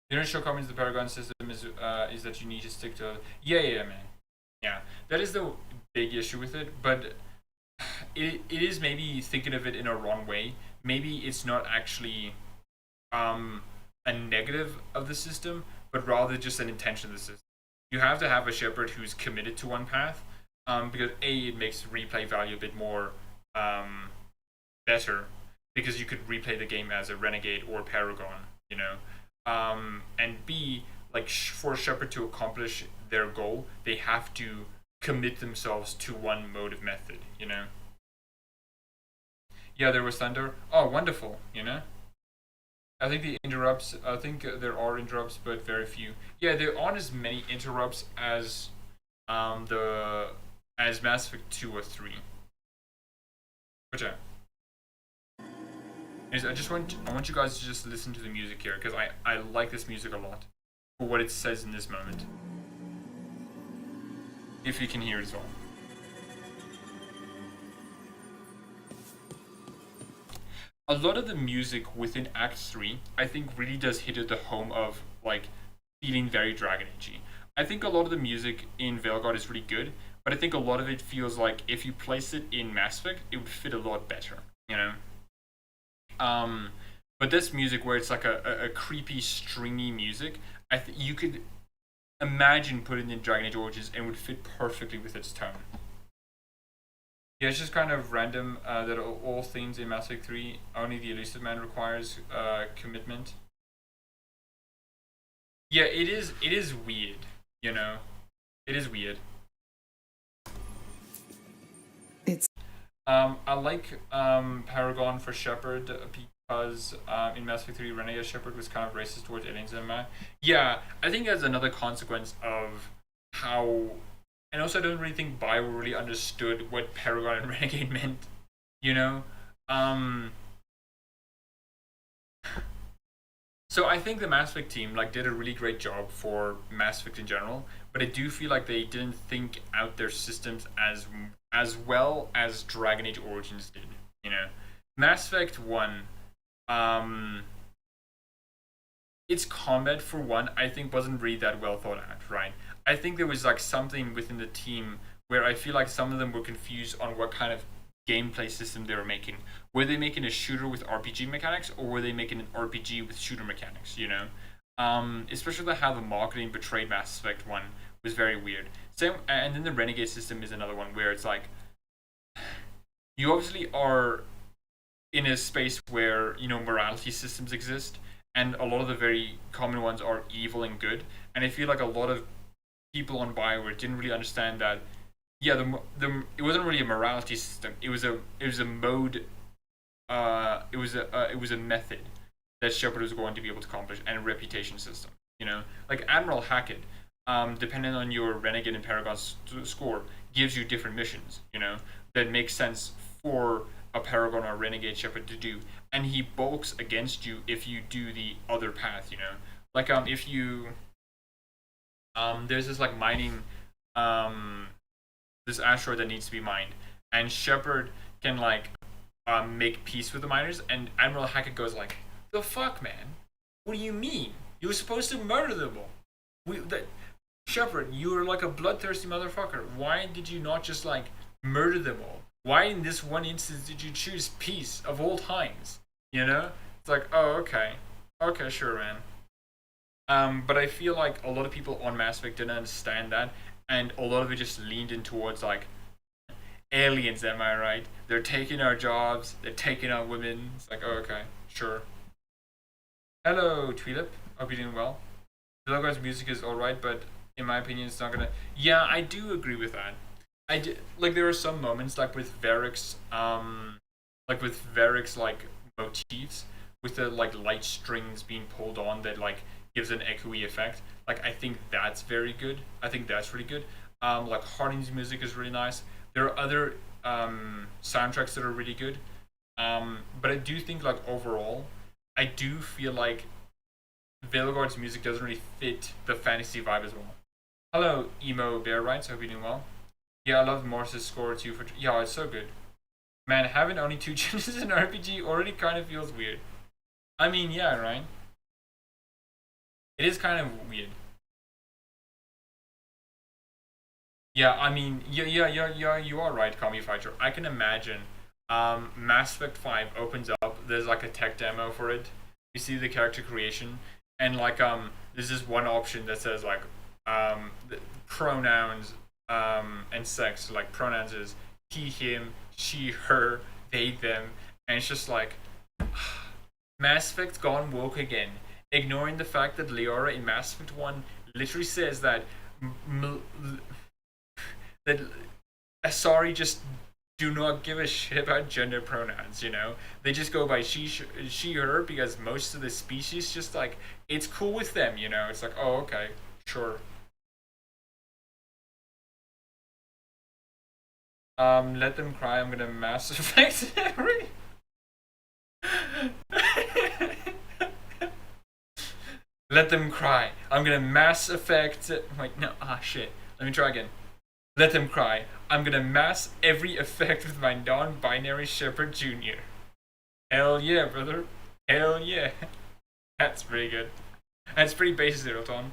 The initial comments of the Paragon system is that you need to stick to. Yeah, man. Yeah, that is the big issue with it. But it is maybe thinking of it in a wrong way. Maybe it's not actually a negative of the system, but rather just an intention of the system. You have to have a Shepard who's committed to one path, because it makes replay value a bit more better, because you could replay the game as a Renegade or Paragon, you know. And B, like, for Shepard to accomplish their goal, they have to commit themselves to one mode of method, you know. Yeah, there was thunder. Oh, wonderful, you know. I think there are interrupts, but very few. Yeah, there aren't as many interrupts as Mass Effect 2 or 3. But yeah. I want you guys to just listen to the music here, because I like this music a lot for what it says in this moment. If you can hear it as well. A lot of the music within Act 3, I think, really does hit at the home of, like, feeling very Dragon Age-y. I think a lot of the music in Veilguard is really good, but I think a lot of it feels like if you place it in Mass Effect, it would fit a lot better, you know? But this music, where it's like a creepy, stringy music, you could imagine putting it in Dragon Age Origins and it would fit perfectly with its tone. Yeah, it's just kind of random that all themes in Mass Effect 3, only the Elusive Man requires commitment. Yeah, it is weird, you know? It is weird. I like Paragon for Shepard because in Mass Effect 3, Renegade Shepard was kind of racist towards aliens and yeah, I think that's another consequence of how, and also I don't really think Bio really understood what Paragon and Renegade meant, you know? So I think the Mass Effect team did a really great job for Mass Effect in general, but I do feel like they didn't think out their systems as well as Dragon Age Origins did, you know? Mass Effect 1, its combat, for one, I think wasn't really that well thought out, right? I think there was something within the team where I feel like some of them were confused on what kind of gameplay system they were making. Were they making a shooter with RPG mechanics, or were they making an RPG with shooter mechanics, you know? Especially how the marketing portrayed Mass Effect 1 was very weird. Same, and then the Renegade system is another one where it's like, you obviously are in a space where, you know, morality systems exist, and a lot of the very common ones are evil and good, and I feel like a lot of people on BioWare didn't really understand that. Yeah, it wasn't really a morality system. It was a mode. It was a method that Shepard was going to be able to accomplish, and a reputation system. You know, like Admiral Hackett, depending on your Renegade and Paragon score, gives you different missions. You know, that makes sense for a Paragon or Renegade Shepard to do, and he bulks against you if you do the other path. You know, like if you there's this like mining this asteroid that needs to be mined, and Shepard can like make peace with the miners, and Admiral Hackett goes like, "The fuck, man? What do you mean? You were supposed to murder them all. Shepard, you were like a bloodthirsty motherfucker. Why did you not just like murder them all? Why in this one instance did you choose peace of all times? You know? It's like, oh, okay, sure, man." But I feel like a lot of people on Mass Effect didn't understand that, and a lot of it just leaned in towards like, aliens, am I right? They're taking our jobs, they're taking our women. It's like, oh, okay, sure. Hello, Tweelip. Hope you're doing well. Veilguard's music is alright, but in my opinion, it's not gonna. Yeah, I do agree with that. Like there are some moments like with Varric's like motifs with the like light strings being pulled on that like gives an echoey effect. Like I think that's very good. I think that's really good. Like Harding's music is really nice. There are other soundtracks that are really good. But I do think like overall, I do feel like Veilguard's music doesn't really fit the fantasy vibe as well. Hello, Emo Bear Rights. Hope you're doing well. Yeah, I love Morse's score too. Yeah, it's so good. Man, having only 2 genders in RPG already kind of feels weird. I mean, yeah, right? It is kind of weird. Yeah, I mean, yeah, you are right, Kami Fighter. I can imagine Mass Effect 5 opens up, there's like a tech demo for it. You see the character creation, and like there's this one option that says like the pronouns and sex. Like pronouns is he, him, she, her, they, them, and it's just like Mass Effect gone woke again, ignoring the fact that Liara in Mass Effect 1 literally says that that Asari just do not give a shit about gender pronouns, you know? They just go by she, her, because most of the species just like, it's cool with them, you know? It's like, oh, okay, sure. Let them cry, I'm gonna Mass Effect every... Let them cry, I'm gonna Mass Effect... Wait, no, shit. Let me try again. Let them cry, I'm gonna mass every effect with my non-binary Shepard Jr. Hell yeah, brother. Hell yeah. That's pretty good. That's pretty basic, Zero Ton.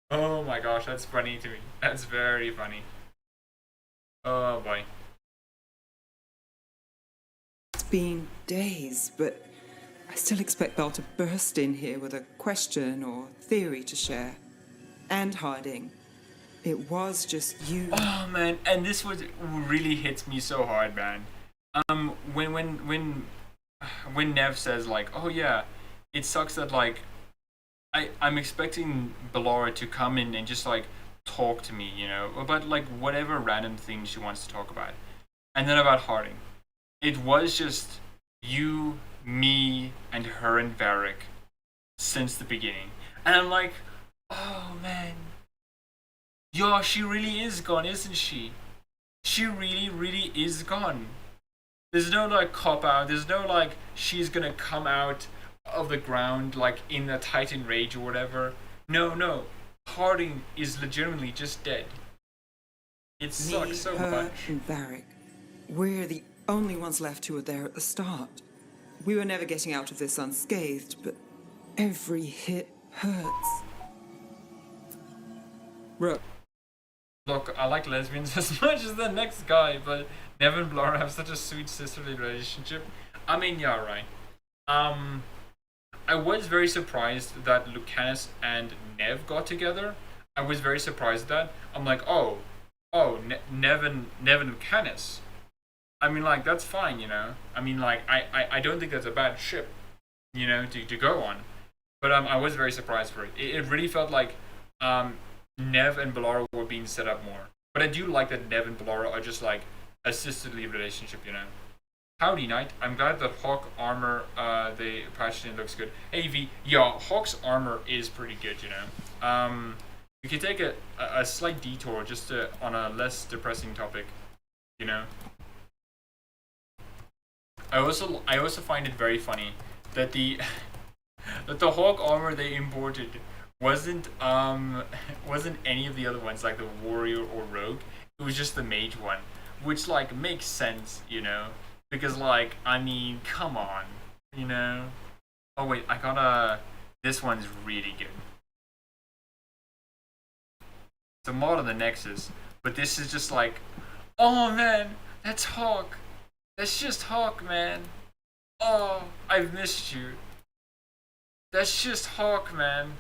Oh my gosh, that's funny to me. That's very funny. Oh boy. It's been days, but I still expect Belle to burst in here with a question or theory to share. And Harding. It was just you. Oh man, and this was really hits me so hard, man. When Nev says like, oh yeah, it sucks that like I'm expecting Ballora to come in and just like talk to me, you know, about like whatever random thing she wants to talk about. And then about Harding. It was just you, me, and her and Varric since the beginning. And I'm like, oh man. Yo, she really is gone, isn't she? She really is gone. There's no like cop out. There's no like she's gonna come out of the ground like in a Titan rage or whatever. No. Harding is legitimately just dead. It sucks so much. And Varric, we're the only ones left who were there at the start. We were never getting out of this unscathed, but every hit hurts. look, I like lesbians as much as the next guy, but Nev and Blara have such a sweet sisterly relationship. I mean, yeah, right. I was very surprised that Lucanus and Nev got together. I was very surprised at that. I'm like, Nev and Lucanus. I mean, like, that's fine, you know. I mean, like, I don't think that's a bad ship, you know, to go on. But I was very surprised for it. It really felt like Nev and Blara were being set up more. But I do like that Nev and Blara are just like a sisterly relationship, you know. Howdy, Knight. I'm glad that Hawk armor, they patched in, looks good. Hey, V, yeah, Hawk's armor is pretty good, you know. We could take a slight detour just on a less depressing topic, you know. I also find it very funny that the Hawk armor they imported wasn't any of the other ones like the warrior or rogue. It was just the mage one, which like makes sense, you know, because like I mean, come on, you know. Oh wait, I got this one's really good. It's a mod on the Nexus, but this is just like, oh man, that's Hawk. That's just Hawk, man. Oh, I've missed you. That's just Hawk, man.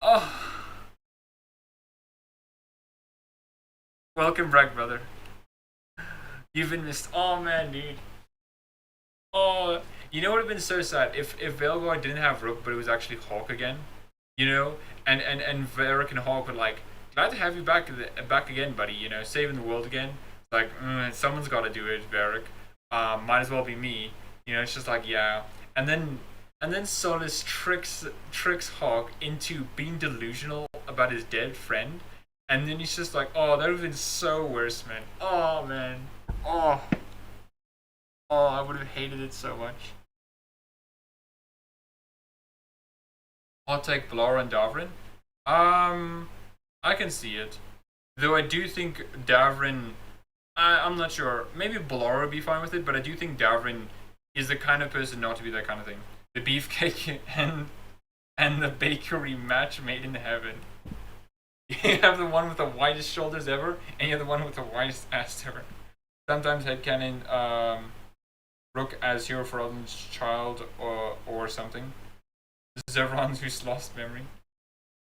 Oh. Welcome back, brother. You've been missed. Oh, man, dude. Oh, you know what would have been so sad? If Veilguard didn't have Rook, but it was actually Hawk again. You know? And Varric and Hawk were like, glad to have you back again, buddy. You know, saving the world again. Like, someone's got to do it, Varric. Might as well be me. You know, it's just like, yeah. And then Solus tricks Hawk into being delusional about his dead friend. And then he's just like, oh, that would have been so worse, man. Oh, man. Oh, I would have hated it so much. Hot take Blara and Davrin? I can see it. Though I do think Davrin... I'm not sure. Maybe Blara would be fine with it, but I do think Davrin is the kind of person not to be that kind of thing. The beefcake and the bakery match made in heaven. You have the one with the widest shoulders ever, and you have the one with the widest ass ever. Sometimes headcanon Rook as hero for Odin's child or something. Zevron who's lost memory.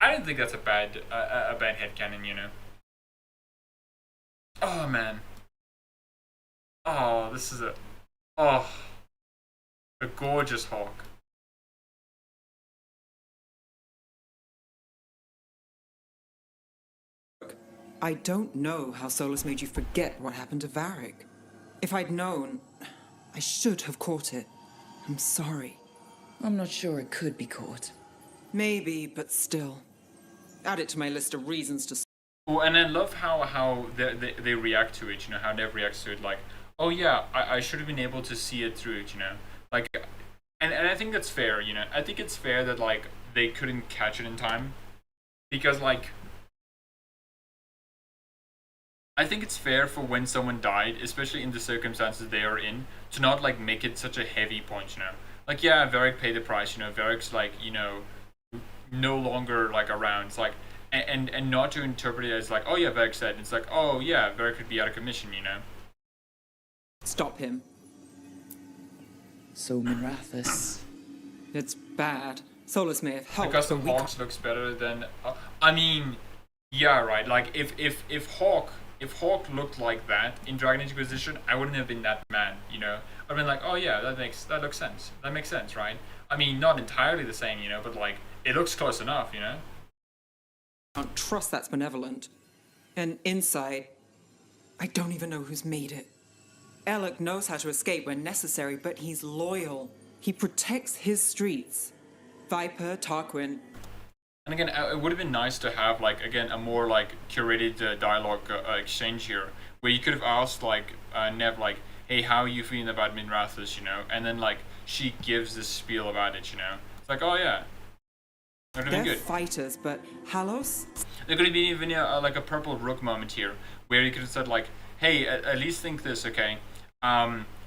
I don't think that's a bad headcanon, you know. Oh man. Oh, this is a gorgeous Hawk. I don't know how Solus made you forget what happened to Varric. If I'd known, I should have caught it. I'm sorry. I'm not sure it could be caught. Maybe, but still. Add it to my list of reasons to... Oh, and I love how they react to it, you know, how Nev reacts to it, like, oh yeah, I should have been able to see it through it, you know. Like, and I think that's fair, you know. I think it's fair that, like, they couldn't catch it in time. Because, like... I think it's fair for when someone died, especially in the circumstances they are in, to not, like, make it such a heavy point, you know. Like, yeah, Varric paid the price, you know. Varric's, like, you know, no longer, like, around. It's like... And not to interpret it as like, oh yeah, Varric said. It's like, oh yeah, Varric could be out of commission, you know. Stop him. So Minrathus. It's bad. Solus may have helped. The custom Hawks looks better than. I mean, yeah, right. Like if Hawk looked like that in Dragon Inquisition, I wouldn't have been that mad, you know. I'd been like, oh yeah, that looks sense. That makes sense, right? I mean, not entirely the same, you know, but like it looks close enough, you know. I don't trust that's benevolent. And inside, I don't even know who's made it. Alec knows how to escape when necessary, but he's loyal. He protects his streets. Viper, Tarquin. And again, it would have been nice to have, like, again, a more, like, curated dialogue exchange here, where you could have asked, like, Nev, like, hey, how are you feeling about Minrathus, you know? And then, like, she gives this spiel about it, you know? It's like, oh, yeah. They're good. Fighters, but Halos? There could have been even like a purple Rook moment here, where you could have said like, hey, at least think this, okay?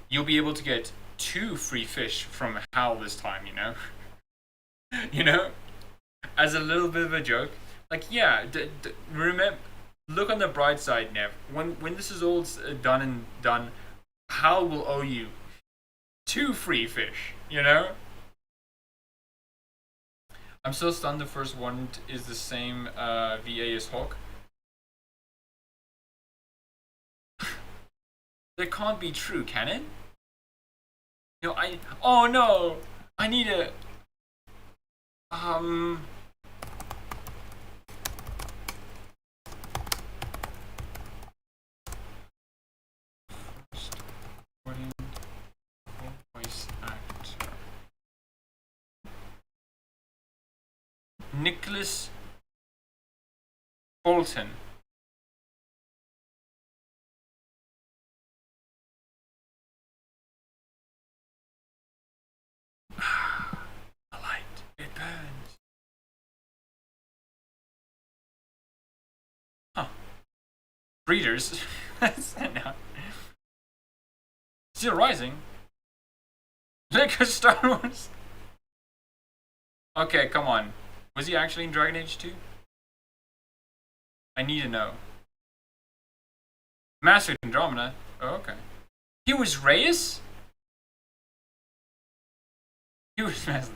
You'll be able to get 2 free fish from Hal this time, you know? You know? As a little bit of a joke. Like, yeah, remember, look on the bright side, Nev. When this is all done and done, Hal will owe you 2 free fish, you know? I'm still stunned the first one is the same VA as Hawk. That can't be true, can it? You know, oh no! I need a... Voice actor. Nicholas Bolton. A light, it burns. Huh. Breeders. No. Still rising. Like Star Wars. Okay, come on. Was he actually in Dragon Age 2? I need to know. Master Andromeda. Oh, okay. He was Reyes? He was Master.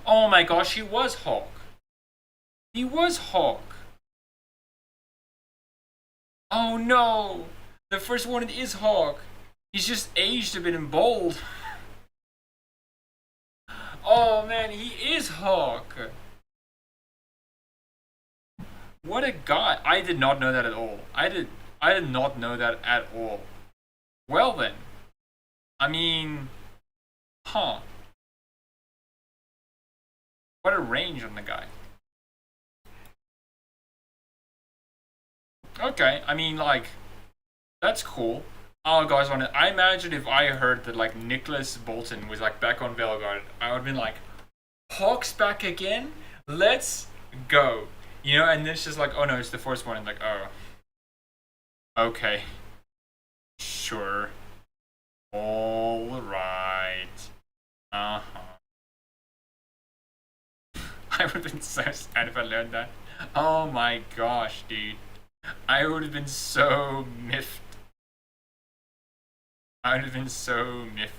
Oh my gosh, he was Hawk. He was Hawk. Oh no! The first one is Hawk. He's just aged a bit and bald. Oh man, he is Hawk. What a guy. I did not know that at all. I did not know that at all. Well then. I mean, huh. What a range on the guy. Okay, I mean, like, that's cool. Oh, guys, I imagine if I heard that, like, Nicholas Bolton was, like, back on Veilguard, I would have been like, Hawk's back again? Let's go. You know, and it's just like, oh no, it's the first one, and like, oh. Okay. Sure. Alright. Uh-huh. I would have been so sad if I learned that. Oh my gosh, dude. I would have been so miffed. I would have been so miffed.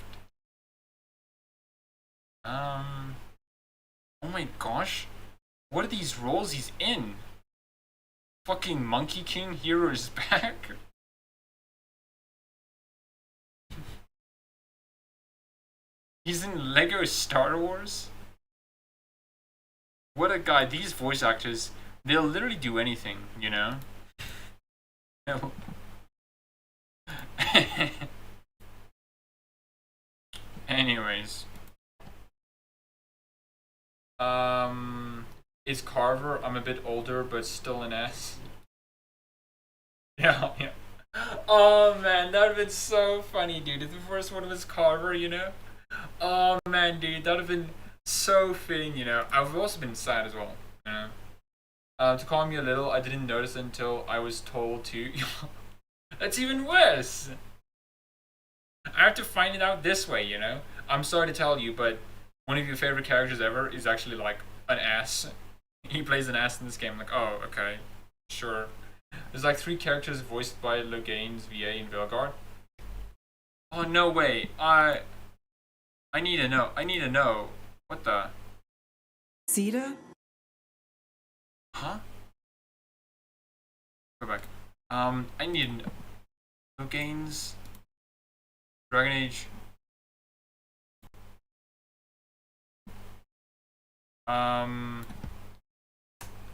Oh my gosh. What are these roles he's in? Fucking Monkey King hero is back. He's in Lego Star Wars. What a guy. These voice actors, they'll literally do anything, you know? Anyways. Is Carver, I'm a bit older, but still an S. Yeah. Oh man, that would've been so funny, dude. If the first one was Carver, you know? Oh man, dude, that would've been so fitting, you know? I've also been sad as well, you know? To call me a little, I didn't notice until I was told to. That's even worse! I have to find it out this way, you know? I'm sorry to tell you, but one of your favorite characters ever is actually like an ass. He plays an ass in this game. I'm like, oh, okay, sure. There's like 3 characters voiced by Logain's VA in Veilguard. Oh, no way. I need to know. I need to know. What the? Cedar? Huh? Go back. I need to know. Logain's Dragon Age.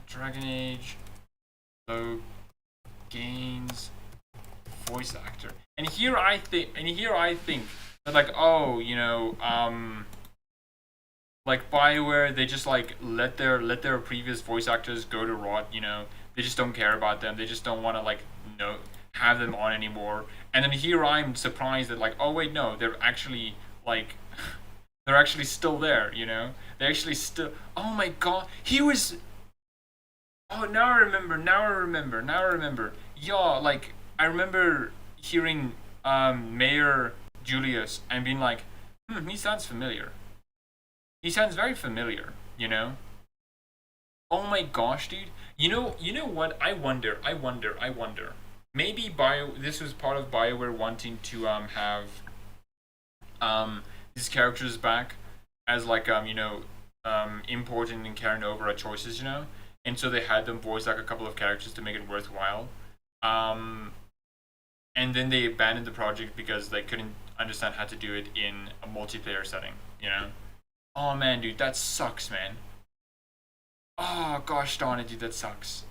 Dragon Age Logain's voice actor. And here I think that, like, oh, you know, like BioWare, they just like let their previous voice actors go to rot, you know. They just don't care about them. They just don't want to, like, have them on anymore. And then here I'm surprised that, like, oh wait, no, they're actually like they're actually still there, you know. They actually still. Oh my god, he was. Oh, now I remember. Yeah, like, I remember hearing Mayor Julius and being like, he sounds familiar. He sounds very familiar, you know? Oh my gosh, dude. You know what? I wonder. Maybe this was part of BioWare wanting to have these characters back as like important and carrying over our choices, you know? And so they had them voice like a couple of characters to make it worthwhile. And then they abandoned the project because they couldn't understand how to do it in a multiplayer setting, you know? Oh man, dude, that sucks, man. Oh gosh darn it, dude, that sucks.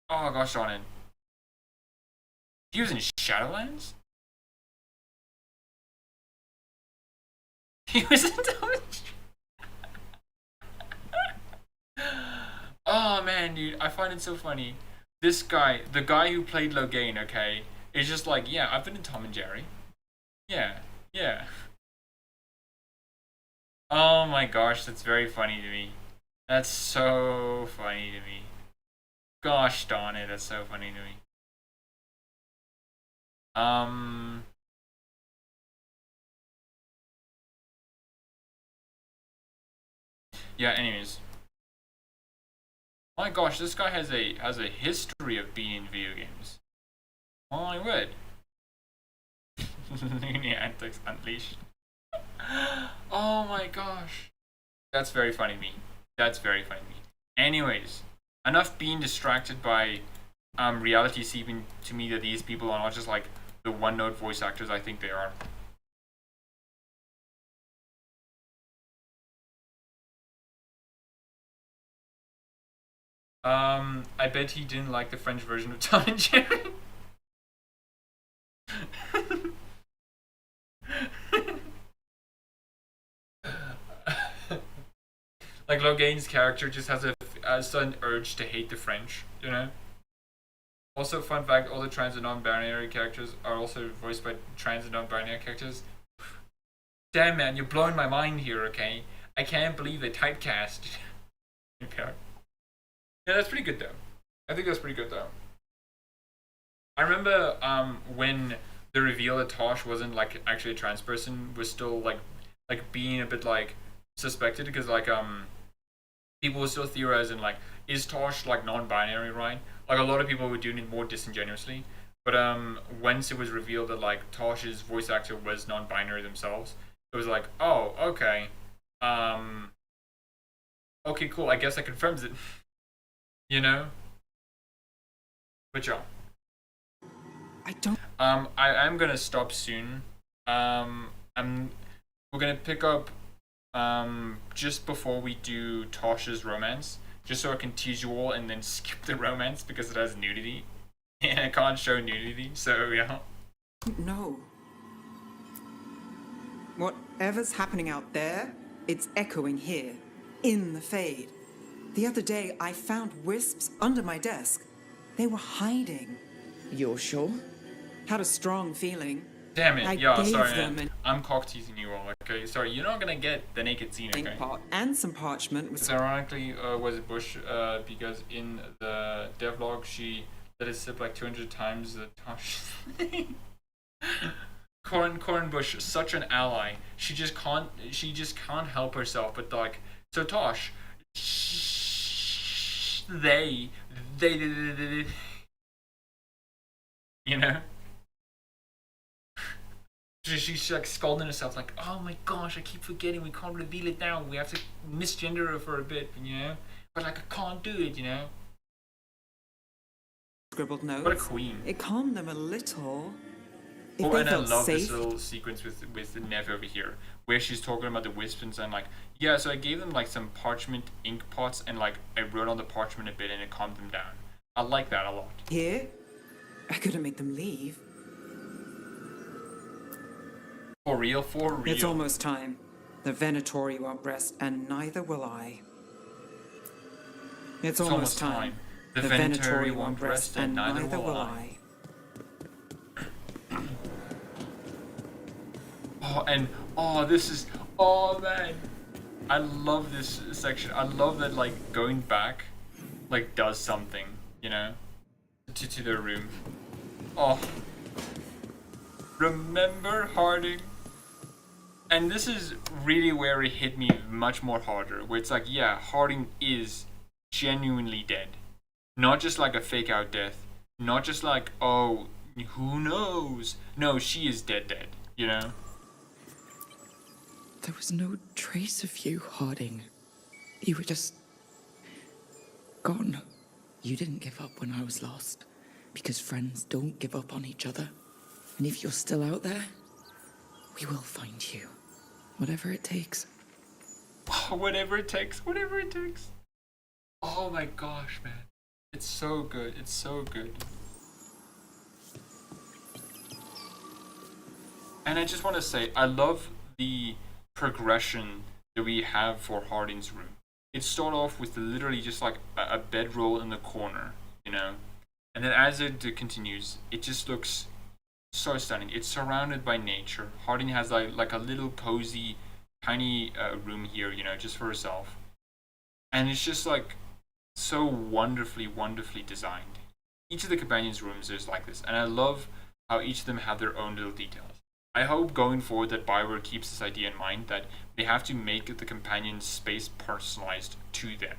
Oh gosh darn it. He was in Shadowlands? He was in Oh man, dude, I find it so funny. This guy, the guy who played Logain, okay, is just like, yeah, I've been in Tom and Jerry. Yeah, yeah. Oh my gosh, that's very funny to me. That's so funny to me. Gosh darn it, that's so funny to me. Yeah, anyways. My gosh, this guy has a history of being in video games. Oh my word. Loony antics unleashed. Oh my gosh. That's very funny to me. That's very funny to me. Anyways, enough being distracted by reality seeping to me that these people are not just like the one-note voice actors I think they are. I bet he didn't like the French version of Tom and Jerry. Like Logain's character just has a sudden urge to hate the French, you know? Also, fun fact, all the trans and non-binary characters are also voiced by trans and non-binary characters. Damn man, you're blowing my mind here, okay? I can't believe they typecast. Okay. Yeah, that's pretty good though. I think that's pretty good though. I remember when the reveal that Tosh wasn't like actually a trans person was still like being a bit like suspected because like people were still theorizing like, is Tosh like non-binary, right? Like a lot of people were doing it more disingenuously. But once it was revealed that like Tosh's voice actor was non-binary themselves, it was like, oh, okay. Okay, cool, I guess that confirms it. You know? But yeah. I don't I'm gonna stop soon. We're gonna pick up just before we do Tosh's romance, just so I can tease you all and then skip the romance because it has nudity. And I can't show nudity, so yeah. No. Whatever's happening out there, it's echoing here, in the Fade. The other day, I found wisps under my desk. They were hiding. You're sure? Had a strong feeling. Damn it, I yeah, gave sorry them man. I'm cock teasing you all, okay? Sorry, you're not gonna get the naked scene, okay? Pot and some parchment. This ironically was a bush because in the devlog she let it sip like 200 times the Tosh. Corin Bush, such an ally. She just can't help herself but like, so Tosh, they you know? She's like scolding herself like, oh my gosh, I keep forgetting we can't reveal it now. We have to misgender her for a bit, you know? But like I can't do it, you know? Scribbled notes. What a queen. It calmed them a little. If Oh, they and I felt love safe, this little sequence with Nev over here, where she's talking about the wisps and like, yeah, so I gave them like some parchment ink pots and like I wrote on the parchment a bit and it calmed them down. I like that a lot. Here, I couldn't make them leave. For real, for real. It's almost time. The Venatori won't rest, and neither will I. It's almost time. The Venatori won't rest, and neither will I. Oh, and this is, man, I love this section. I love that like going back, like does something, you know, to their room. Oh, remember Harding? And this is really where it hit me much more harder, where it's like, yeah, Harding is genuinely dead. Not just like a fake out death, not just like, oh, who knows? No, she is dead, you know? There was no trace of you, Harding. You were just gone. You didn't give up when I was lost, because friends don't give up on each other. And if you're still out there, we will find you. Whatever it takes. Whatever it takes, whatever it takes. Oh my gosh, man. It's so good, it's so good. And I just want to say, I love the progression that we have for Harding's room. It starts off with literally just like a bedroll in the corner, you know? And then as it continues, it just looks so stunning. It's surrounded by nature. Harding has like a little cozy, tiny room here, you know, just for herself. And it's just like so wonderfully, wonderfully designed. Each of the companions' rooms is like this. And I love how each of them have their own little details. I hope going forward that Bioware keeps this idea in mind, that they have to make the companion space personalized to them,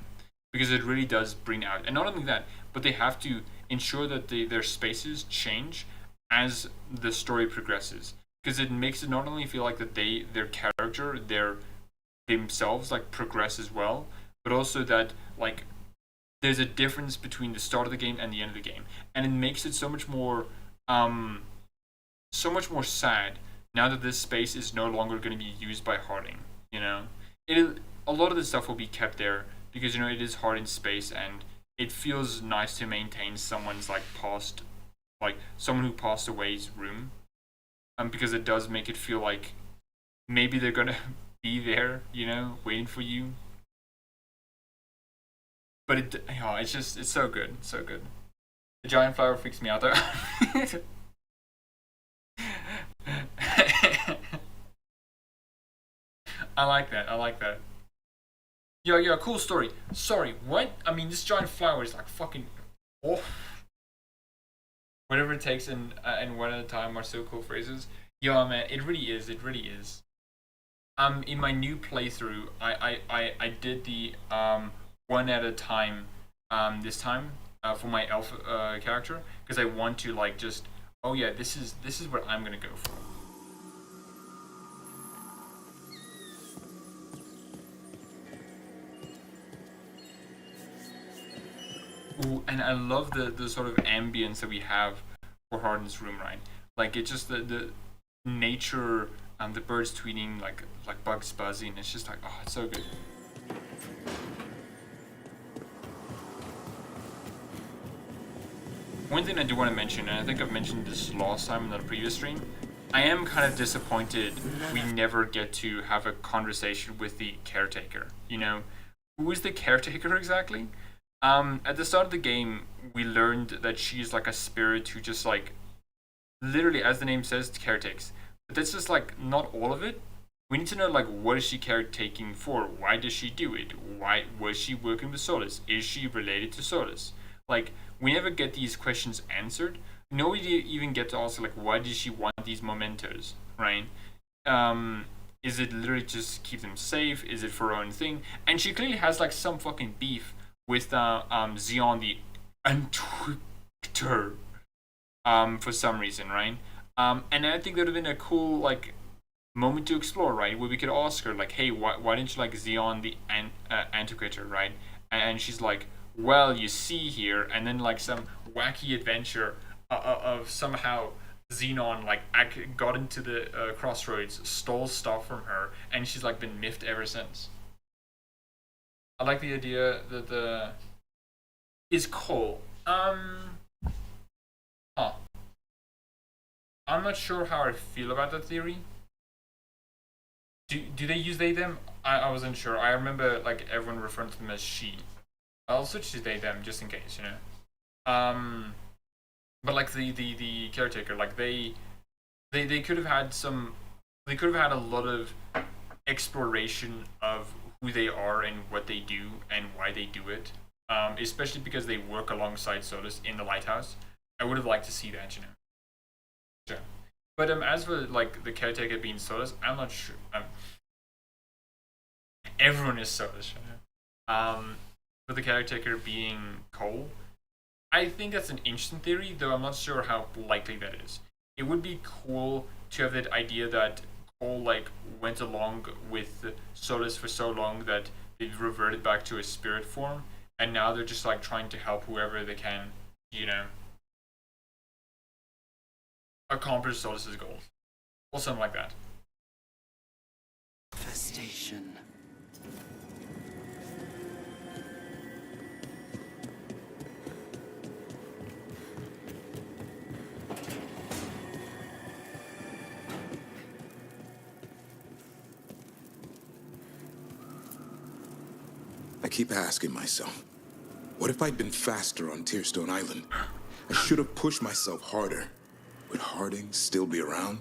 because it really does bring out, and not only that, but they have to ensure that their spaces change as the story progresses, because it makes it not only feel like that their character, themselves like progress as well, but also that like there's a difference between the start of the game and the end of the game, and it makes it so much more sad now that this space is no longer going to be used by Harding. You know, a lot of the stuff will be kept there because, you know, it is Harding's space, and it feels nice to maintain someone's someone who passed away's room, because it does make it feel like maybe they're gonna be there, you know, waiting for you. But it's so good, so good. The giant flower freaks me out though. I like that. Yeah, cool story. Sorry, what? I mean, this giant flower is like fucking... Oh. Whatever it takes and one at a time are so cool phrases. Yeah, man, it really is. In my new playthrough, I did the one at a time this time for my elf character, because I want to like just, oh yeah, this is what I'm gonna go for. Ooh, and I love the sort of ambience that we have for Hardin's room, right? Like, it's just the nature, the birds tweeting, like bugs buzzing. It's just like, oh, it's so good. One thing I do want to mention, and I think I've mentioned this last time in the previous stream, I am kind of disappointed we never get to have a conversation with the caretaker. You know, who is the caretaker exactly? At the start of the game, we learned that she's like a spirit who just like, literally, as the name says, caretakes. But that's just like not all of it. We need to know, like, what is she caretaking for? Why does she do it? Why was she working with Solus? Is she related to Solus? Like, we never get these questions answered. Nobody even get to ask, like, why did she want these mementos, right? Is it literally just keep them safe? Is it for her own thing? And she clearly has like some fucking beef with Xeon the Antwictor, for some reason, right? And I think that would have been a cool like moment to explore, right? Where we could ask her like, hey, why didn't you like Xeon the Antwictor, right? And she's like, well, you see here, and then like some wacky adventure of somehow Xenon like got into the crossroads, stole stuff from her, and she's like been miffed ever since. I like the idea that is Cole. I'm not sure how I feel about that theory. Do they use they them? I wasn't sure. I remember like everyone referring to them as she. I'll switch to they them just in case, you know. But like the caretaker, like they could have had some. They could have had a lot of exploration of who they are and what they do and why they do it, especially because they work alongside Solus in the lighthouse. I would have liked to see that, you know. Sure. But as for like the caretaker being Solus, I'm not sure. Everyone is Solus. For the caretaker being Cole, I think that's an interesting theory, though I'm not sure how likely that is. It would be cool to have that idea that Cole like went along with Solus for so long that they reverted back to his spirit form, and now they're just like trying to help whoever they can, you know, accomplish Solus's goals, or something like that. Infestation. I keep asking myself, what if I'd been faster on Tearstone Island? I should have pushed myself harder. Would Harding still be around?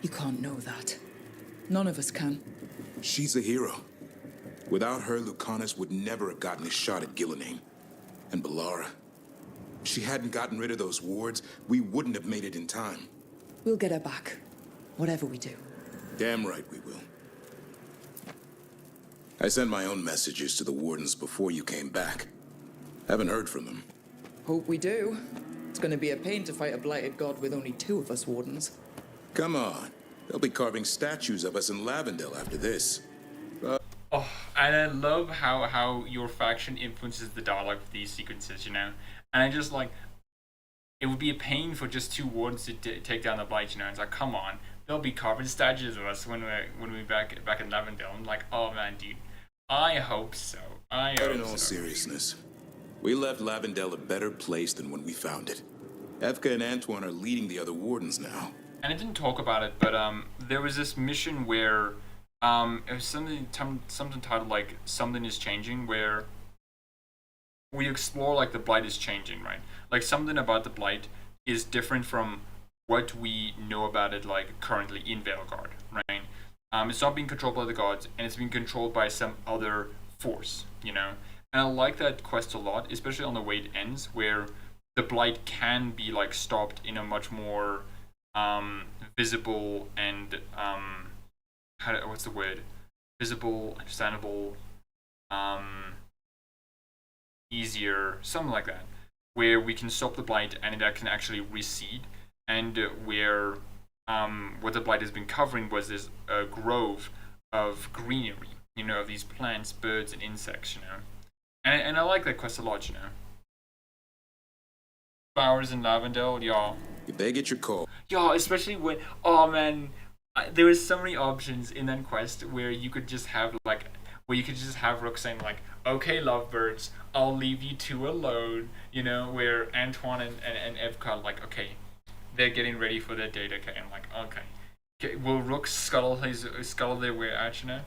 You can't know that. None of us can. She's a hero. Without her, Lucanus would never have gotten his shot at Gillenane. And Bellara. If she hadn't gotten rid of those wards, we wouldn't have made it in time. We'll get her back. Whatever we do. Damn right we will. I sent my own messages to the wardens before you came back. Haven't heard from them. Hope we do. It's gonna be a pain to fight a blighted god with only 2 of us wardens. Come on. They'll be carving statues of us in Lavendel after this. Oh, and I love how your faction influences the dialogue of these sequences, you know? And I just like, it would be a pain for just 2 wardens to take down the blight, you know? It's like, come on, they'll be carving statues of us when we're back in Lavendel. I'm like, oh man, dude, I hope so. But in all seriousness, we left Lavendel a better place than when we found it. Evka and Antoine are leading the other wardens now. And I didn't talk about it, but there was this mission where it was something titled like Something is Changing, where we explore like the blight is changing, right? Like something about the blight is different from what we know about it like currently in Veilguard, right? It's not being controlled by the gods, and it's being controlled by some other force, you know? And I like that quest a lot, especially on the way it ends, where the blight can be like stopped in a much more visible and what's the word? Visible, understandable, easier, something like that, where we can stop the blight and that can actually recede, and where what the blight has been covering was this grove of greenery, you know, of these plants, birds, and insects, you know. And I like that quest a lot, you know. Flowers in Lavendel, y'all. If they get your call. Y'all, especially when, oh man, there was so many options in that quest where you could just have like, Rook saying like, okay, lovebirds, I'll leave you 2 alone, you know, where Antoine and Evka like, okay, they're getting ready for their date, okay, I'm like, okay, will Rook scuttle their way out, you know?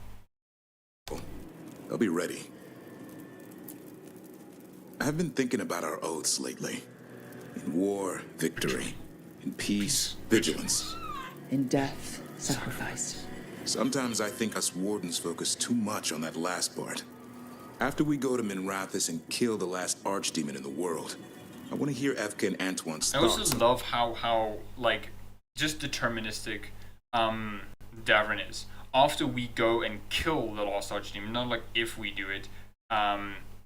They'll be ready. I've been thinking about our oaths lately. In war, victory. In peace, vigilance. In death, sacrifice. Sometimes I think us wardens focus too much on that last part. After we go to Minrathous and kill the last archdemon in the world, I want to hear Evka and Antoine's thoughts. I also love how like just deterministic Davrin is. After we go and kill the last archdemon, not like if we do it,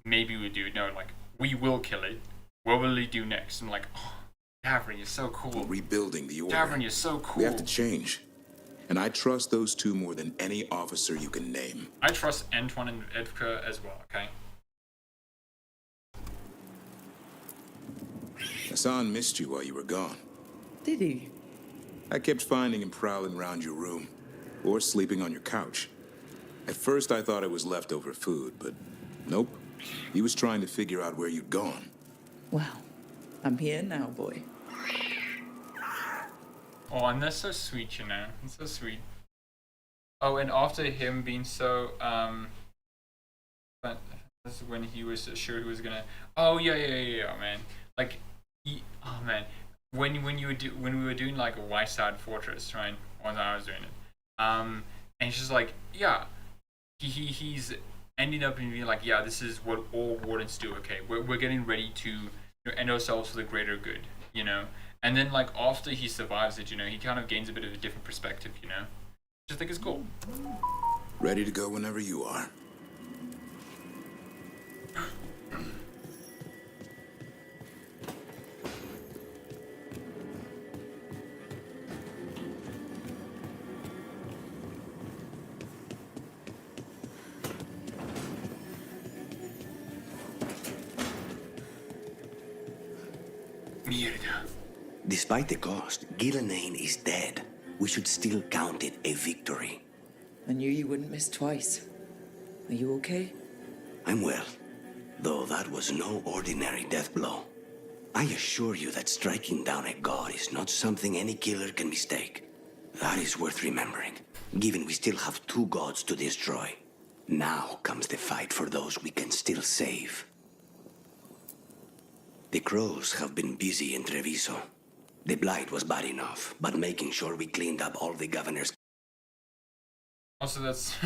maybe we do it. No, like we will kill it. What will he do next? I'm like, oh, Davrin, you're so cool. We're rebuilding the order. Davrin, you're so cool. We have to change. And I trust those 2 more than any officer you can name. I trust Antoine and Evka as well, okay? Hassan missed you while you were gone. Did he? I kept finding him prowling around your room, or sleeping on your couch. At first I thought it was leftover food, but nope. He was trying to figure out where you'd gone. Well, I'm here now, boy. Oh, and that's so sweet, you know. It's so sweet. Oh, and after him being so, but that's when he was sure he was gonna. Oh yeah, man. Like, oh man, when we were doing like a White Side Fortress, right? When I was doing it, and it's just like, yeah, he's ending up being like, yeah, this is what all wardens do. Okay, we're getting ready to end ourselves for the greater good. you know. And then like after he survives it, you know, he kind of gains a bit of a different perspective, you know. Which I think is cool. Ready to go whenever you are. Mierda. Despite the cost, Gillenane is dead. We should still count it a victory. I knew you wouldn't miss twice. Are you okay? I'm well, though that was no ordinary death blow. I assure you that striking down a god is not something any killer can mistake. That is worth remembering, given we still have 2 gods to destroy. Now comes the fight for those we can still save. The crows have been busy in Treviso. The blight was bad enough, but making sure we cleaned up all the governor's... Also, that's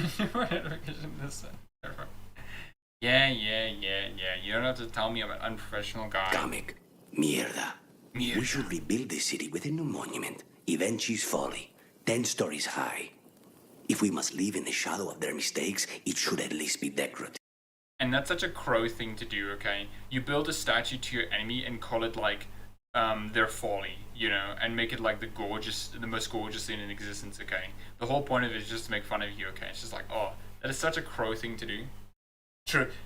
yeah. You don't have to tell me I'm an unprofessional guy. Comic. Mierda. We should rebuild the city with a new monument. Evenchi's Folly. 10 stories high. If we must live in the shadow of their mistakes, it should at least be decorative. And that's such a crow thing to do, okay? You build a statue to your enemy and call it like their folly, you know, and make it like the most gorgeous thing in existence, okay? The whole point of it is just to make fun of you, okay? It's just like, oh, that is such a crow thing to do.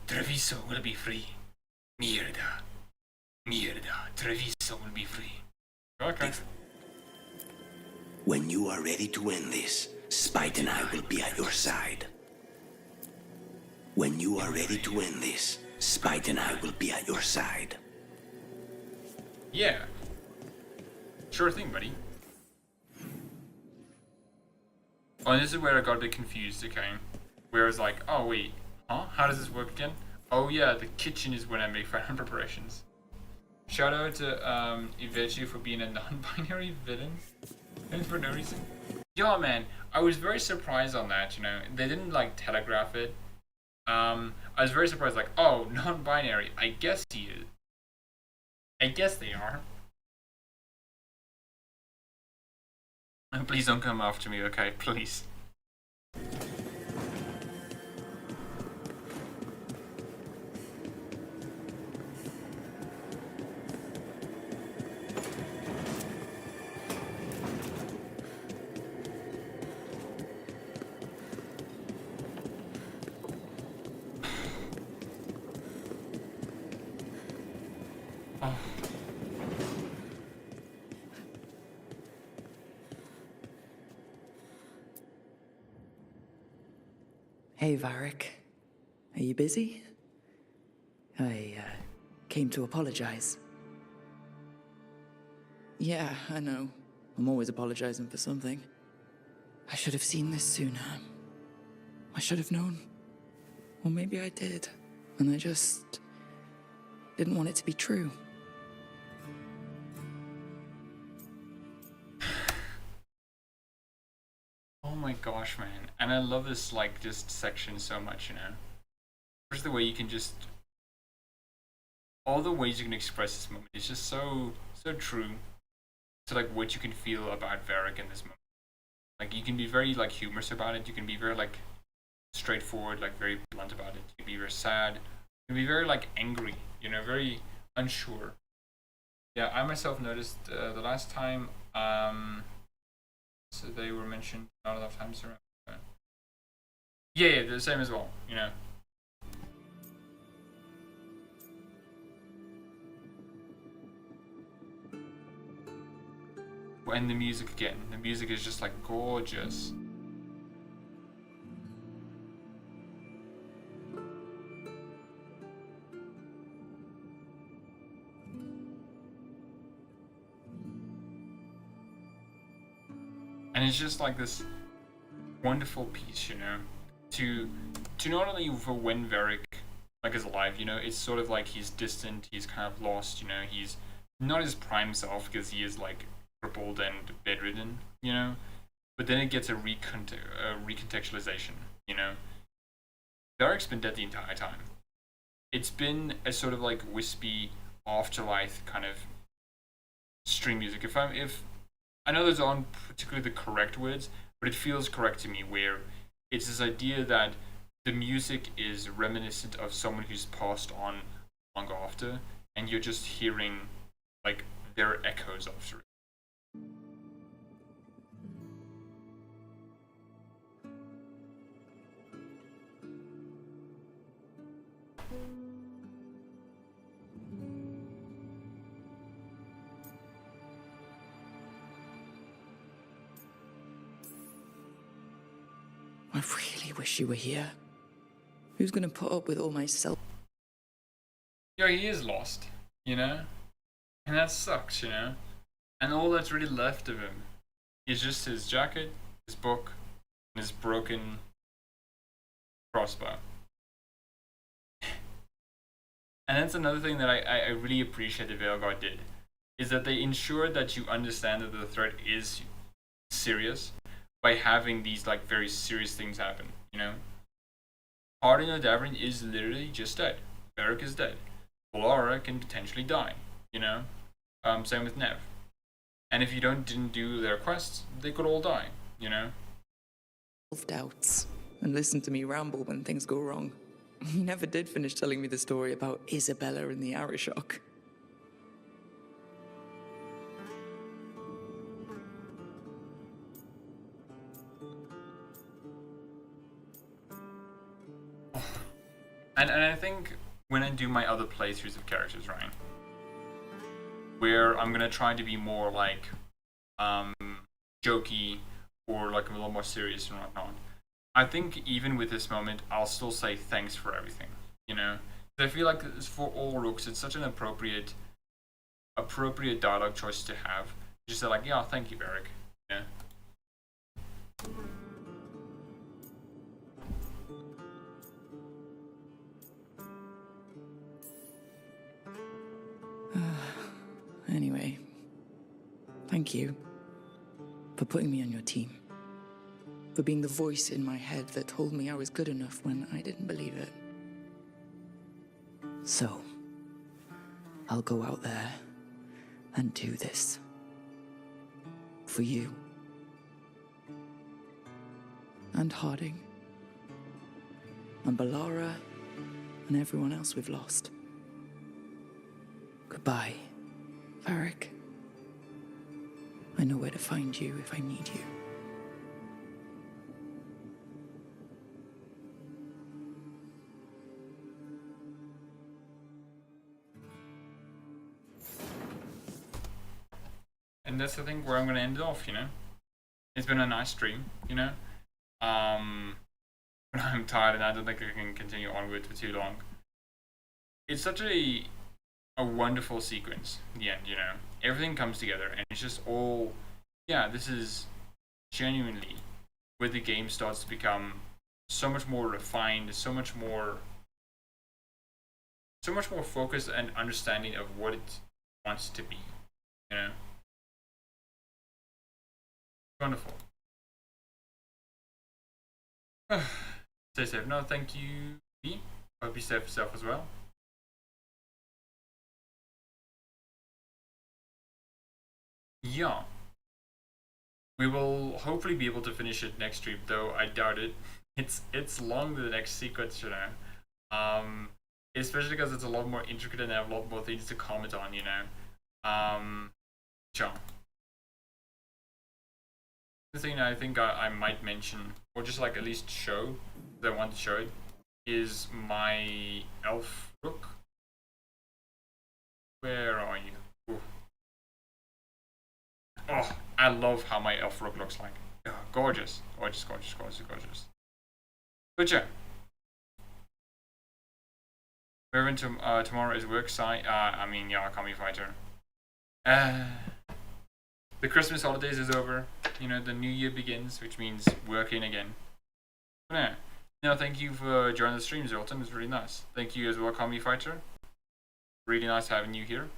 Treviso will be free. Mierda. Treviso will be free. Okay. When you are ready to end this, Spite and I will be at your side. When you are ready to end this, Spite and I will be at your side. Yeah. Sure thing, buddy. Oh, and this is where I got a bit confused, okay? Where I was like, oh wait, huh? How does this work again? Oh yeah, the kitchen is when I make final preparations. Shout out to Ivechi for being a non-binary villain. And for no reason. Yo man, I was very surprised on that, you know. They didn't like telegraph it. I was very surprised, like, oh, non-binary. I guess he is. I guess they are. Please don't come after me, okay? Please. Hey, Varric. Are you busy? I came to apologize. Yeah, I know. I'm always apologizing for something. I should have seen this sooner. I should have known. Or maybe I did, and I just didn't want it to be true. Oh my gosh, man. And I love this, like, just section so much, you know? Just the way you can just... all the ways you can express this moment. It's just so true to, like, what you can feel about Varric in this moment. Like, you can be very, like, humorous about it. You can be very, like, straightforward, like, very blunt about it. You can be very sad. You can be very, like, angry, you know? Very unsure. Yeah, I myself noticed the last time... so they were mentioned not enough times around. Yeah, the same as well, you know. And the music again. The music is just like gorgeous. And it's just like this wonderful piece, you know, to not only for when Varric like is alive, you know, it's sort of like he's distant, he's kind of lost, you know, he's not his prime self because he is like crippled and bedridden, you know, but then it gets a recontextualization, you know. Varric's been dead the entire time. It's been a sort of like wispy afterlife kind of stream music. If I know those aren't particularly the correct words, but it feels correct to me, where it's this idea that the music is reminiscent of someone who's passed on long after, and you're just hearing like their echoes after it. I really wish you were here. Who's gonna put up with all my self? Yeah, he is lost, you know? And that sucks, you know? And all that's really left of him is just his jacket, his book, and his broken crossbow. And that's another thing that I really appreciate that Veilguard did, is that they ensured that you understand that the threat is serious by having these like very serious things happen, you know? Harding O'Davrin is literally just dead. Varric is dead. Valara can potentially die, you know? Same with Nev. And if you didn't do their quests, they could all die, you know? Self-doubts and listen to me ramble when things go wrong. He never did finish telling me the story about Isabella and the Arishok. And I think when I do my other playthroughs of characters, right, where I'm gonna try to be more like jokey or like a little more serious and whatnot, I think even with this moment, I'll still say thanks for everything, you know? I feel like for all rooks, it's such an appropriate dialogue choice to have. Just say like, yeah, thank you, Varric. Yeah. Anyway, thank you for putting me on your team. For being the voice in my head that told me I was good enough when I didn't believe it. So, I'll go out there and do this. For you. And Harding. And Balara. And everyone else we've lost. Goodbye, Varric. I know where to find you if I need you. And that's the thing where I'm gonna end it off, you know? It's been a nice stream, you know? But I'm tired and I don't think I can continue onward for too long. It's such a wonderful sequence in the end, you know? Everything comes together and it's just all, yeah, this is genuinely where the game starts to become so much more refined, so much more focused and understanding of what it wants to be, you know? Wonderful. Stay safe. No, thank you, B. Hope you stay for yourself as well. Yeah. We will hopefully be able to finish it next stream, though I doubt it. It's long, the next sequence, you know. Especially because it's a lot more intricate and I have a lot more things to comment on, you know. Sure. The thing I think I might mention, or just like at least show, that I want to show it, is my elf rook. Where are you? Ooh. Oh, I love how my elf rook looks like. Oh, gorgeous. Gorgeous, gorgeous, gorgeous, gorgeous. But yeah. Wherever tomorrow is work site, I mean, yeah, Kami Fighter. The Christmas holidays is over. You know, the new year begins, which means working again. But yeah. No, thank you for joining the stream, Zoltan. It's really nice. Thank you as well, Kami Fighter. Really nice having you here.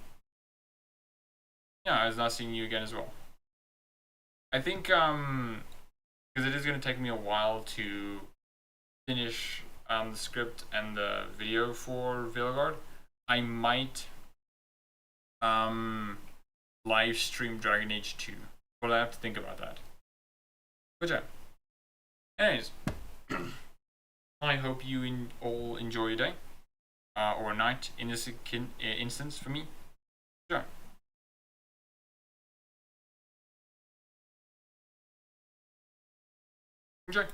Yeah, it's nice seeing you again as well. I think, because it is going to take me a while to finish the script and the video for Veilguard, I might live stream Dragon Age 2. Well, I have to think about that. But yeah. Anyways, I hope you all enjoy your day. Or night in this instance for me. Sure. Enjoy.